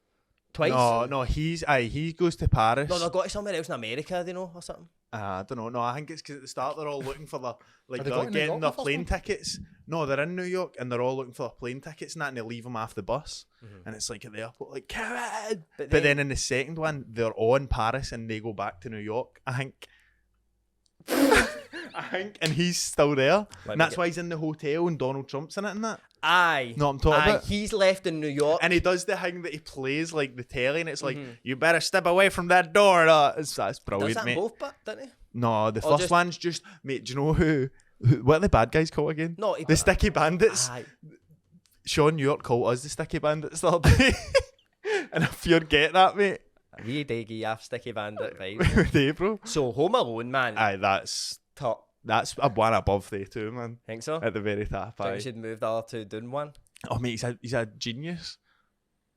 Twice? No. He goes to Paris. No, they go to somewhere else in America, they know, or something. I don't know. No, I think it's because at the start they're all looking for the Are like they they're going to New getting York their the first plane one? tickets. No, they're in New York and they're all looking for their plane tickets and that, and they leave them off the bus. And it's like at the airport, like come on. But then in the second one, they're all in Paris and they go back to New York. I think. And he's still there. And that's why he's in the hotel and Donald Trump's in it and that. Aye. No, I'm talking about. He's left in New York. And he does the thing that he plays like the telly, and it's like, you better step away from that door. That's Does brilliant, that mate. in both, doesn't he? No, the Or first just- one's just, mate, do you know who what are the bad guys called again? No, The Sticky Bandits. Aye. Sean York called us the Sticky Bandits the other day. And if you're getting that, mate, We dig Gaff Sticky Bandit vibes. day, bro. So Home Alone, man. Aye, that's a one above they two, man. Think so? At the very top. Think Aye. we should move the other two down one. Oh, mate, he's a genius.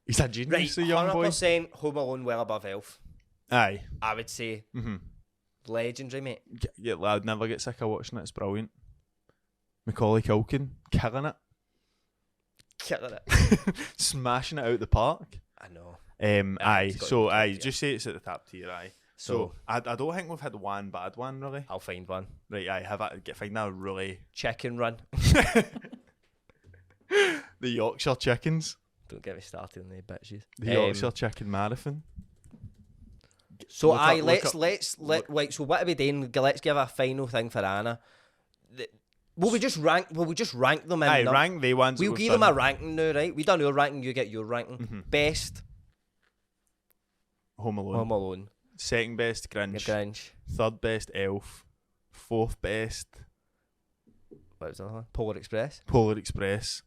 He's a genius, Right, the young boy. 100% Home Alone well above Elf. Aye. I would say legendary, mate. Yeah, I'd never get sick of watching it. It's brilliant. Macaulay Culkin, killing it. Killing it. Smashing it out the park. I know. Aye, it's gotta so be top aye, tier. just say it's at the top tier, aye. So I don't think we've had one bad one, really. I'll find one. Right, aye, find that really... Chicken Run. The Yorkshire Chickens. Don't get me started on the bitches. The Yorkshire Chicken Marathon. So Look aye, up- let's like. So what are we doing? Let's give a final thing for Anna. Will we just rank? Will we just rank them? In Aye, rank the ones that We'll we've give them a done. ranking now, right? We done your ranking. You get your ranking. Best Home Alone. Home Alone. Second best, Your Grinch. Grinch. Third best, Elf. Fourth best, What was the other one? Polar Express. Polar Express.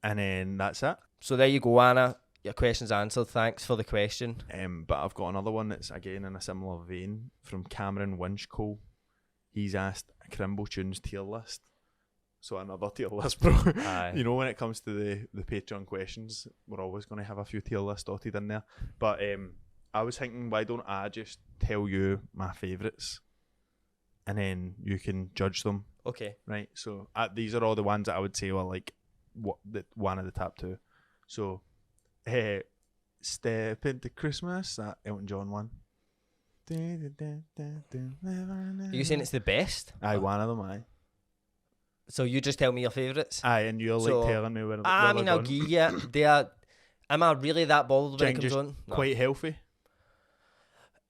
And then that's it. So there you go, Anna. Your question's answered. Thanks for the question. But I've got another one that's again in a similar vein from Cameron Winchcole. He's asked a Crimble Tunes tier list. So another tier list, bro. Aye. You know, when it comes to the Patreon questions, we're always going to have a few tier lists dotted in there. But I was thinking, why don't I just tell you my favourites, and then you can judge them, Okay. right? So these are all the ones that I would say were like one of the top two. So, Step Into Christmas, that Elton John one. Are you saying it's the best? Aye, one of them, aye. So you just tell me your favourites. Aye, and you're So, like telling me when I mean, I'll give you. They are. Am I really that bothered when it Think comes just on? No. quite healthy.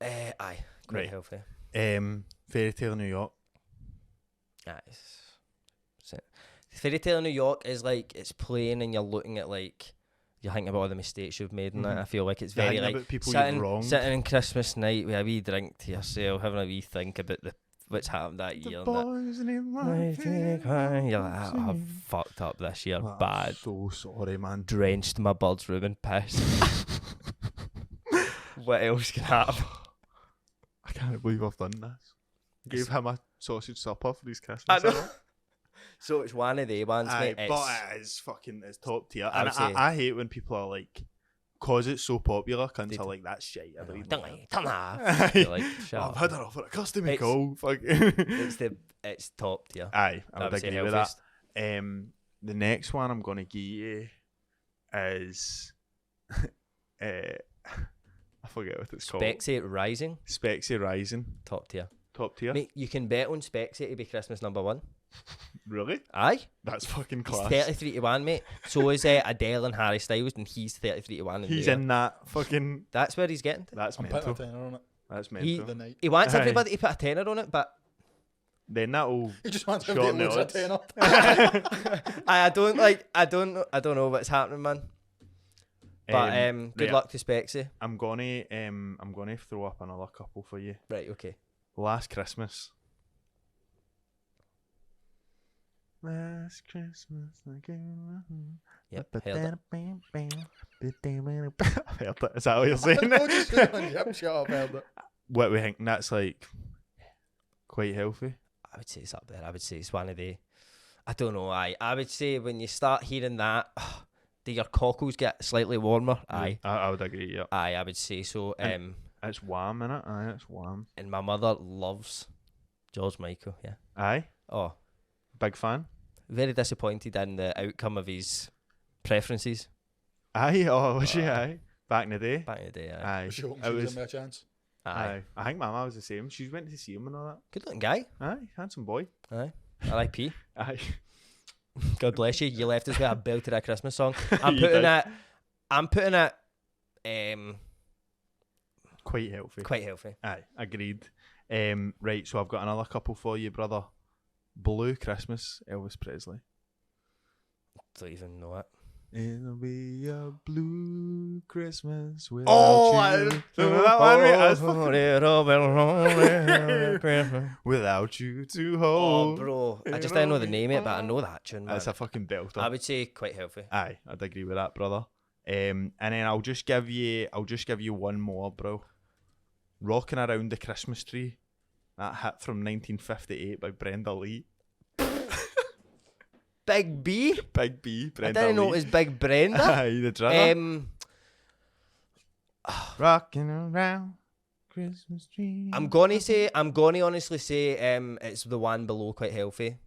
Aye, quite Right. healthy. Fairy Tale New York. Aye. Fairy Tale in New York is like it's playing and you're looking at like you're thinking about all the mistakes you've made in it. I feel like it's You're very thinking like about people you've wronged. sitting on Christmas night with a wee drink to yourself, having a wee think about what's happened that year. And that. Boys in my You're like, "Ah, I've fucked up this year, Oh, bad. So sorry, man. Drenched my bird's room in piss. What else can happen? I can't believe I've done this. Gave him a sausage supper for his I Christmas. know. So it's one of the ones, Aye, mate. but it is fucking, it's top tier. I And would say- I hate when people are like, cause it's so popular, cunts are like, that's shite. I believe Don't that. lie, turn off. Aye. You're like, shut I've up. had enough of it. Customer It's- call. Fuck. It's top tier. Aye, I would say agree with that. healthiest. The next one I'm gonna give you is, I forget what it's called. Spexy Rising, Spexy Rising, top tier. top tier. Mate, you can bet on Spexy to be Christmas number one. Really? Aye. That's fucking He's class. 33 to 1, mate. So is Adele and Harry Styles, and he's 33 to 1. He's in that fucking. That's where he's getting to. That's I'm putting a mental. tenner on it. That's He, mental. The night. he wants Aye. everybody to put a tenner on it, but Then that'll. He just wants Shorten everybody the to lose a odds. tenner. I don't know what's happening, man. But good right, luck to Spexy. I'm gonna throw up another couple for you. Right, okay. Last Christmas. Last Christmas, I gave you Yep, heard it. I've heard it. Is that what you're saying? No, just yep, shut up, held it. What we think that's like quite healthy. I would say it's up there. I would say it's one of the. I don't know. I would say when you start hearing that, do your cockles get slightly warmer? Aye. I would agree. Yeah, Aye, I would say so. it's warm, innit? Aye, it's warm. And my mother loves George Michael. Yeah. Aye, Oh, big fan. very disappointed in the outcome of his preferences Aye, oh, was she? Aye, back in the day. back in the day. Aye. Aye, Was she hoping it she was was. in by a chance? Aye. I think my mum was the same. She went to see him and all Good looking guy. that. Aye, handsome boy. Aye. R.I.P. Aye. God bless you. You left us with a belted a Christmas song. You did. I'm putting it. Quite healthy. Quite healthy. Aye, agreed. Right, so I've got another couple for you, brother. Blue Christmas, Elvis Presley. Don't even know it. It'll be a blue Christmas without Oh, you. Remember that one, mate? That's fucking- Without you to Oh, hold. bro. I just didn't know the name of it, but I know that tune, man. That's a fucking belter. I would say quite healthy. Aye, I'd agree with that, brother. And then I'll just give you one more, bro. Rocking Around the Christmas Tree. That hit from 1958 by Brenda Lee. Big B? Big B, I Brenda didn't know it Lee. was Big Brenda. Aye, the drummer. Um, Rocking around Christmas tree. I'm gonna honestly say it's the one below Quite Healthy.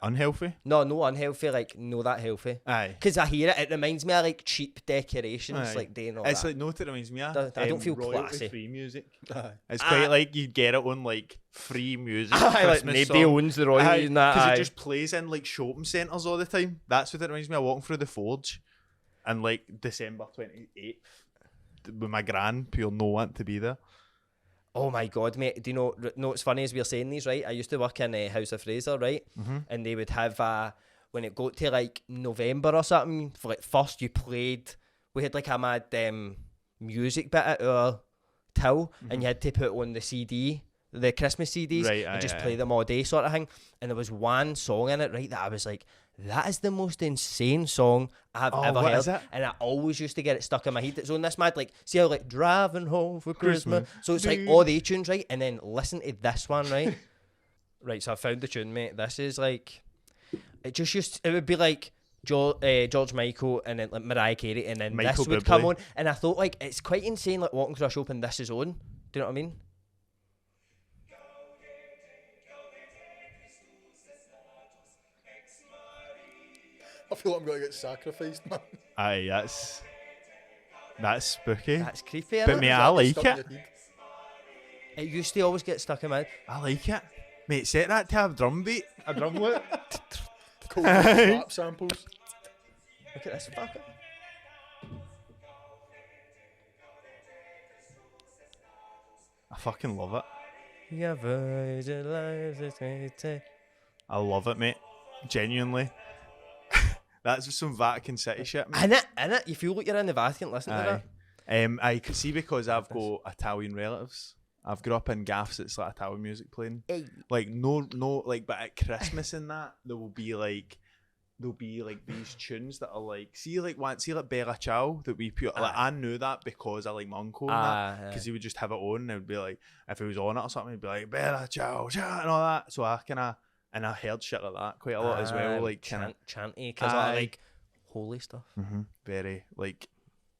Unhealthy? No unhealthy, like no that healthy. Aye. Because I hear it reminds me of like cheap decorations, Aye. like doing all It's that. like, no, it reminds me of I don't feel royalty classy. free music. Aye. It's quite like you get it on like free music. Aye, like Christmas nobody song. owns the royalties and that. Because Aye. it just plays in like shopping centres all the time. That's what it reminds me of, walking through the Forge and like December 28th with my gran, pure no want to be there. Oh my god, mate! Do you know? No, it's funny as we're saying these, right? I used to work in House of Fraser, right? And they would have when it got to like November or something. For like first, you played. We had like a mad music bit at our till, and you had to put on the CD, the Christmas CDs, Right, and aye, just aye. play them all day, sort of thing. And there was one song in it, right, that I was like, that is the most insane song I've ever what heard. is it? And I always used to get it stuck in my head. It's on this mad, like, see how, like, driving home for Christmas. So it's like all the tunes, right? And then listen to this one, right? Right, so I found the tune, mate. This is like, it would be like George Michael and then like Mariah Carey, and then Michael this would Bublé. come on. And I thought, like, it's quite insane, like, walking through a shop and this is on. Do you know what I mean? I feel like I'm going to get sacrificed, man. Aye, that's spooky. That's creepy, But innit? mate, I like Stuck in it. your head. It used to always get stuck in my head. I like it. Mate, set that to a drum beat. A drum loop. Cool slap samples. Look at this fucker. I fucking love it. Your virgin life is great. I love it, mate. Genuinely. That's just some Vatican City shit, mate. Innit? You feel like you're in the Vatican listening to that. I could see, because I've got Italian relatives. I've grew up in Gaffs. It's like Italian music playing. Hey. Like no, like, but at Christmas and that, there'll be like these tunes that are like, see like Bella Ciao that we put. Like, I knew that because I like my uncle and that, because he would just have it on and it would be like, if he was on it or something, he'd be like Bella Ciao, ciao and all that. So I kind of, and I heard shit like that quite a lot as well, like kind of chanty, because Aye. like holy stuff. very like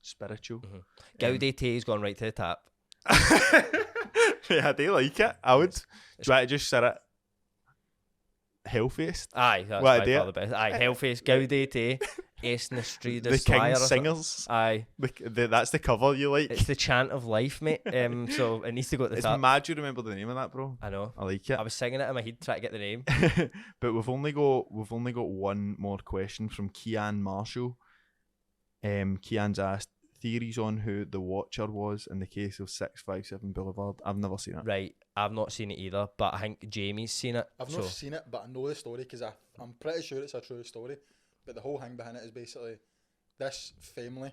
spiritual. Gaudete gone right to the top. Yeah, I do like it. I would try to just set it healthiest. Aye, that's What by idea? far the best. Aye, healthiest Gaudete, Esnestri, The King Singers. Aye, That's the cover you like. it's the chant of life, mate. So it needs to go at the It's top. mad you remember the name of that, bro. I know. I like it. I was singing it in my head trying to get the name. But we've only got one more question from Kian Marshall. Kian's asked theories on who the Watcher was in the case of 657 Boulevard. I've never seen it. Right, I've not seen it either, but I think Jamie's seen it. I've not seen it, but I know the story because I'm pretty sure it's a true story. But the whole thing behind it is basically this family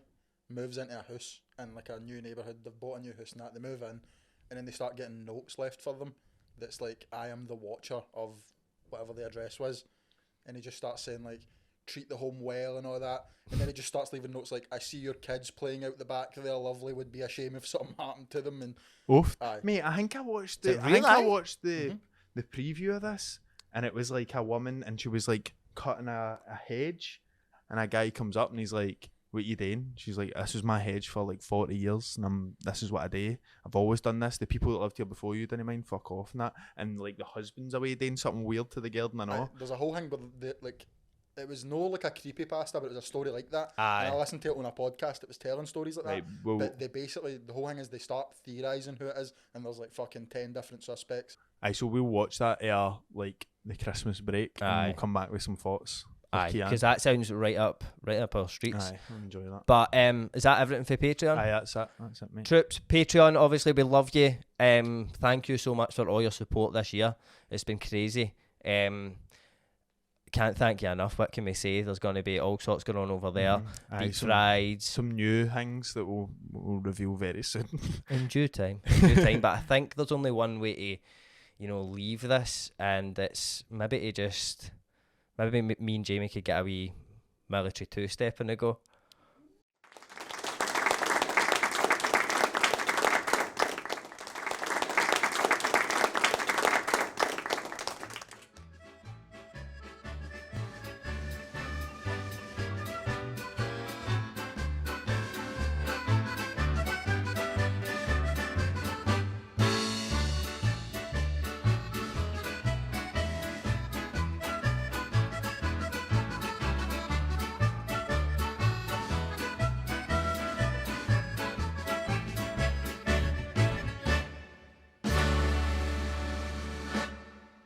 moves into a house in like a new neighbourhood. They've bought a new house and that. They move in, and then they start getting notes left for them that's like, I am the Watcher of whatever the address was. And he just starts saying like, treat the home well and all that. And then he just starts leaving notes like, I see your kids playing out the back. They're lovely. Would be a shame if something happened to them. And Oof. Aye. Mate, I think I watched Is the it really? the preview of this, and it was like a woman and she was like cutting a hedge, and a guy comes up and he's like, what you doing? She's like, this was my hedge for like 40 years and this is what I do. I've always done this. The people that lived here before you didn't mind, fuck off and that. And like the husband's away doing something weird to the garden and all. There's a whole thing, but like, it was no like a creepypasta, but it was a story like that. Aye. And I listened to it on a podcast. It was telling stories like that. Right, well, But they basically, the whole thing is they start theorising who it is, and there's like fucking 10 different suspects. aye, so we'll watch that like the Christmas break, and Aye. we'll come back with some thoughts. of Aye, Kian. because that sounds right up our streets. Aye, I'll enjoy that. But is that everything for Patreon? Aye, that's it, mate. Troops, Patreon, obviously we love you. Thank you so much for all your support this year. It's been crazy. can't thank you enough. What can we say? There's going to be all sorts going on over there. Aye, Deep fried. some new things that we'll reveal very soon. In due time. In due time. But I think there's only one way to, you know, leave this, and it's maybe to just... Maybe me and Jamie could get a wee military two-step and go.